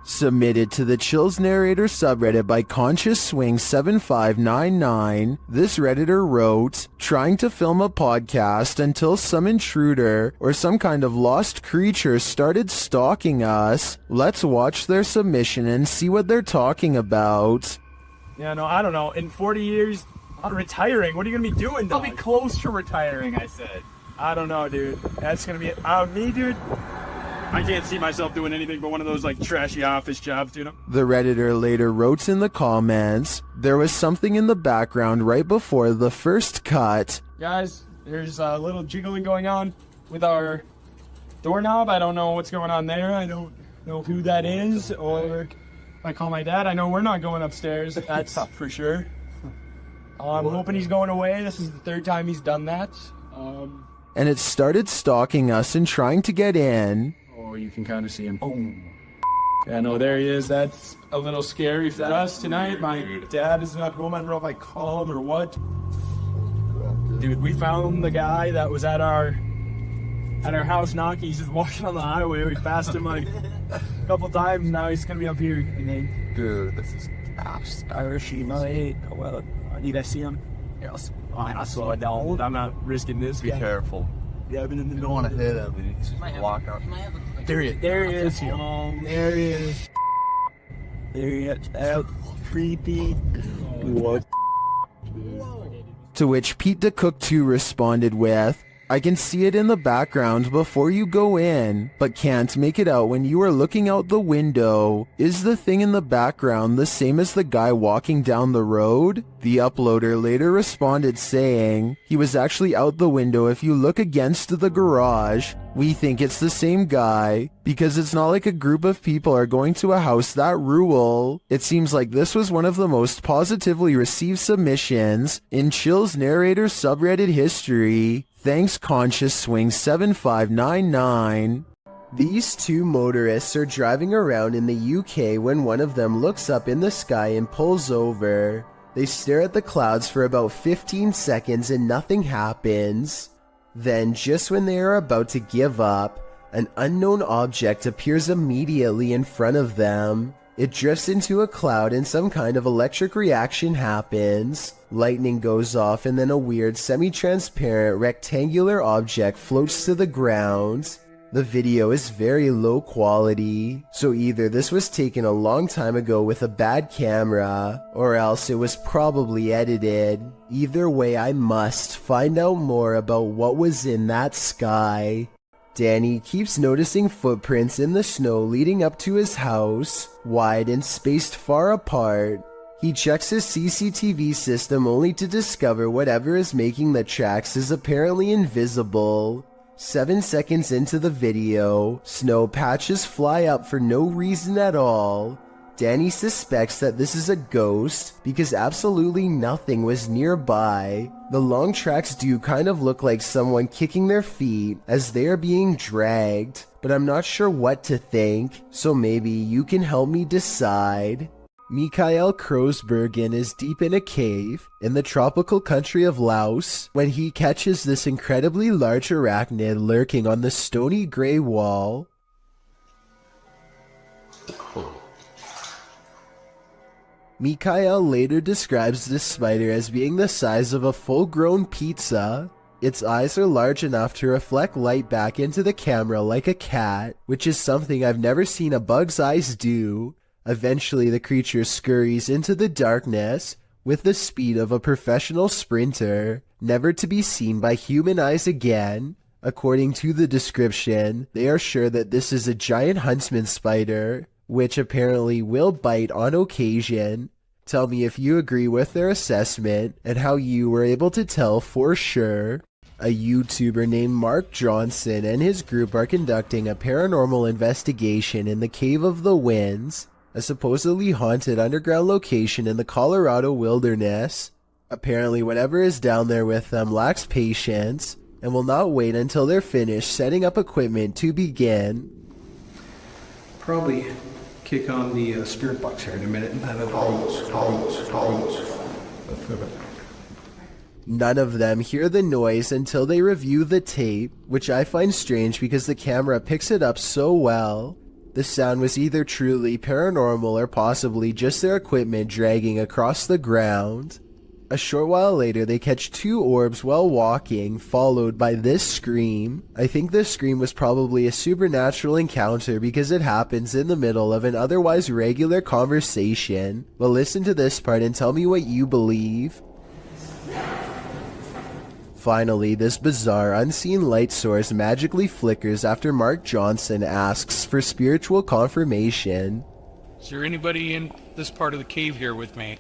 Submitted to the Chills Narrator subreddit by Conscious Swing 7599, this redditor wrote, "Trying to film a podcast until some intruder or some kind of lost creature started stalking us. Let's watch their submission and see what they're talking about." Yeah, no, I don't know. In 40 years, I'm retiring. What are you going to be doing, dog? I'll be close to retiring, I said. I don't know, dude. That's going to be me, dude. I can't see myself doing anything but one of those, like, trashy office jobs, dude. The redditor later wrote in the comments, "There was something in the background right before the first cut." Guys, there's a little jiggling going on with our doorknob. I don't know what's going on there. I don't know who that is, or if I call my dad, I know we're not going upstairs. That's for sure. I'm hoping he's going away. This is the third time he's done that. And it started stalking us and trying to get in. Oh, you can kind of see him. Oh. Yeah, no, there he is. That's a little scary for us tonight. My dad is not home. I don't know if I call him or what. Dude, we found the guy that was at our house knocking. He's just walking on the highway. We passed him like a couple times. Now he's gonna be up here. Dude, this is Irish. Well, did I see him? Yes. I saw it down. I'm not risking this. Be careful. Yeah, I've been in the don't want to hit him. He's walk out. There he is. There he is. There he is. There he is. Out. Creepy. What? To which Pete the Cook 2 responded with, "I can see it in the background before you go in, but can't make it out when you are looking out the window. Is the thing in the background the same as the guy walking down the road?" The uploader later responded saying, "He was actually out the window if you look against the garage. We think it's the same guy, because it's not like a group of people are going to a house that rural." It seems like this was one of the most positively received submissions in Chill's Narrator subreddit history. Thanks, Conscious Swing 7599. These two motorists are driving around in the UK when one of them looks up in the sky and pulls over. They stare at the clouds for about 15 seconds and nothing happens. Then, just when they are about to give up, an unknown object appears immediately in front of them. It drifts into a cloud and some kind of electric reaction happens. Lightning goes off and then a weird semi-transparent rectangular object floats to the ground. The video is very low quality, so either this was taken a long time ago with a bad camera, or else it was probably edited. Either way, I must find out more about what was in that sky. Danny keeps noticing footprints in the snow leading up to his house, wide and spaced far apart. He checks his CCTV system only to discover whatever is making the tracks is apparently invisible. 7 seconds into the video, snow patches fly up for no reason at all. Danny suspects that this is a ghost because absolutely nothing was nearby. The long tracks do kind of look like someone kicking their feet as they are being dragged, but I'm not sure what to think, so maybe you can help me decide. Mikhail Krosbergen is deep in a cave in the tropical country of Laos when he catches this incredibly large arachnid lurking on the stony gray wall. Mikhail later describes this spider as being the size of a full-grown pizza. Its eyes are large enough to reflect light back into the camera like a cat, which is something I've never seen a bug's eyes do. Eventually, the creature scurries into the darkness with the speed of a professional sprinter, never to be seen by human eyes again. According to the description, they are sure that this is a giant huntsman spider, which apparently will bite on occasion. Tell me if you agree with their assessment and how you were able to tell for sure. A YouTuber named Mark Johnson and his group are conducting a paranormal investigation in the Cave of the Winds, a supposedly haunted underground location in the Colorado wilderness. Apparently whatever is down there with them lacks patience and will not wait until they're finished setting up equipment to begin. Probably kick on the spirit box here in a minute. None of them hear the noise until they review the tape, which I find strange because the camera picks it up so well. The sound was either truly paranormal or possibly just their equipment dragging across the ground. A short while later, they catch 2 orbs while walking, followed by this scream. I think this scream was probably a supernatural encounter because it happens in the middle of an otherwise regular conversation. But listen to this part and tell me what you believe. Finally, this bizarre unseen light source magically flickers after Mark Johnson asks for spiritual confirmation. Is there anybody in this part of the cave here with me?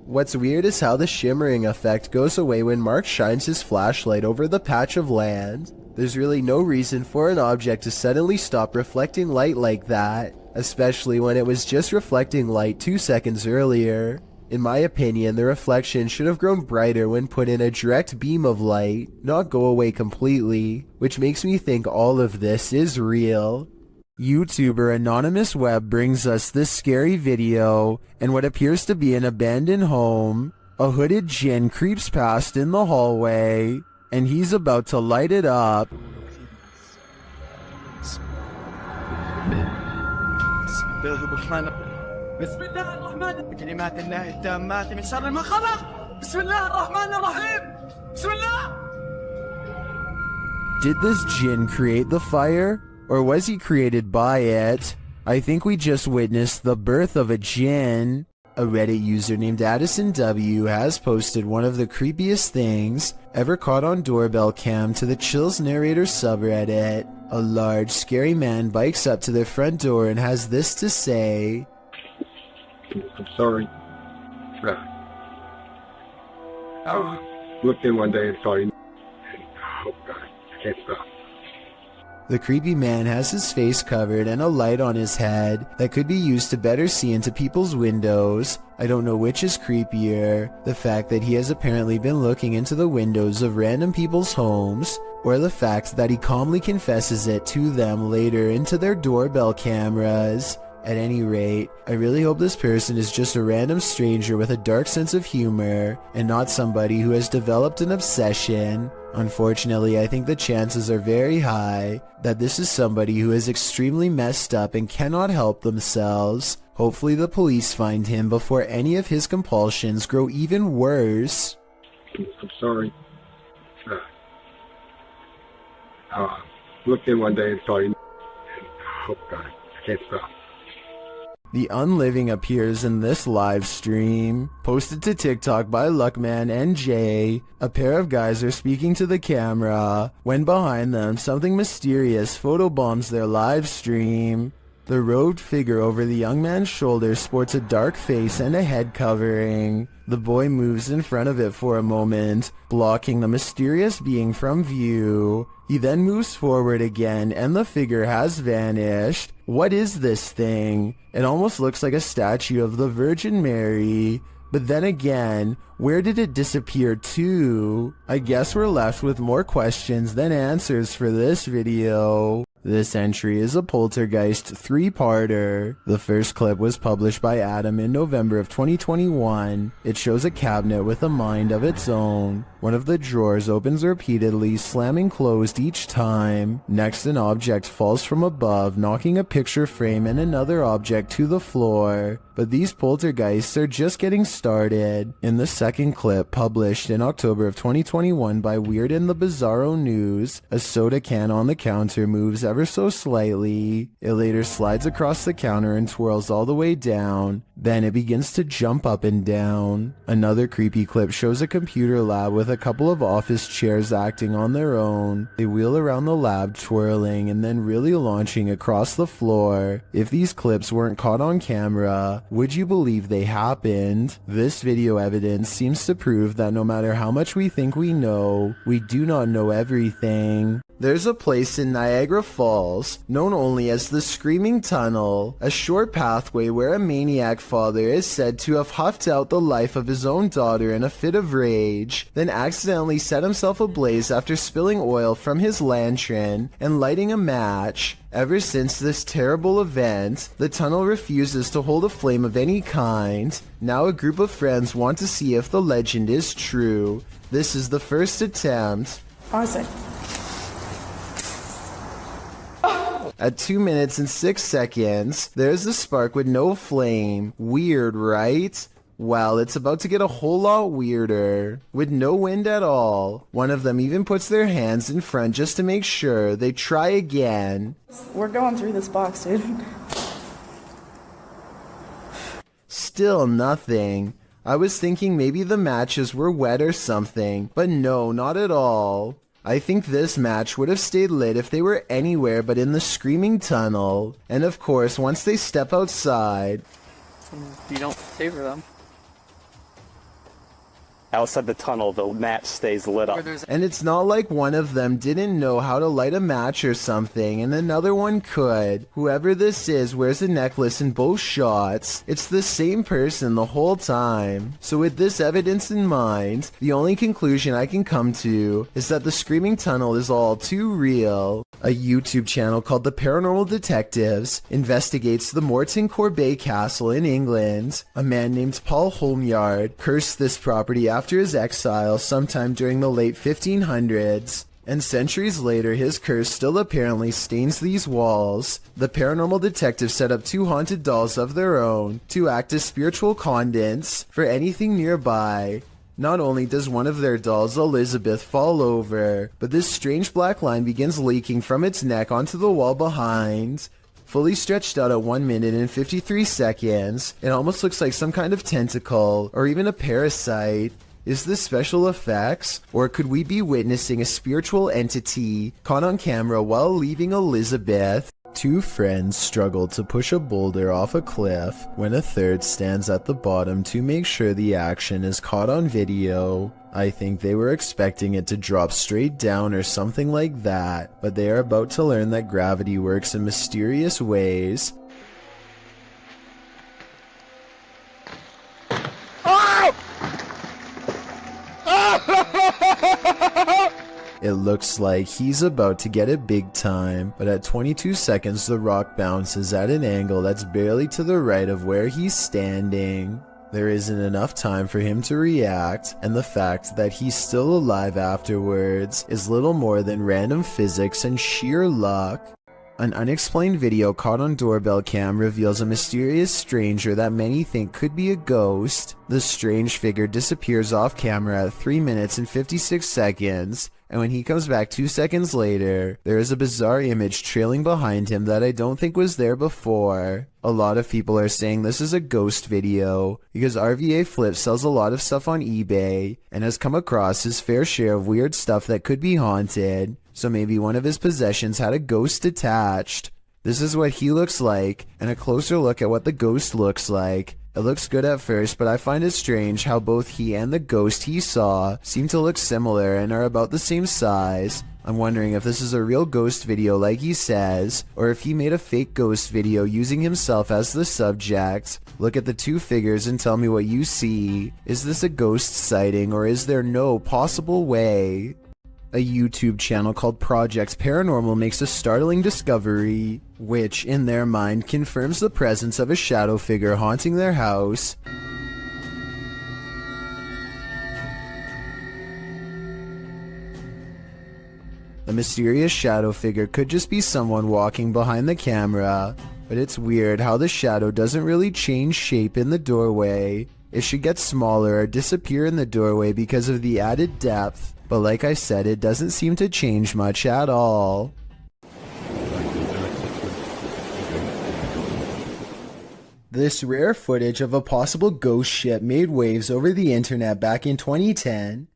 What's weird is how the shimmering effect goes away when Mark shines his flashlight over the patch of land. There's really no reason for an object to suddenly stop reflecting light like that, especially when it was just reflecting light 2 seconds earlier. In my opinion, the reflection should have grown brighter when put in a direct beam of light, not go away completely, which makes me think all of this is real. YouTuber Anonymous Web brings us this scary video. In what appears to be an abandoned home, a hooded djinn creeps past in the hallway, and he's about to light it up. Did this djinn create the fire? Or was he created by it? I think we just witnessed the birth of a djinn. A Reddit user named Addison W has posted one of the creepiest things ever caught on doorbell cam to the Chills Narrator subreddit. A large, scary man bikes up to their front door and has this to say. I'm sorry. I looked in one day and saw you. Oh God, I can't stop. The creepy man has his face covered and a light on his head that could be used to better see into people's windows. I don't know which is creepier, the fact that he has apparently been looking into the windows of random people's homes, or the fact that he calmly confesses it to them later into their doorbell cameras. At any rate, I really hope this person is just a random stranger with a dark sense of humor, and not somebody who has developed an obsession. Unfortunately, I think the chances are very high that this is somebody who is extremely messed up and cannot help themselves. Hopefully the police find him before any of his compulsions grow even worse. I'm sorry. Looked in one day and saw you. Oh God, I can't stop. The unliving appears in this live stream, posted to TikTok by Luckman NJ. A pair of guys are speaking to the camera, when behind them something mysterious photobombs their live stream. The robed figure over the young man's shoulder sports a dark face and a head covering. The boy moves in front of it for a moment, blocking the mysterious being from view. He then moves forward again and the figure has vanished. What is this thing? It almost looks like a statue of the Virgin Mary. But then again, where did it disappear to? I guess we're left with more questions than answers for this video. This entry is a Poltergeist 3-parter. The first clip was published by Adam in November of 2021. It shows a cabinet with a mind of its own. One of the drawers opens repeatedly, slamming closed each time. Next, an object falls from above, knocking a picture frame and another object to the floor. But these poltergeists are just getting started. In the second clip, published in October of 2021 by Weird and the Bizarro News, a soda can on the counter moves ever so slightly. It later slides across the counter and twirls all the way down. Then it begins to jump up and down. Another creepy clip shows a computer lab with a couple of office chairs acting on their own. They wheel around the lab, twirling and then really launching across the floor. If these clips weren't caught on camera, would you believe they happened? This video evidence seems to prove that no matter how much we think we know, we do not know everything. There's a place in Niagara Falls, known only as the Screaming Tunnel, a short pathway where a maniac stepfather is said to have huffed out the life of his own daughter in a fit of rage, then accidentally set himself ablaze after spilling oil from his lantern and lighting a match. Ever since this terrible event, the tunnel refuses to hold a flame of any kind. Now a group of friends want to see if the legend is true. This is the first attempt. Pause it. At 2 minutes and 6 seconds, there's a spark with no flame. Weird, right? Well, it's about to get a whole lot weirder. With no wind at all. One of them even puts their hands in front just to make sure. They try again. We're going through this box, dude. Still nothing. I was thinking maybe the matches were wet or something, but no, not at all. I think this match would have stayed lit if they were anywhere but in the screaming tunnel. And of course, once they step outside... You don't savor them. Outside the tunnel, the match stays lit up. And it's not like one of them didn't know how to light a match or something, and another one could. Whoever this is wears a necklace in both shots. It's the same person the whole time. So with this evidence in mind, the only conclusion I can come to is that the screaming tunnel is all too real. A YouTube channel called The Paranormal Detectives investigates the Morton Corbet Castle in England. A man named Paul Homeyard cursed this property after his exile sometime during the late 1500s. And centuries later, his curse still apparently stains these walls. The paranormal detectives set up 2 haunted dolls of their own to act as spiritual conduits for anything nearby. Not only does one of their dolls, Elizabeth, fall over, but this strange black line begins leaking from its neck onto the wall behind. Fully stretched out at 1 minute and 53 seconds, it almost looks like some kind of tentacle, or even a parasite. Is this special effects? Or could we be witnessing a spiritual entity caught on camera while leaving Elizabeth? 2 friends struggle to push a boulder off a cliff when a third stands at the bottom to make sure the action is caught on video. I think they were expecting it to drop straight down or something like that, but they are about to learn that gravity works in mysterious ways. It looks like he's about to get it big time, but at 22 seconds the rock bounces at an angle that's barely to the right of where he's standing. There isn't enough time for him to react, and the fact that he's still alive afterwards is little more than random physics and sheer luck. An unexplained video caught on doorbell cam reveals a mysterious stranger that many think could be a ghost. The strange figure disappears off camera at 3 minutes and 56 seconds, and when he comes back 2 seconds later, there is a bizarre image trailing behind him that I don't think was there before. A lot of people are saying this is a ghost video, because RVA Flip sells a lot of stuff on eBay, and has come across his fair share of weird stuff that could be haunted. So maybe one of his possessions had a ghost attached. This is what he looks like, and a closer look at what the ghost looks like. It looks good at first, but I find it strange how both he and the ghost he saw seem to look similar and are about the same size. I'm wondering if this is a real ghost video like he says, or if he made a fake ghost video using himself as the subject. Look at the 2 figures and tell me what you see. Is this a ghost sighting, or is there no possible way? A YouTube channel called Project Paranormal makes a startling discovery, which, in their mind, confirms the presence of a shadow figure haunting their house. The mysterious shadow figure could just be someone walking behind the camera, but it's weird how the shadow doesn't really change shape in the doorway. It should get smaller or disappear in the doorway because of the added depth. But like I said, it doesn't seem to change much at all. This rare footage of a possible ghost ship made waves over the internet back in 2010.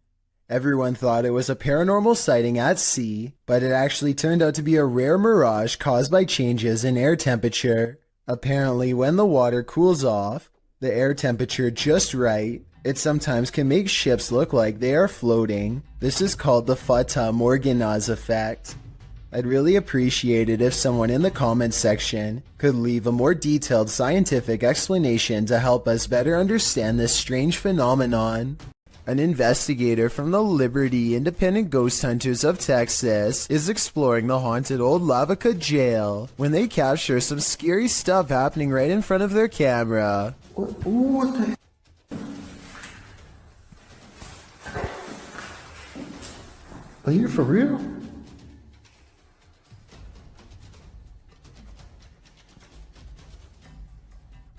Everyone thought it was a paranormal sighting at sea, but it actually turned out to be a rare mirage caused by changes in air temperature. Apparently, when the water cools off, the air temperature just right, it sometimes can make ships look like they are floating. This is called the Fata Morgana's effect. I'd really appreciate it if someone in the comments section could leave a more detailed scientific explanation to help us better understand this strange phenomenon. An investigator from the Liberty Independent Ghost Hunters of Texas is exploring the haunted old Lavaca jail when they capture some scary stuff happening right in front of their camera. What the? Are you for real?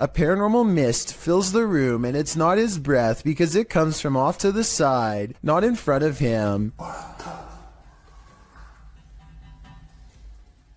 A paranormal mist fills the room, and it's not his breath because it comes from off to the side, not in front of him.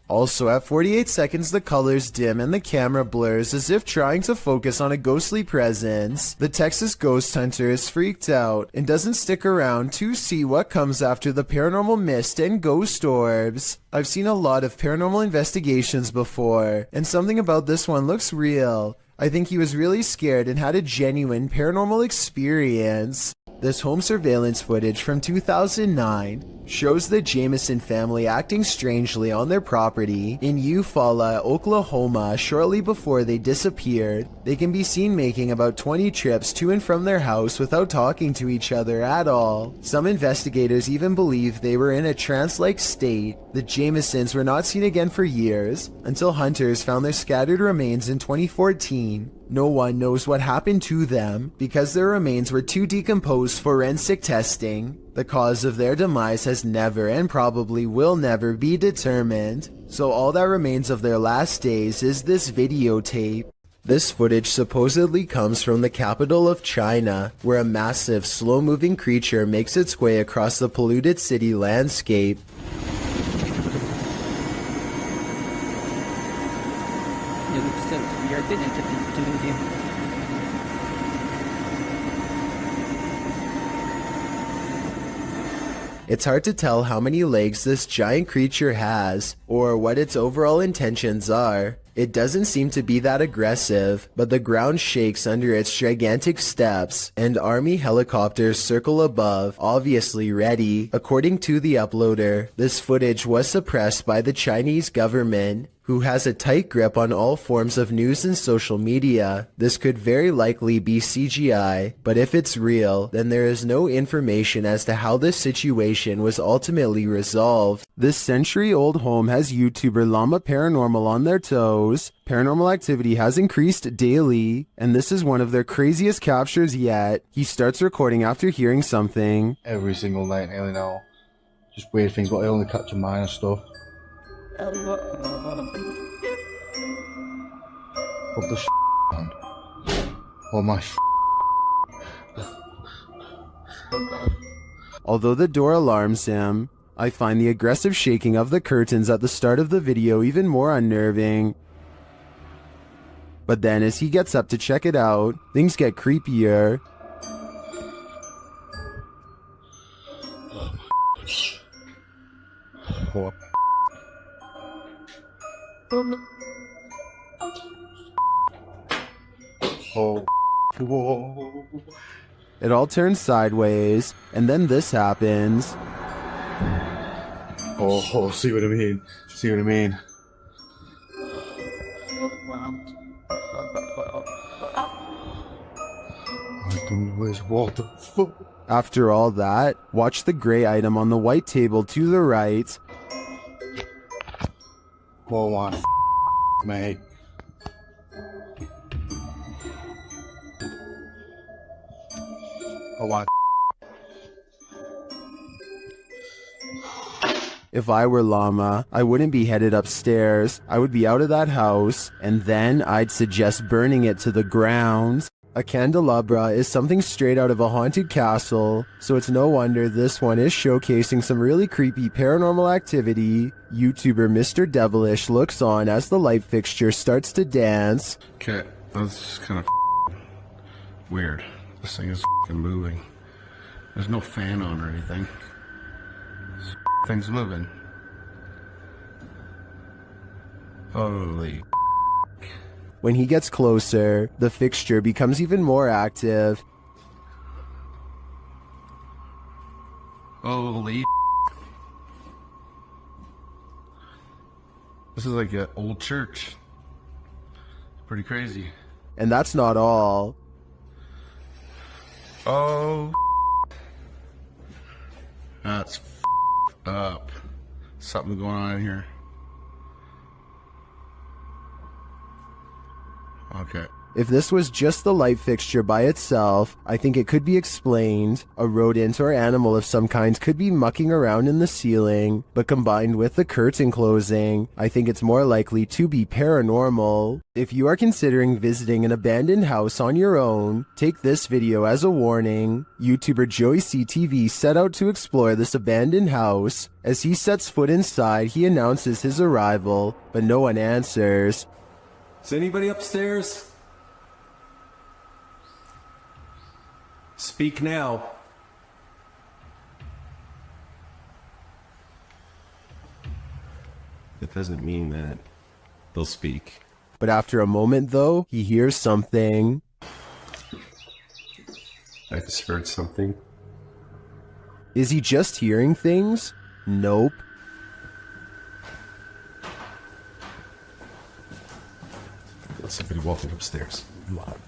Also, at 48 seconds, the colors dim and the camera blurs as if trying to focus on a ghostly presence. The Texas ghost hunter is freaked out and doesn't stick around to see what comes after the paranormal mist and ghost orbs. I've seen a lot of paranormal investigations before, and something about this one looks real. I think he was really scared and had a genuine paranormal experience. This home surveillance footage from 2009 shows the Jameson family acting strangely on their property in Eufaula, Oklahoma shortly before they disappeared. They can be seen making about 20 trips to and from their house without talking to each other at all. Some investigators even believe they were in a trance-like state. The Jamesons were not seen again for years until hunters found their scattered remains in 2014. No one knows what happened to them because their remains were too decomposed for forensic testing. The cause of their demise has never and probably will never be determined, so all that remains of their last days is this videotape. This footage supposedly comes from the capital of China, where a massive, slow-moving creature makes its way across the polluted city landscape. It's hard to tell how many legs this giant creature has, or what its overall intentions are. It doesn't seem to be that aggressive, but the ground shakes under its gigantic steps, and army helicopters circle above, obviously ready. According to the uploader, this footage was suppressed by the Chinese government, who has a tight grip on all forms of news and social media. This could very likely be CGI, but if it's real, then there is no information as to how this situation was ultimately resolved. This century-old home has YouTuber Llama Paranormal on their toes. Paranormal activity has increased daily, and this is one of their craziest captures yet. He starts recording after hearing something. Every single night, nearly now. Just weird things, but I only capture minor stuff. What the man? Oh my Although the door alarms him, I find the aggressive shaking of the curtains at the start of the video even more unnerving. But then as he gets up to check it out, things get creepier. Oh. Oh. Whoa. It all turns sideways, and then this happens. Oh, see what I mean? See what I mean? I don't know what the fuck. After all that, watch the gray item on the white table to the right. Oh my mate. Oh my. If I were Llama, I wouldn't be headed upstairs. I would be out of that house, and then I'd suggest burning it to the ground. A candelabra is something straight out of a haunted castle, so it's no wonder this one is showcasing some really creepy paranormal activity. YouTuber Mr. Devilish looks on as the light fixture starts to dance. Okay, that's kind of weird. This thing is moving. There's no fan on or anything. This thing's moving. Holy. When he gets closer, the fixture becomes even more active. Holy. This is like an old church. Pretty crazy. And that's not all. Oh, that's up. Something going on in here. Okay. If this was just the light fixture by itself, I think it could be explained. A rodent or animal of some kind could be mucking around in the ceiling, but combined with the curtain closing, I think it's more likely to be paranormal. If you are considering visiting an abandoned house on your own, take this video as a warning. YouTuber Joey CTV set out to explore this abandoned house. As he sets foot inside, he announces his arrival, but no one answers. Is anybody upstairs? Speak now. That doesn't mean that they'll speak. But after a moment, though, he hears something. I just heard something. Is he just hearing things? Nope. There's somebody walking upstairs. Loud.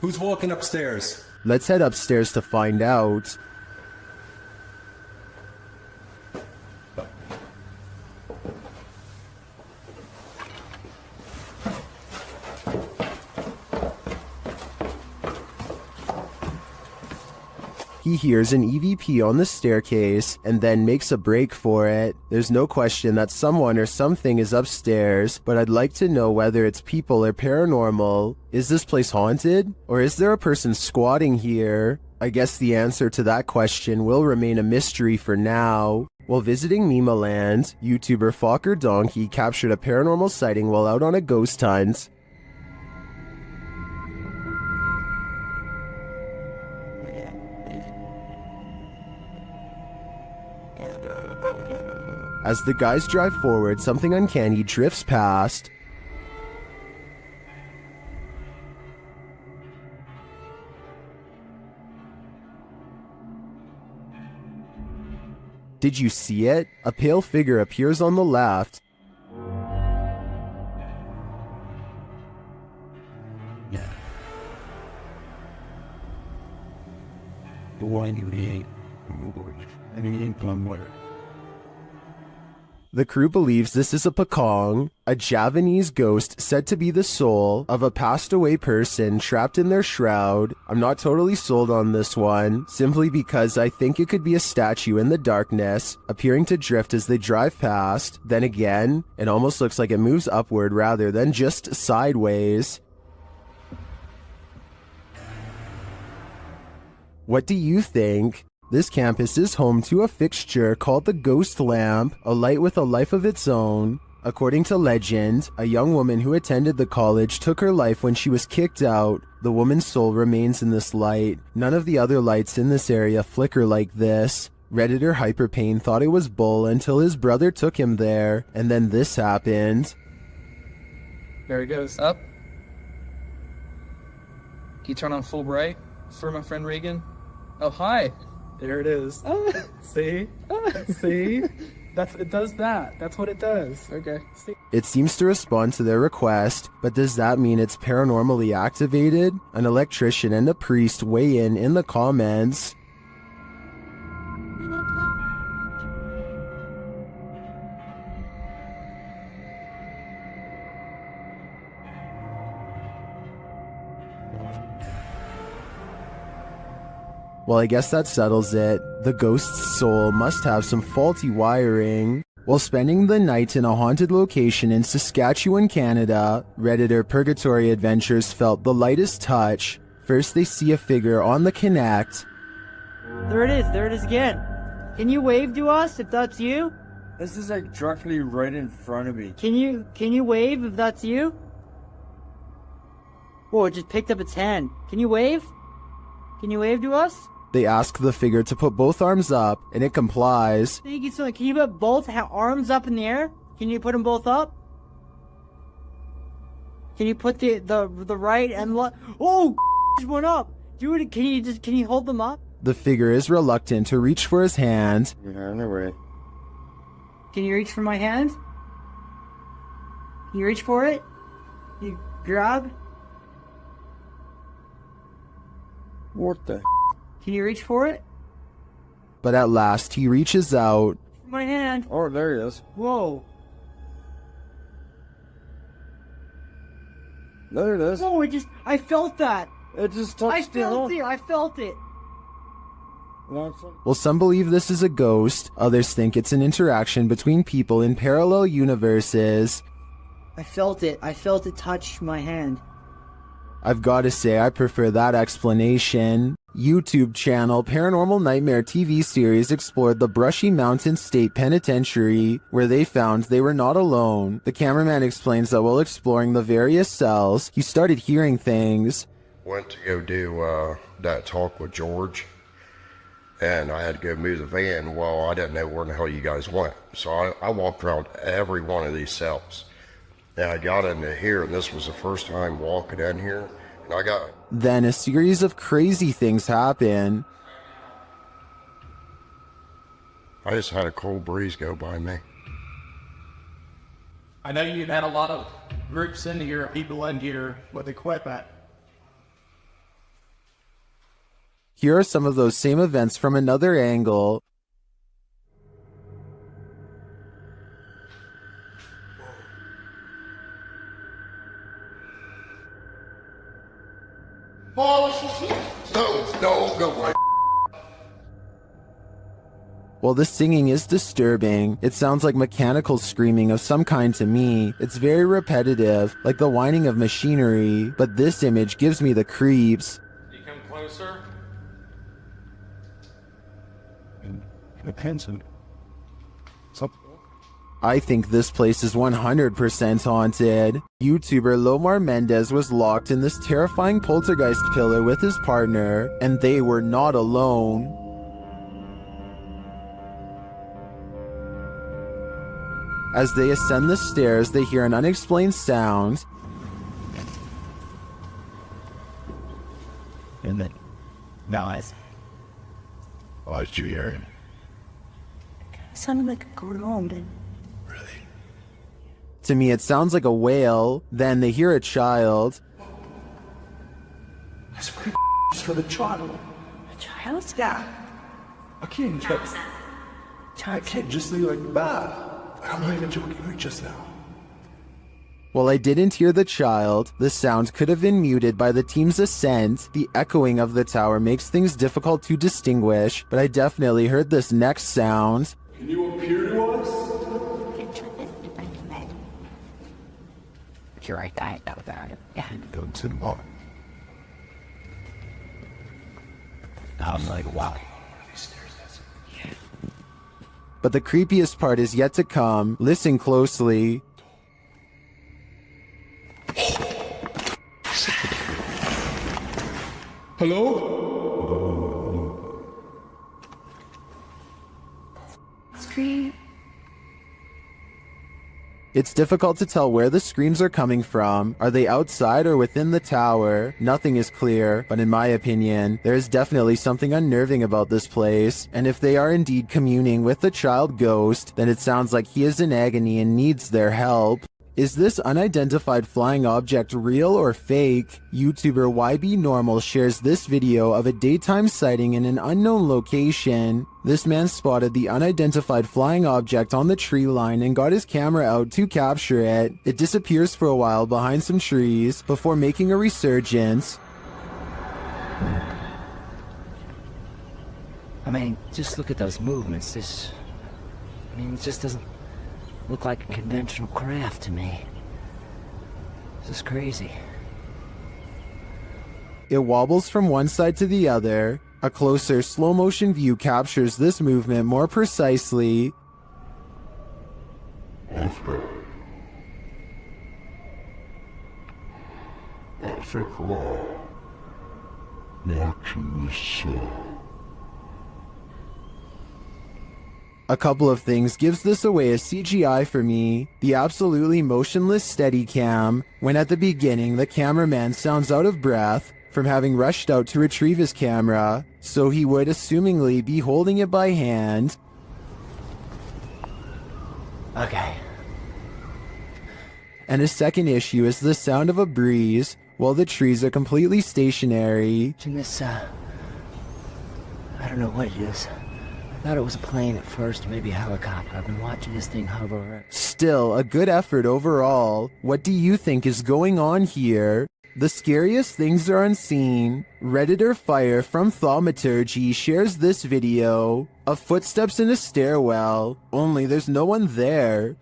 Who's walking upstairs? Let's head upstairs to find out. He hears an EVP on the staircase and then makes a break for it. There's no question that someone or something is upstairs, but I'd like to know whether it's people or paranormal. Is this place haunted? Or is there a person squatting here? I guess the answer to that question will remain a mystery for now. While visiting Mimaland, YouTuber Fokker Donkey captured a paranormal sighting while out on a ghost hunt. As the guys drive forward, something uncanny drifts past. Did you see it? A pale figure appears on the left. The crew believes this is a Pakong, a Javanese ghost said to be the soul of a passed away person trapped in their shroud. I'm not totally sold on this one, simply because I think it could be a statue in the darkness, appearing to drift as they drive past. Then again, it almost looks like it moves upward rather than just sideways. What do you think? This campus is home to a fixture called the Ghost Lamp, a light with a life of its own. According to legend, a young woman who attended the college took her life when she was kicked out. The woman's soul remains in this light. None of the other lights in this area flicker like this. Redditor Hyperpain thought it was bull until his brother took him there, and then this happened. There it goes. Up. Can you turn on full bright for my friend Regan? Oh, hi. There it is. See? See? It does that. That's what it does. Okay. See? It seems to respond to their request, but does that mean it's paranormally activated? An electrician and a priest weigh in the comments. Well, I guess that settles it. The ghost's soul must have some faulty wiring. While spending the night in a haunted location in Saskatchewan, Canada, Redditor Purgatory Adventures felt the lightest touch. First, they see a figure on the Connect. There it is again. Can you wave to us if that's you? This is like directly right in front of me. Can you wave if that's you? Whoa, it just picked up its hand. Can you wave? Can you wave to us? They ask the figure to put both arms up, and it complies. Thank you so much. Can you put both arms up in the air? Can you put them both up? Can you put the right and left? Oh, just went up. Do it. Can you hold them up? The figure is reluctant to reach for his hand. Yeah, no way. Can you reach for my hand? Can you reach for it? You grab? What the? Can you reach for it? But at last he reaches out. My hand. Oh, there he is. Whoa. There it is. No, I felt that. It just touched I felt it. Well, some believe this is a ghost, others think it's an interaction between people in parallel universes. I felt it touch my hand. I've got to say, I prefer that explanation. YouTube channel Paranormal Nightmare TV series explored the Brushy Mountain State Penitentiary, where they found they were not alone. The cameraman explains that while exploring the various cells, he started hearing things. Went to go do that talk with George, and I had to go move the van. Well, I didn't know where the hell you guys went, so I walked around every one of these cells. And I got into here, and this was the first time walking in here, and I got... Then a series of crazy things happen. I just had a cold breeze go by me. I know you've had a lot of groups in here, people in here with equipment. Here are some of those same events from another angle. No. While the singing is disturbing, it sounds like mechanical screaming of some kind to me. It's very repetitive, like the whining of machinery, but this image gives me the creeps. You come closer. I think this place is 100% haunted. YouTuber Lomar Mendez was locked in this terrifying poltergeist pillar with his partner, and they were not alone. As they ascend the stairs, they hear an unexplained sound. And then, now I... Oh, did you hear him? It sounded like a groan. To me, it sounds like a wail. Then they hear a child. That's pretty for the child. A child? Yeah. I can't just... I can't just leave like that. I'm not even joking like just now. While I didn't hear the child, the sound could have been muted by the team's ascent. The echoing of the tower makes things difficult to distinguish, but I definitely heard this next sound. Can you appear to us? You're right, I know about it. Yeah. Don't sit on. I'm like, wow. But the creepiest part is yet to come. Listen closely. Hello? Scream. It's difficult to tell where the screams are coming from. Are they outside or within the tower? Nothing is clear, but in my opinion, there is definitely something unnerving about this place. And if they are indeed communing with the child ghost, then it sounds like he is in agony and needs their help. Is this unidentified flying object real or fake? YouTuber YB Normal shares this video of a daytime sighting in an unknown location. This man spotted the unidentified flying object on the tree line and got his camera out to capture it. It disappears for a while behind some trees before making a resurgence. I mean, just look at those movements. It just doesn't look like a conventional craft to me. This is crazy. It wobbles from one side to the other. A closer slow-motion view captures this movement more precisely. A couple of things gives this away as CGI for me. The absolutely motionless Steadicam. When at the beginning the cameraman sounds out of breath. from having rushed out to retrieve his camera, so he would assumingly be holding it by hand. Okay. And his second issue is the sound of a breeze while the trees are completely stationary. This, I don't know what it is. I thought it was a plane at first, maybe a helicopter. I've been watching this thing hover. Still, a good effort overall. What do you think is going on here? The scariest things are unseen. Redditor Fire from Thaumaturgy shares this video of footsteps in a stairwell, only there's no one there.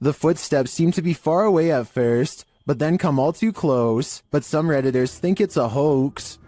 The footsteps seem to be far away at first, but then come all too close, but some Redditors think it's a hoax.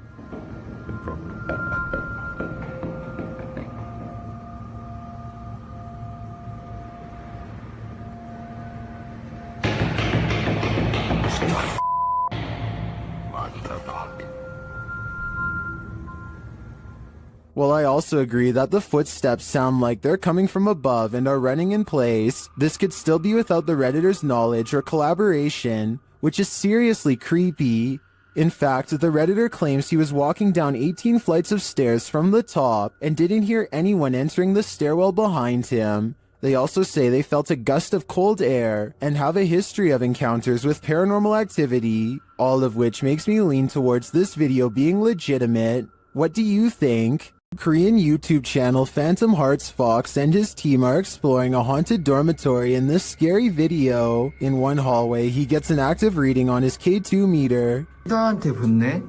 While I also agree that the footsteps sound like they're coming from above and are running in place, this could still be without the Redditor's knowledge or collaboration, which is seriously creepy. In fact, the Redditor claims he was walking down 18 flights of stairs from the top and didn't hear anyone entering the stairwell behind him. They also say they felt a gust of cold air and have a history of encounters with paranormal activity, all of which makes me lean towards this video being legitimate. What do you think? Korean YouTube channel Phantom Hearts Fox and his team are exploring a haunted dormitory in this scary video. In one hallway, he gets an active reading on his K2 meter. 나한테 붙네?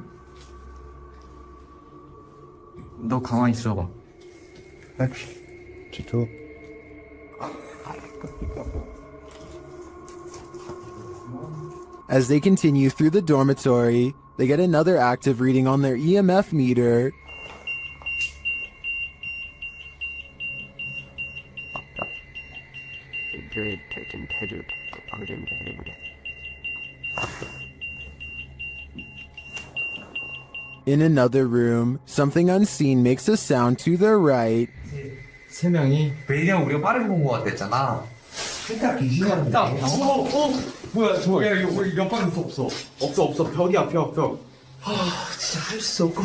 너 가만히 있어봐. 지도. As they continue through the dormitory, they get another active reading on their EMF meter. In another room, something unseen makes a sound to their right. 세 명이 왜냐면 우리가 빠른 공부 같았잖아. 일단 귀신이야. 뭐야 저 야, 이거 옆방에 없어. 벽이야 벽. 진짜 할 수 없고.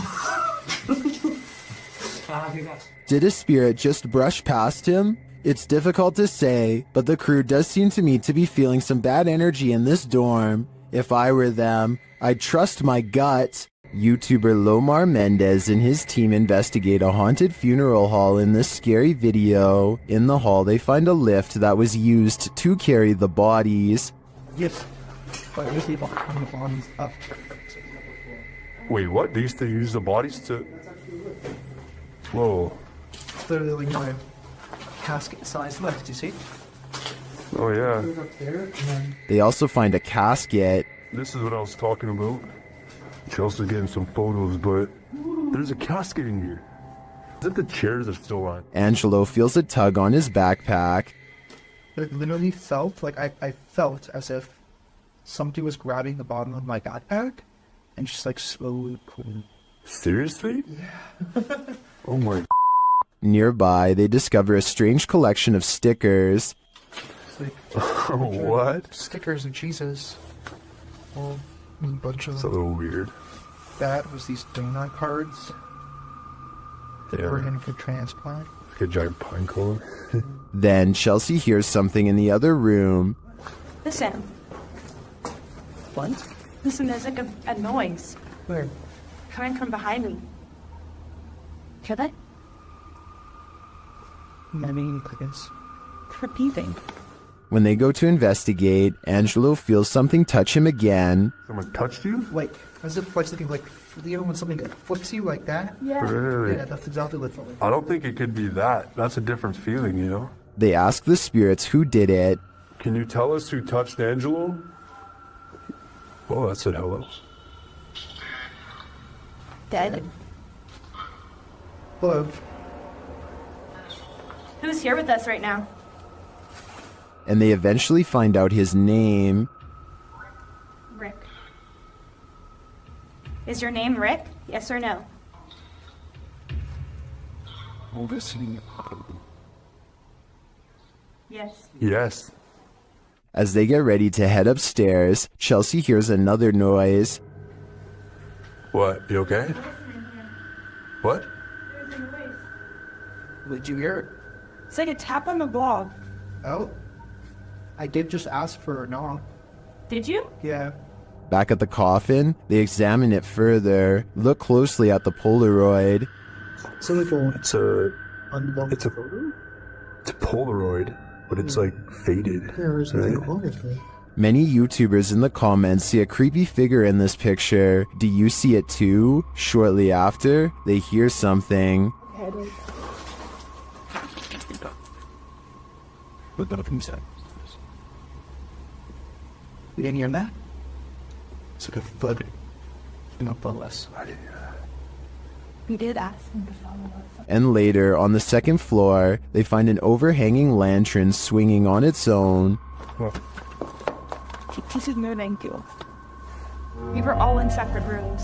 Did a spirit just brush past him? It's difficult to say, but the crew does seem to me to be feeling some bad energy in this dorm. If I were them, I'd trust my gut. YouTuber Lomar Mendez and his team investigate a haunted funeral hall in this scary video. In the hall, they find a lift that was used to carry the bodies. Yes. But we see the bodies up. Wait, what? They used to use the bodies to... Whoa. Literally my casket-sized lift, you see? Oh, yeah. They also find a casket. This is what I was talking about. Chelsea's getting some photos, but there's a casket in here. Is it the chairs are still on? Angelo feels a tug on his backpack. It literally felt like I felt as if somebody was grabbing the bottom of my backpack and just like slowly pulling. Seriously? Yeah. Oh my. Nearby, they discover a strange collection of stickers. What? Stickers of Jesus. Well, a bunch of It's a little weird. that was these donut cards that Yeah. were in for transplant. Like a giant pine cone. Then Chelsea hears something in the other room. Listen. What? Listen, there's like a noise Where? coming from behind me. Hear that? I mean, I guess. Repeating. When they go to investigate, Angelo feels something touch him again. Someone touched you? Like, as if like something like, you know when something flips you like that? Yeah. Really? Yeah, that's exactly what it felt like. I don't think it could be that. That's a different feeling, you know? They ask the spirits who did it. Can you tell us who touched Angelo? Oh, that said hello. Dead. Hello. Who's here with us right now? And they eventually find out his name. Rick. Is your name Rick? Yes or no? Yes. Yes. As they get ready to head upstairs, Chelsea hears another noise. What? You okay? What? Did you hear it? It's like a tap on the blog. Oh. I did just ask for a knock. Did you? Yeah. Back at the coffin, they examine it further, look closely at the Polaroid. It's a Polaroid, but it's like faded. Right? Many YouTubers in the comments see a creepy figure in this picture. Do you see it too? Shortly after, they hear something. You didn't hear that? It's like a thud. Less. We did ask him to follow us. And later, on the second floor, they find an overhanging lantern swinging on its own. This is moving too. We were all in separate rooms.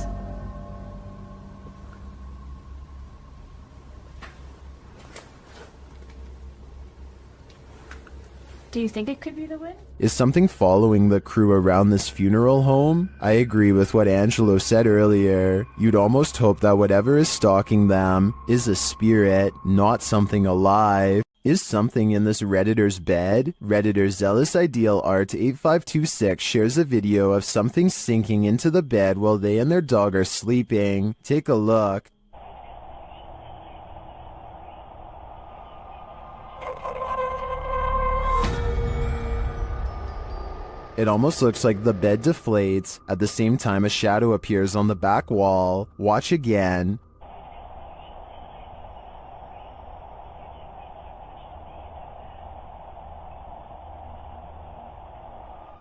Do you think it could be the wind? Is something following the crew around this funeral home? I agree with what Angelo said earlier. You'd almost hope that whatever is stalking them is a spirit, not something alive. Is something in this Redditor's bed? Redditor Zealous Ideal Art 8526 shares a video of something sinking into the bed while they and their dog are sleeping. Take a look. It almost looks like the bed deflates. At the same time, a shadow appears on the back wall. Watch again.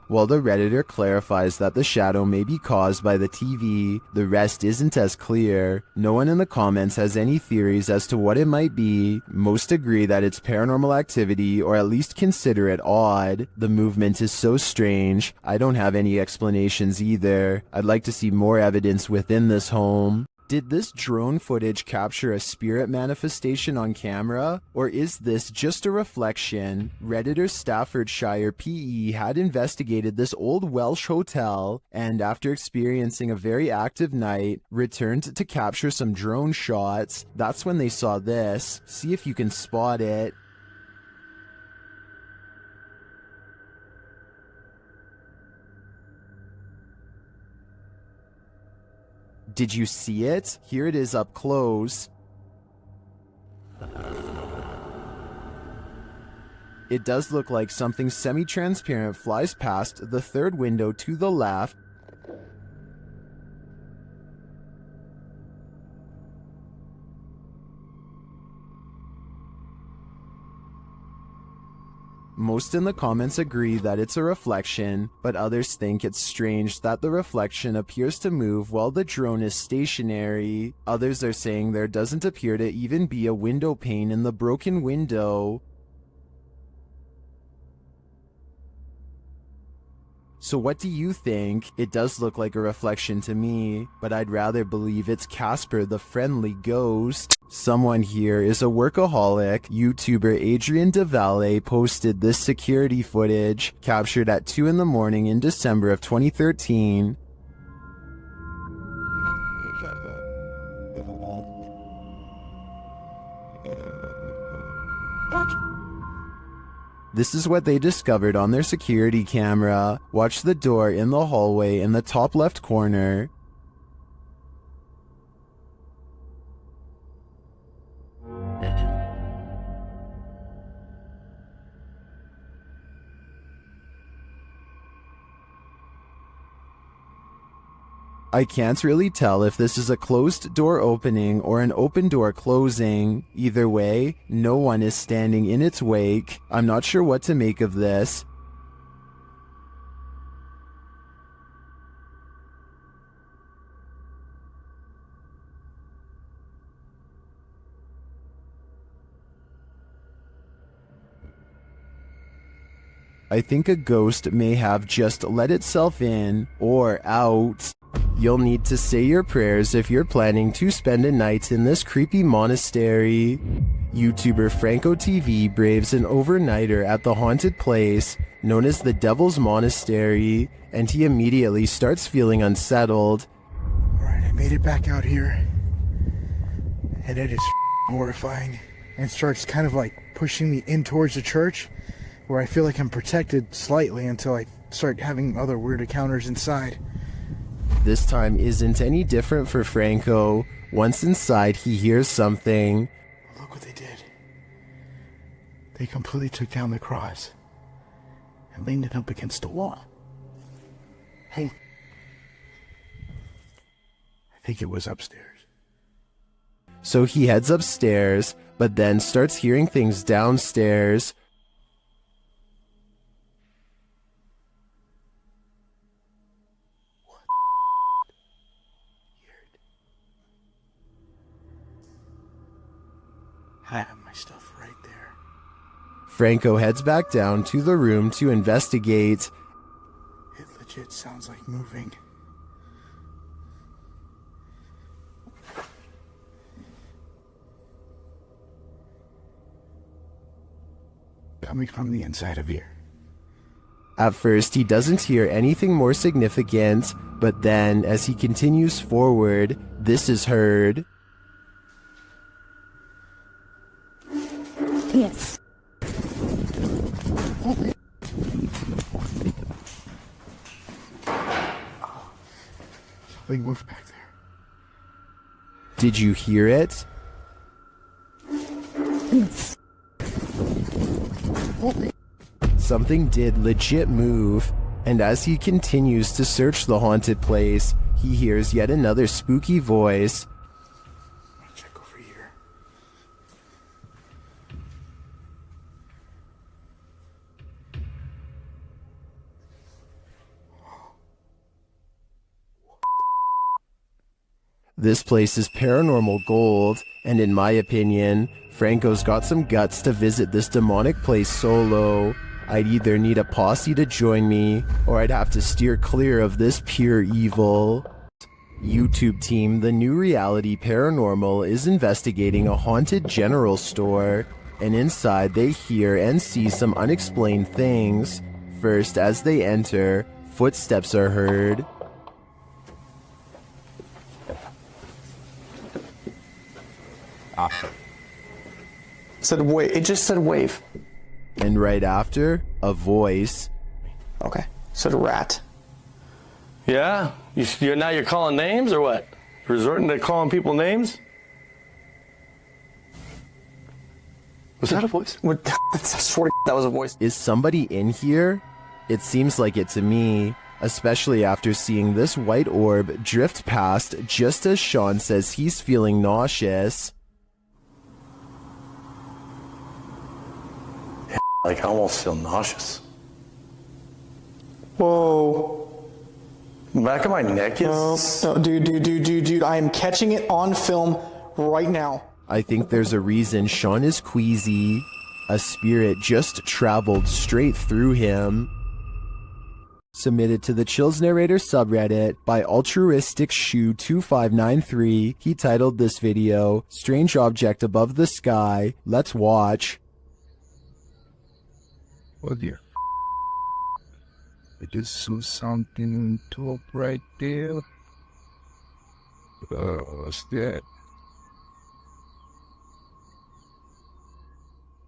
While the Redditor clarifies that the shadow may be caused by the TV, the rest isn't as clear. No one in the comments has any theories as to what it might be. Most agree that it's paranormal activity, or at least consider it odd. The movement is so strange. I don't have any explanations either. I'd like to see more evidence within this home. Did this drone footage capture a spirit manifestation on camera? Or is this just a reflection? Redditor Staffordshire PE had investigated this old Welsh hotel and, after experiencing a very active night, returned to capture some drone shots. That's when they saw this. See if you can spot it. Did you see it? Here it is up close. It does look like something semi-transparent flies past the third window to the left. Most in the comments agree that it's a reflection, but others think it's strange that the reflection appears to move while the drone is stationary. Others are saying there doesn't appear to even be a window pane in the broken window. So what do you think? It does look like a reflection to me, but I'd rather believe it's Casper the Friendly Ghost. Someone here is a workaholic. YouTuber Adrian DeValle posted this security footage, captured at 2 in the morning in December of 2013. This is what they discovered on their security camera. Watch the door in the hallway in the top left corner. I can't really tell if this is a closed door opening or an open door closing. Either way, no one is standing in its wake. I'm not sure what to make of this. I think a ghost may have just let itself in or out. You'll need to say your prayers if you're planning to spend a night in this creepy monastery. YouTuber Franco TV braves an overnighter at the haunted place known as the Devil's Monastery, and he immediately starts feeling unsettled. Alright, I made it back out here, and it is horrifying, and starts kind of like pushing me in towards the church, where I feel like I'm protected slightly until I start having other weird encounters inside. This time isn't any different for Franco. Once inside, he hears something. Look what they did. They completely took down the cross and leaned it up against the wall. Hey. I think it was upstairs. So he heads upstairs, but then starts hearing things downstairs. I have my stuff right there. Franco heads back down to the room to investigate. It legit sounds like moving. Coming from the inside of here. At first, he doesn't hear anything more significant, but then, as he continues forward, this is heard. Yes. Something moved back there. Did you hear it? Yes. Something did legit move, and as he continues to search the haunted place, he hears yet another spooky voice. Check over here. This place is paranormal gold, and in my opinion, Franco's got some guts to visit this demonic place solo. I'd either need a posse to join me, or I'd have to steer clear of this pure evil. YouTube team, the new reality paranormal is investigating a haunted general store, and inside they hear and see some unexplained things. First, as they enter, footsteps are heard. Said wave. It just said wave. And right after, a voice. Okay. Said rat. Yeah? Now you're calling names or what? Resorting to calling people names? Was that a voice? What? I swear to God, that was a voice. Is somebody in here? It seems like it to me, especially after seeing this white orb drift past just as Sean says he's feeling nauseous. Like, I almost feel nauseous. Whoa. The back of my neck is... No, dude, I am catching it on film right now. I think there's a reason Sean is queasy. A spirit just traveled straight through him. Submitted to the Chills Narrator subreddit by Altruistic Shoe 2593. He titled this video, Strange Object Above the Sky. Let's watch. Oh dear. I just saw something on top right there. What's that?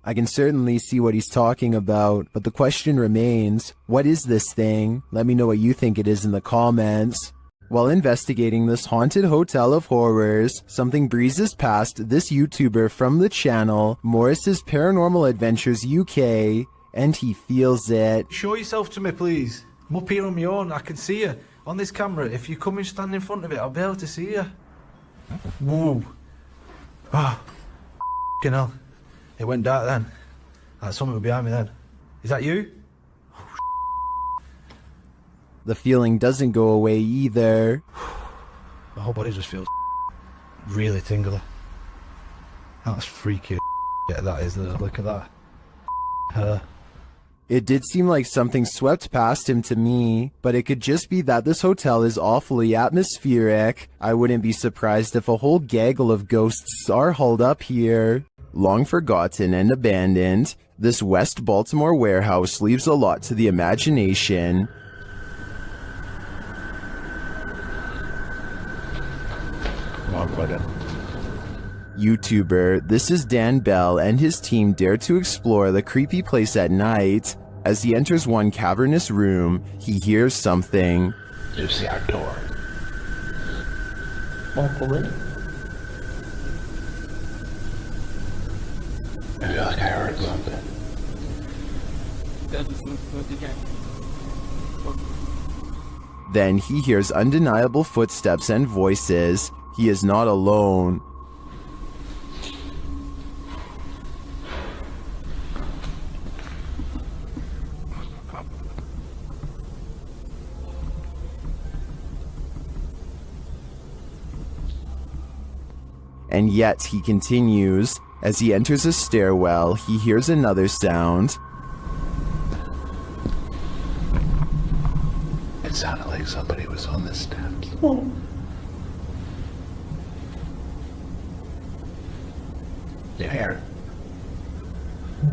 I can certainly see what he's talking about, but the question remains, what is this thing? Let me know what you think it is in the comments. While investigating this haunted hotel of horrors, something breezes past this YouTuber from the channel, Morris's Paranormal Adventures UK, and he feels it. Show yourself to me, please. I'm up here on my own. I can see you on this camera. If you come and stand in front of it, I'll be able to see you. Whoa. Ah. F***ing hell. It went dark then. Like something behind me then. Is that you? The feeling doesn't go away either. My whole body just feels really tingly. That's freaky. Yeah, that is. Look at that. Her. It did seem like something swept past him to me, but it could just be that this hotel is awfully atmospheric. I wouldn't be surprised if a whole gaggle of ghosts are holed up here. Long forgotten and abandoned, this West Baltimore warehouse leaves a lot to the imagination. YouTuber, this is Dan Bell and his team dare to explore the creepy place at night. As he enters one cavernous room, he hears something. There's the outdoor. Already? I feel like I heard something. Then he hears undeniable footsteps and voices. He is not alone. And yet he continues. As he enters a stairwell, he hears another sound. It sounded like somebody was on the steps. You hear it?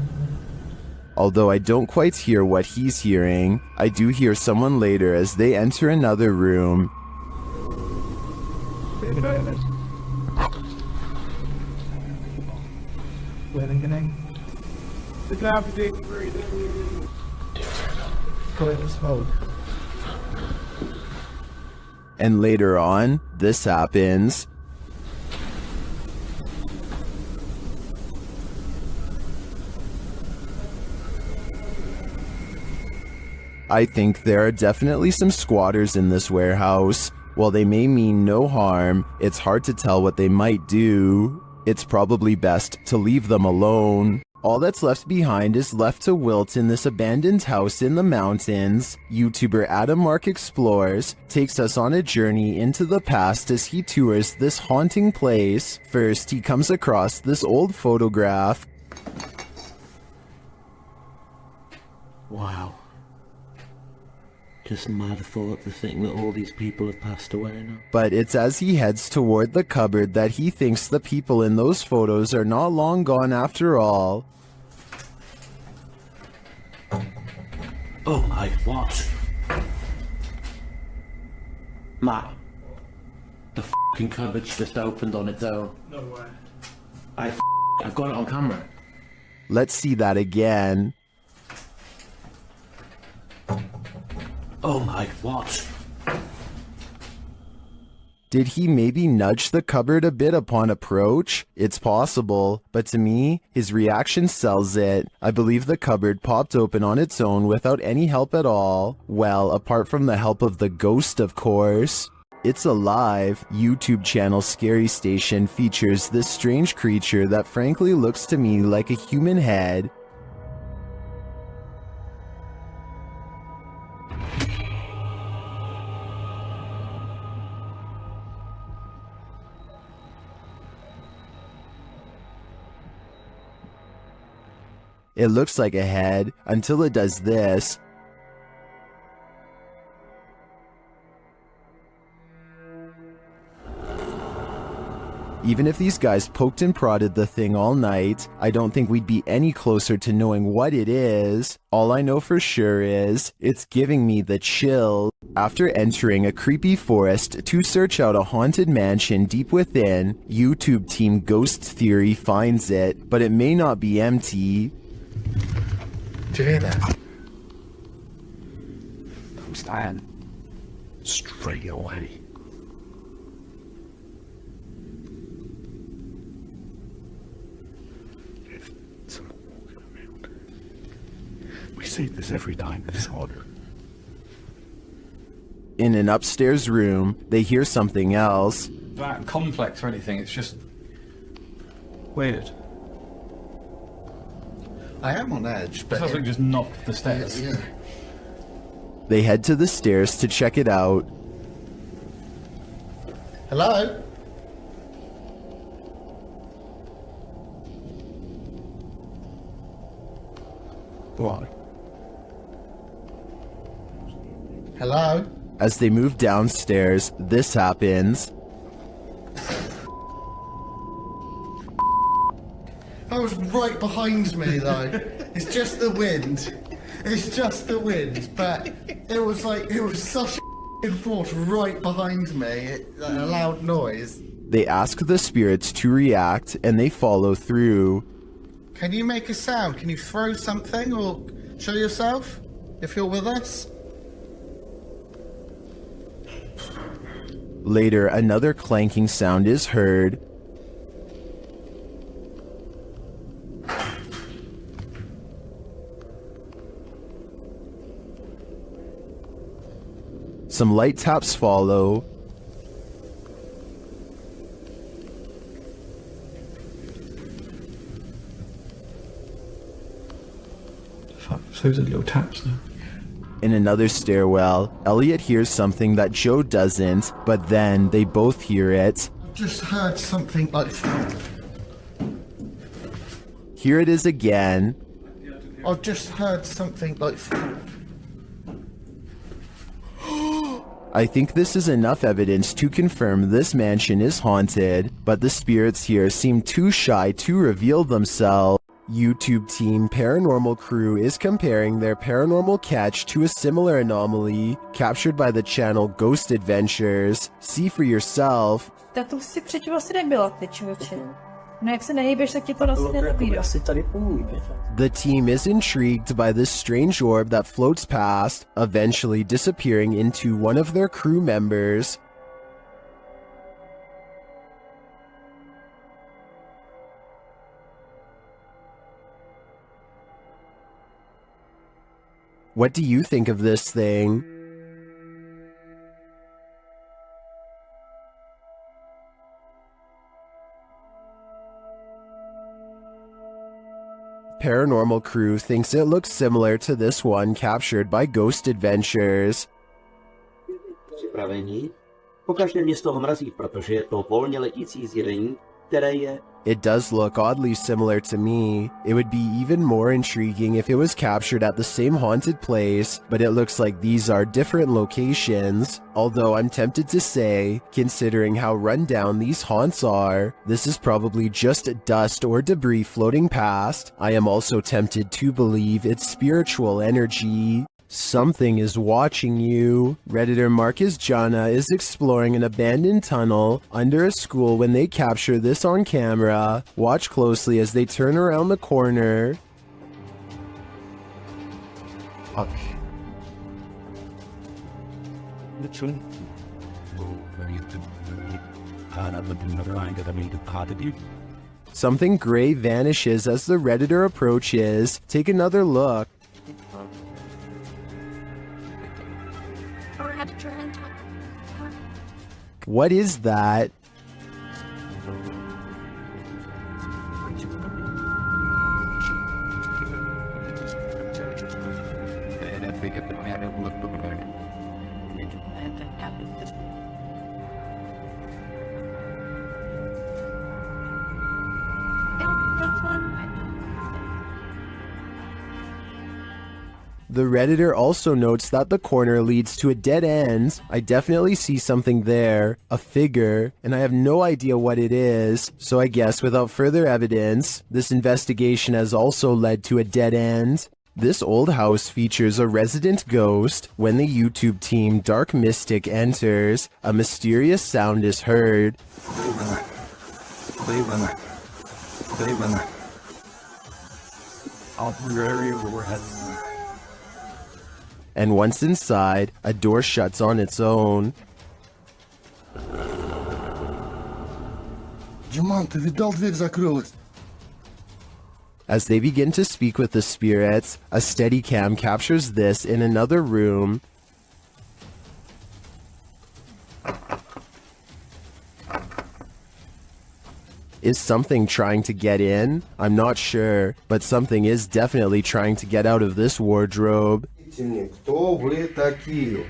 Although I don't quite hear what he's hearing, I do hear someone later as they enter another room. And later on, this happens. I think there are definitely some squatters in this warehouse. While they may mean no harm, it's hard to tell what they might do. It's probably best to leave them alone. All that's left behind is left to wilt in this abandoned house in the mountains. YouTuber Adam Mark Explores takes us on a journey into the past as he tours this haunting place. First, he comes across this old photograph. Wow. Just mad thought to think that all these people have passed away now. But it's as he heads toward the cupboard that he thinks the people in those photos are not long gone after all. Oh my, what? Matt, the f***ing cupboard's just opened on its own. No way. I've got it on camera. Let's see that again. Oh my, what? Did he maybe nudge the cupboard a bit upon approach? It's possible, but to me, his reaction sells it. I believe the cupboard popped open on its own without any help at all. Well, apart from the help of the ghost, of course. It's Alive, YouTube channel Scary Station features this strange creature that frankly looks to me like a human head. It looks like a head until it does this. Even if these guys poked and prodded the thing all night, I don't think we'd be any closer to knowing what it is. All I know for sure is, it's giving me the chill. After entering a creepy forest to search out a haunted mansion deep within, YouTube team Ghost Theory finds it, but it may not be empty. Did you hear that? I'm staying straight away. There's someone walking around. We see this every time, it's harder. In an upstairs room, they hear something else. That complex or anything, it's just weird. I am on edge, but... It sounds like just knocked the stairs. Yeah. They head to the stairs to check it out. Hello? What? Hello? As they move downstairs, this happens. That was right behind me, though. It's just the wind. It's just the wind. But it was such a force right behind me. A loud noise. They ask the spirits to react, and they follow through. Can you make a sound? Can you throw something or show yourself if you're with us? Later, another clanking sound is heard. Some light taps follow. Fuck, so those are little taps now. In another stairwell, Elliot hears something that Joe doesn't, but then they both hear it. Just heard something like... Here it is again. I've just heard something like... I think this is enough evidence to confirm this mansion is haunted, but the spirits here seem too shy to reveal themselves. YouTube team Paranormal Crew is comparing their paranormal catch to a similar anomaly captured by the channel Ghost Adventures. See for yourself. Tak to si předtím asi nebyla, ty člověče. No jak se nehýbeš, tak ti to asi nenabídá. The team is intrigued by this strange orb that floats past, eventually disappearing into one of their crew members. What do you think of this thing? Paranormal Crew thinks it looks similar to this one captured by Ghost Adventures. Připravení. Pokaždé mě z toho mrazí, protože je to volně letící zjevení, které je... It does look oddly similar to me. It would be even more intriguing if it was captured at the same haunted place, but it looks like these are different locations. Although I'm tempted to say, considering how run down these haunts are, this is probably just dust or debris floating past. I am also tempted to believe it's spiritual energy. Something is watching you. Redditor Marcus Jana is exploring an abandoned tunnel under a school when they capture this on camera. Watch closely as they turn around the corner. Something gray vanishes as the Redditor approaches. Take another look. What is that? The Redditor also notes that the corner leads to a dead end. I definitely see something there, a figure, and I have no idea what it is, so I guess without further evidence, this investigation has also led to a dead end. This old house features a resident ghost. When the YouTube team Dark Mystic enters, a mysterious sound is heard. And once inside, a door shuts on its own. Диман, ты видал, дверь закрылась? As they begin to speak with the spirits, a Steadicam captures this in another room. Is something trying to get in? I'm not sure, but something is definitely trying to get out of this wardrobe. Кто вы такие?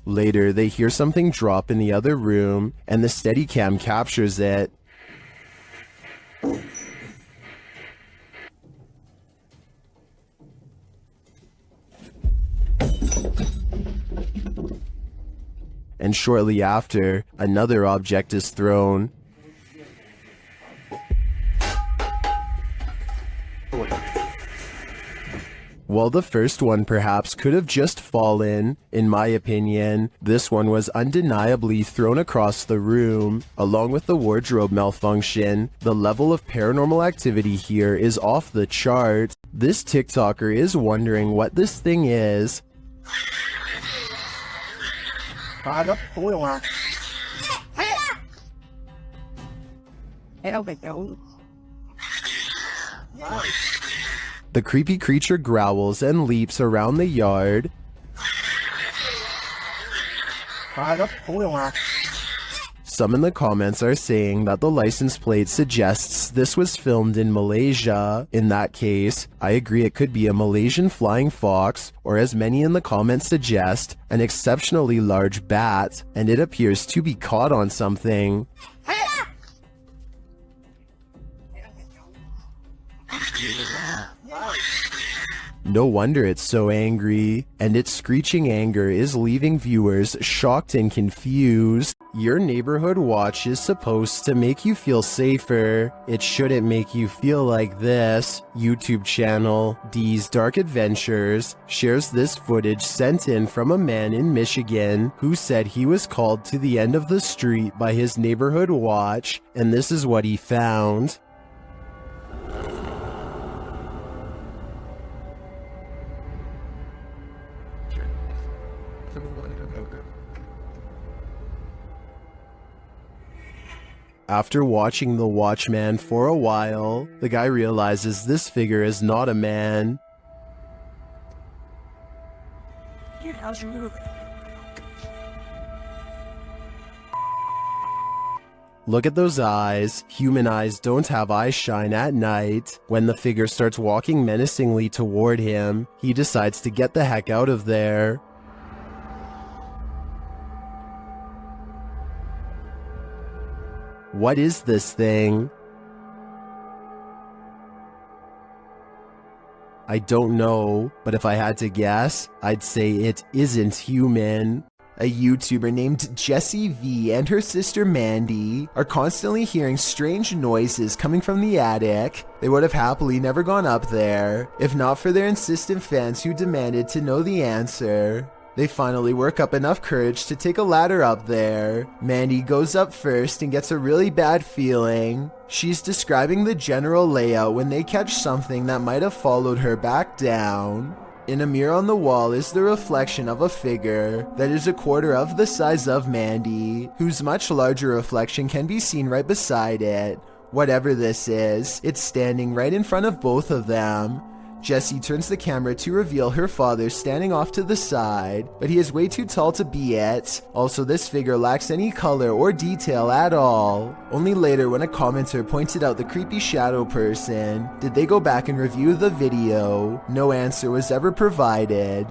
Later, they hear something drop in the other room, and the Steadicam captures it. And shortly after, another object is thrown. While the first one perhaps could have just fallen, in my opinion, this one was undeniably thrown across the room. Along with the wardrobe malfunction, the level of paranormal activity here is off the charts. This TikToker is wondering what this thing is. The creepy creature growls and leaps around the yard. Some in the comments are saying that the license plate suggests this was filmed in Malaysia. In that case, I agree it could be a Malaysian flying fox, or as many in the comments suggest, an exceptionally large bat, and it appears to be caught on something. No wonder it's so angry, and its screeching anger is leaving viewers shocked and confused. Your neighborhood watch is supposed to make you feel safer. It shouldn't make you feel like this. YouTube channel D's Dark Adventures shares this footage sent in from a man in Michigan who said he was called to the end of the street by his neighborhood watch, and this is what he found. After watching the Watchman for a while, the guy realizes this figure is not a man. Look at those eyes. Human eyes don't have eye shine at night. When the figure starts walking menacingly toward him, he decides to get the heck out of there. What is this thing? I don't know, but if I had to guess, I'd say it isn't human. A YouTuber named Jessie V and her sister Mandy are constantly hearing strange noises coming from the attic. They would have happily never gone up there, if not for their insistent fans who demanded to know the answer. They finally work up enough courage to take a ladder up there. Mandy goes up first and gets a really bad feeling. She's describing the general layout when they catch something that might have followed her back down. In a mirror on the wall is the reflection of a figure that is a quarter of the size of Mandy, whose much larger reflection can be seen right beside it. Whatever this is, it's standing right in front of both of them. Jessie turns the camera to reveal her father standing off to the side, but he is way too tall to be it. Also, this figure lacks any color or detail at all. Only later, when a commenter pointed out the creepy shadow person, did they go back and review the video. No answer was ever provided.